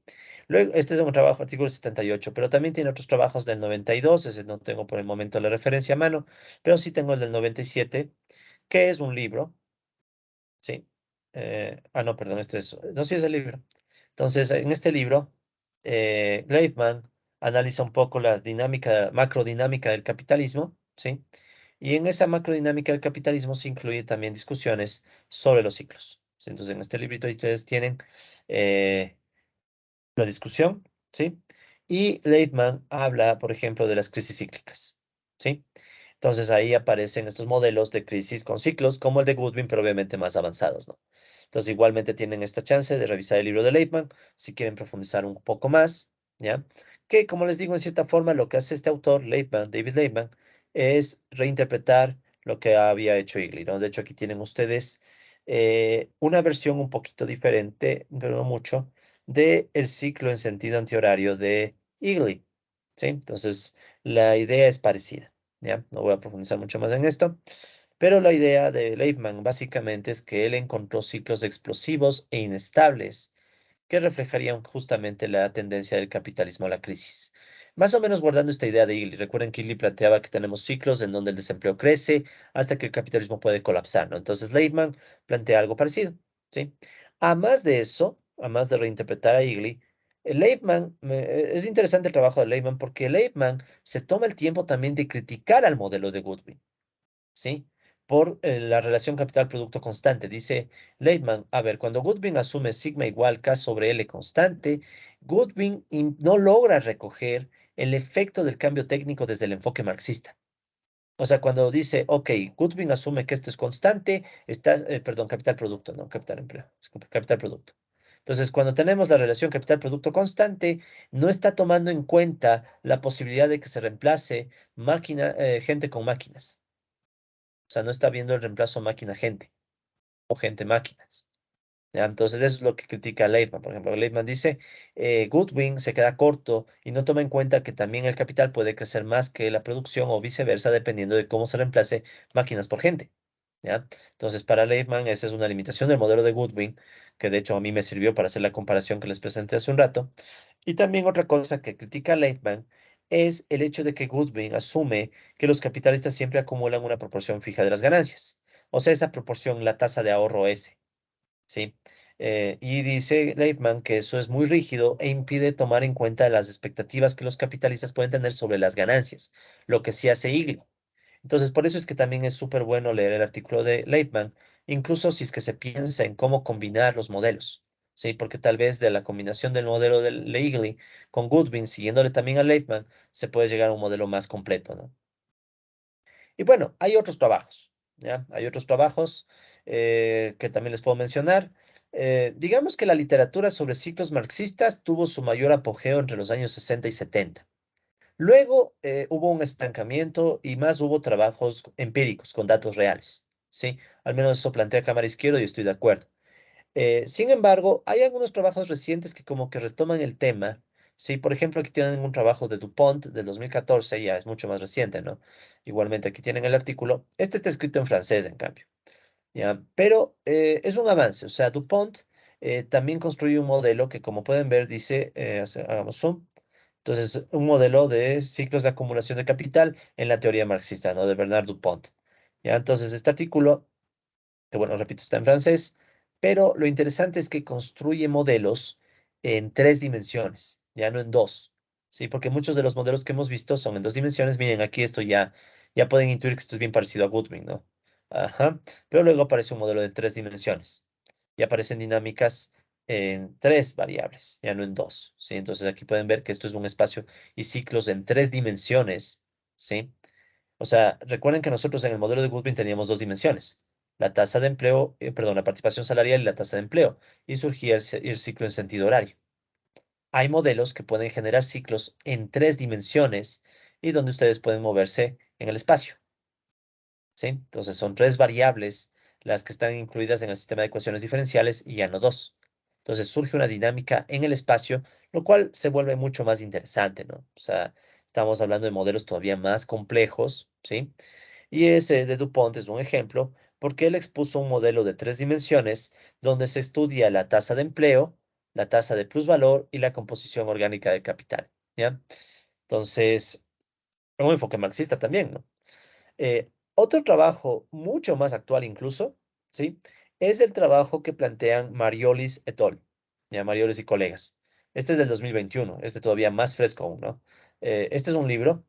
Luego, este es un trabajo, artículo 78, pero también tiene otros trabajos del 92, ese no tengo por el momento la referencia a mano, pero sí tengo el del 97, que es un libro, ¿sí? No, perdón, este es, no, sí es el libro. Entonces, en este libro, Gleitman analiza un poco la dinámica, macrodinámica del capitalismo, ¿sí? Y en esa macrodinámica del capitalismo se incluye también discusiones sobre los ciclos. ¿Sí? Entonces, en este librito ustedes tienen eh, la discusión, ¿sí? Y Leitman habla, por ejemplo, de las crisis cíclicas, ¿sí? Entonces ahí aparecen estos modelos de crisis con ciclos, como el de Goodwin, pero obviamente más avanzados, ¿no? Entonces igualmente tienen esta chance de revisar el libro de Leitman, si quieren profundizar un poco más, ¿ya? Que, como les digo, en cierta forma lo que hace este autor, Leitman, David Leitman, es reinterpretar lo que había hecho Igli, ¿no? De hecho, aquí tienen ustedes una versión un poquito diferente, pero no mucho, de el ciclo en sentido antihorario de Igli, ¿sí? Entonces, la idea es parecida, ¿ya? No voy a profundizar mucho más en esto, pero la idea de Leibman básicamente es que él encontró ciclos explosivos e inestables que reflejarían justamente la tendencia del capitalismo a la crisis. Más o menos guardando esta idea de Igli. Recuerden que Igli planteaba que tenemos ciclos en donde el desempleo crece hasta que el capitalismo puede colapsar, ¿no? Entonces Leibman plantea algo parecido, ¿sí? A más de eso, a más de reinterpretar a Igli, es interesante el trabajo de Leibman porque Leibman se toma el tiempo también de criticar al modelo de Goodwin. ¿Sí? Por la relación capital-producto constante. Dice Leitman, a ver, cuando Goodwin asume sigma igual K sobre L constante, Goodwin no logra recoger el efecto del cambio técnico desde el enfoque marxista. O sea, cuando dice, ok, Goodwin asume que esto es constante, está, perdón, capital-producto, no capital-empleo, disculpe, capital-producto. Entonces, cuando tenemos la relación capital-producto constante, no está tomando en cuenta la posibilidad de que se reemplace gente con máquinas. O sea, no está viendo el reemplazo máquina-gente o gente-máquinas. ¿Ya? Entonces, eso es lo que critica Leibman. Por ejemplo, Leibman dice, Goodwin se queda corto y no toma en cuenta que también el capital puede crecer más que la producción o viceversa, dependiendo de cómo se reemplace máquinas por gente. ¿Ya? Entonces, para Leibman, esa es una limitación del modelo de Goodwin, que de hecho a mí me sirvió para hacer la comparación que les presenté hace un rato. Y también otra cosa que critica Leibman es el hecho de que Goodwin asume que los capitalistas siempre acumulan una proporción fija de las ganancias. O sea, esa proporción, la tasa de ahorro S. ¿Sí? Y dice Leibman que eso es muy rígido e impide tomar en cuenta las expectativas que los capitalistas pueden tener sobre las ganancias, lo que sí hace Igli. Entonces, por eso es que también es súper bueno leer el artículo de Leibman, incluso si es que se piensa en cómo combinar los modelos, ¿sí? Porque tal vez de la combinación del modelo de Leighton con Goodwin, siguiéndole también a Leibman, se puede llegar a un modelo más completo, ¿no? Y bueno, hay otros trabajos, ¿ya? Hay otros trabajos que también les puedo mencionar. Digamos que la literatura sobre ciclos marxistas tuvo su mayor apogeo entre los años 60 y 70. Luego hubo un estancamiento y más hubo trabajos empíricos con datos reales, ¿sí? Al menos eso plantea Cámara Izquierdo y estoy de acuerdo. Sin embargo, hay algunos trabajos recientes que como que retoman el tema, ¿sí? Por ejemplo, aquí tienen un trabajo de Dupont del 2014, ya es mucho más reciente, ¿no? Igualmente aquí tienen el artículo. Este está escrito en francés, en cambio, ¿ya? Pero es un avance, o sea, Dupont también construye un modelo que como pueden ver dice, hagamos zoom, entonces, un modelo de ciclos de acumulación de capital en la teoría marxista, ¿no? De Bernard Dupont. ¿Ya? Entonces, este artículo, que bueno, repito, está en francés, pero lo interesante es que construye modelos en tres dimensiones, ya no en dos. ¿sí? Porque muchos de los modelos que hemos visto son en dos dimensiones. Miren, aquí esto ya pueden intuir que esto es bien parecido a Goodwin, ¿no? Ajá. Pero luego aparece un modelo de tres dimensiones y aparecen dinámicas en tres variables, ya no en dos, ¿sí? Entonces aquí pueden ver que esto es un espacio y ciclos en tres dimensiones, ¿sí? O sea, recuerden que nosotros en el modelo de Goodwin teníamos dos dimensiones, la tasa de empleo, perdón, la participación salarial y la tasa de empleo, y surgía el ciclo en sentido horario. Hay modelos que pueden generar ciclos en tres dimensiones y donde ustedes pueden moverse en el espacio, ¿sí? Entonces son tres variables las que están incluidas en el sistema de ecuaciones diferenciales y ya no dos. Entonces surge una dinámica en el espacio, lo cual se vuelve mucho más interesante, ¿no? O sea, estamos hablando de modelos todavía más complejos, ¿sí? Y ese de Dupont es un ejemplo porque él expuso un modelo de tres dimensiones donde se estudia la tasa de empleo, la tasa de plusvalor y la composición orgánica de capital, ¿ya? Entonces, un enfoque marxista también, ¿no? Otro trabajo mucho más actual incluso, ¿sí? Es el trabajo que plantean Mariolis et al. Ya, Mariolis y colegas. Este es del 2021, este todavía más fresco aún, ¿no? Este es un libro,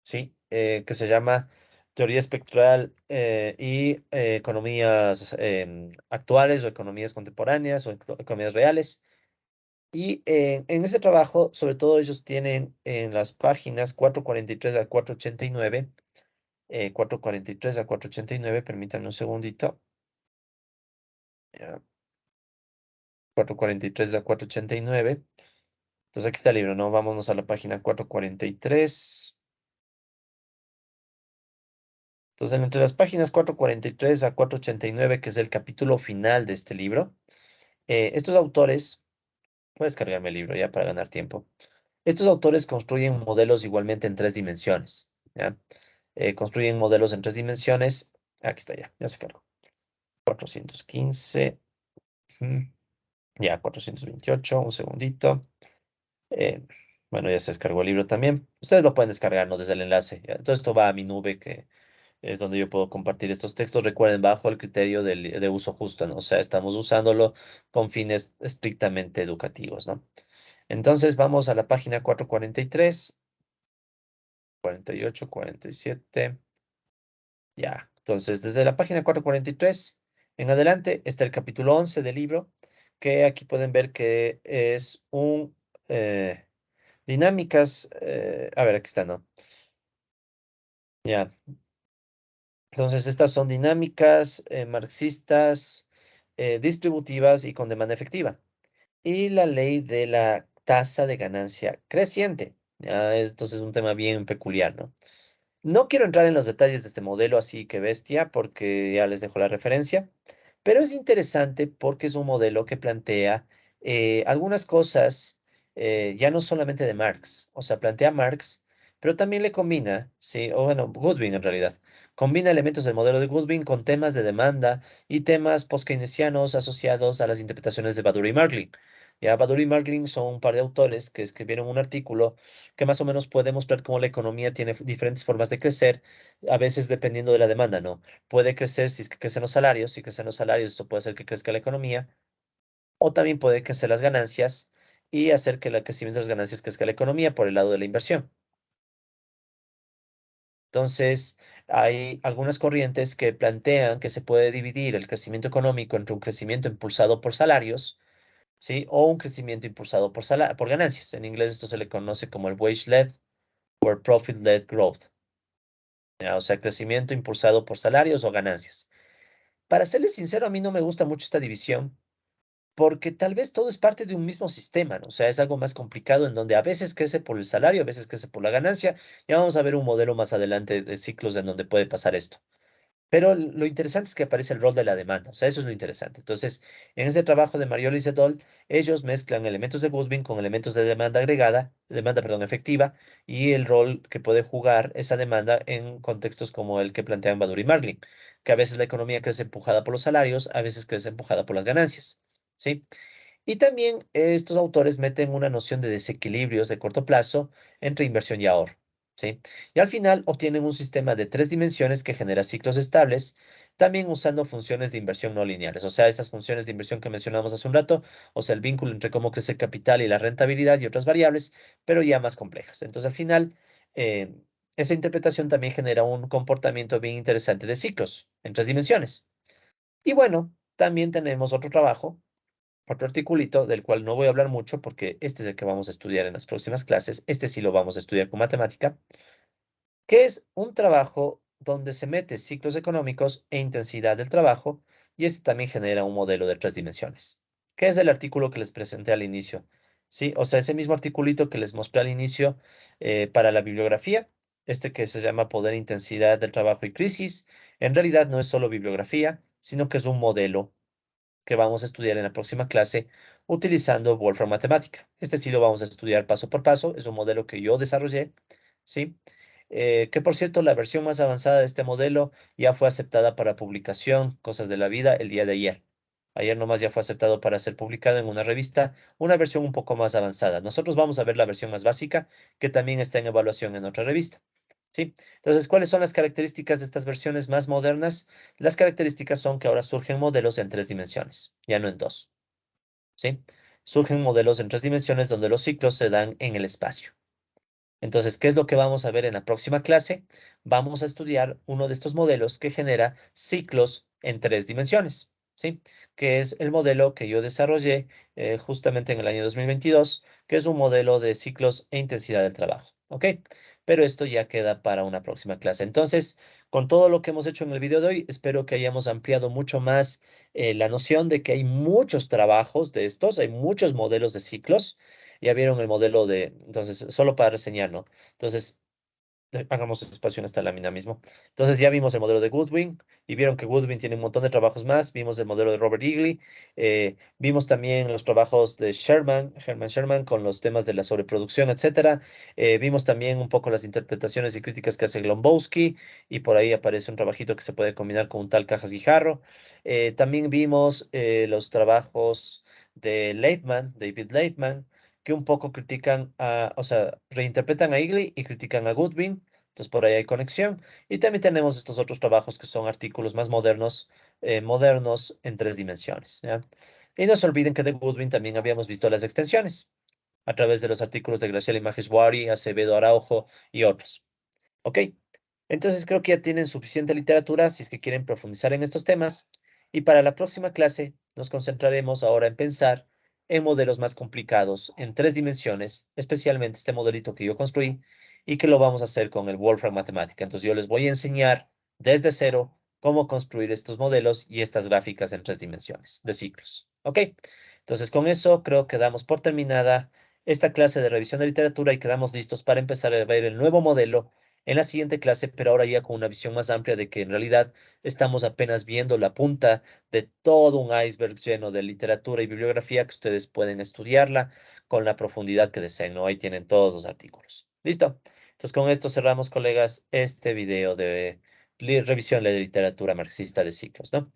¿sí? Que se llama Teoría espectral y economías actuales o economías contemporáneas o economías reales. Y en ese trabajo, sobre todo ellos tienen en las páginas 443 a 489 443 a 489, permítanme un segundito. Ya, 443 a 489. Entonces aquí está el libro, ¿no? Vámonos a la página 443. Entonces, entre las páginas 443 a 489, que es el capítulo final de este libro, estos autores, voy a descargarme el libro ya para ganar tiempo. Estos autores construyen modelos igualmente en tres dimensiones, ¿ya? Construyen modelos en tres dimensiones. Aquí está ya se cargó. 415. ujú, Ya, 428, un segundito. Eh, bueno, ya se descargó el libro también. Ustedes lo pueden descargar, ¿no? Desde el enlace. ¿Ya? Todo esto va a mi nube, que es donde yo puedo compartir estos textos. Recuerden, bajo el criterio de uso justo, ¿no? O sea, estamos usándolo con fines estrictamente educativos, ¿no? Entonces, vamos a la página 443, 48, 47. Ya. Entonces, desde la página 443 en adelante está el capítulo 11 del libro, que aquí pueden ver que es un... dinámicas, a ver, aquí está, ¿no? Ya, entonces estas son dinámicas marxistas, distributivas y con demanda efectiva. Y la ley de la tasa de ganancia creciente. Ya, entonces es un tema bien peculiar, ¿no? No quiero entrar en los detalles de este modelo así que bestia, porque ya les dejo la referencia, pero es interesante porque es un modelo que plantea algunas cosas, ya no solamente de Marx, o sea, plantea Marx, pero también le combina, sí, o bueno, Goodwin en realidad, combina elementos del modelo de Goodwin con temas de demanda y temas post-keynesianos asociados a las interpretaciones de Baduri y Margling. Ya, Baduri y Margling son un par de autores que escribieron un artículo que más o menos puede mostrar cómo la economía tiene diferentes formas de crecer, a veces dependiendo de la demanda, ¿no? Puede crecer si es que crecen los salarios, si crecen los salarios, eso puede hacer que crezca la economía, o también puede crecer las ganancias y hacer que el crecimiento de las ganancias crezca la economía por el lado de la inversión. Entonces, hay algunas corrientes que plantean que se puede dividir el crecimiento económico entre un crecimiento impulsado por salarios, ¿sí? O un crecimiento impulsado por ganancias. En inglés esto se le conoce como el wage-led o el profit-led growth. ¿Ya? O sea, crecimiento impulsado por salarios o ganancias. Para serles sincero, a mí no me gusta mucho esta división porque tal vez todo es parte de un mismo sistema, ¿no? O sea, es algo más complicado en donde a veces crece por el salario, a veces crece por la ganancia. Ya vamos a ver un modelo más adelante de ciclos en donde puede pasar esto. Pero lo interesante es que aparece el rol de la demanda, o sea, eso es lo interesante. Entonces, en ese trabajo de Marioli y Sedol, ellos mezclan elementos de Goodwin con elementos de demanda agregada, demanda, perdón, efectiva, y el rol que puede jugar esa demanda en contextos como el que plantean Badur y Margling, que a veces la economía crece empujada por los salarios, a veces crece empujada por las ganancias, ¿sí? Y también estos autores meten una noción de desequilibrios de corto plazo entre inversión y ahorro. ¿sí? Y al final obtienen un sistema de 3 dimensiones que genera ciclos estables, también usando funciones de inversión no lineales, o sea, estas funciones de inversión que mencionamos hace un rato, o sea, el vínculo entre cómo crece el capital y la rentabilidad y otras variables, pero ya más complejas. Entonces, al final, eh, esa interpretación también genera un comportamiento bien interesante de ciclos en 3 dimensiones. Y bueno, también tenemos otro trabajo, otro articulito del cual no voy a hablar mucho porque este es el que vamos a estudiar en las próximas clases. Este sí lo vamos a estudiar con matemática, que es un trabajo donde se mete ciclos económicos e intensidad del trabajo, y este también genera un modelo de 3 dimensiones, que es el artículo que les presenté al inicio. Sí, o sea, ese mismo articulito que les mostré al inicio para la bibliografía, este que se llama Poder, Intensidad del Trabajo y Crisis, en realidad no es solo bibliografía, sino que es un modelo que vamos a estudiar en la próxima clase utilizando Wolfram Matemática. Este sí lo vamos a estudiar paso por paso, es un modelo que yo desarrollé, ¿sí? Que por cierto, la versión más avanzada de este modelo ya fue aceptada para publicación, Cosas de la Vida, el día de ayer. Ayer nomás ya fue aceptado para ser publicado en una revista, una versión un poco más avanzada. Nosotros vamos a ver la versión más básica, que también está en evaluación en otra revista. ¿Sí? Entonces, ¿cuáles son las características de estas versiones más modernas? Las características son que ahora surgen modelos en 3 dimensiones, ya no en dos. ¿Sí? Surgen modelos en 3 dimensiones donde los ciclos se dan en el espacio. Entonces, ¿qué es lo que vamos a ver en la próxima clase? Vamos a estudiar uno de estos modelos que genera ciclos en 3 dimensiones, ¿sí? Que es el modelo que yo desarrollé justamente en el año 2022, que es un modelo de ciclos e intensidad del trabajo, ¿ok? Pero esto ya queda para una próxima clase. Entonces, con todo lo que hemos hecho en el video de hoy, espero que hayamos ampliado mucho más la noción de que hay muchos trabajos de estos, hay muchos modelos de ciclos. Ya vieron el modelo de, entonces, solo para reseñar, ¿no? Entonces, hagamos espacio en esta lámina mismo. Entonces ya vimos el modelo de Goodwin y vieron que Goodwin tiene un montón de trabajos más. Vimos el modelo de Robert Eagley. Vimos también los trabajos de Sherman, Herman Sherman, con los temas de la sobreproducción, etcétera. Vimos también un poco las interpretaciones y críticas que hace Glombowski, y por ahí aparece un trabajito que se puede combinar con un tal Cajas Guijarro. También vimos los trabajos de Leibman, David Leibman, que un poco critican o sea, reinterpretan a Eagley y critican a Goodwin. Entonces por ahí hay conexión. Y también tenemos estos otros trabajos que son artículos más modernos en 3 dimensiones, ¿ya? Y no se olviden que de Goodwin también habíamos visto las extensiones a través de los artículos de Graciela Maheshwari, Acevedo Araujo y otros. ¿Ok? Entonces creo que ya tienen suficiente literatura si es que quieren profundizar en estos temas. Y para la próxima clase nos concentraremos ahora en pensar en modelos más complicados en 3 dimensiones, especialmente este modelito que yo construí y que lo vamos a hacer con el Wolfram Matemática. Entonces yo les voy a enseñar desde cero cómo construir estos modelos y estas gráficas en 3 dimensiones de ciclos. ¿Ok? Entonces con eso creo que damos por terminada esta clase de revisión de literatura y quedamos listos para empezar a ver el nuevo modelo en la siguiente clase, pero ahora ya con una visión más amplia de que en realidad estamos apenas viendo la punta de todo un iceberg lleno de literatura y bibliografía que ustedes pueden estudiarla con la profundidad que deseen, ¿no? Ahí tienen todos los artículos. ¿Listo? Entonces con esto cerramos, colegas, este video de revisión de literatura marxista de ciclos, ¿no?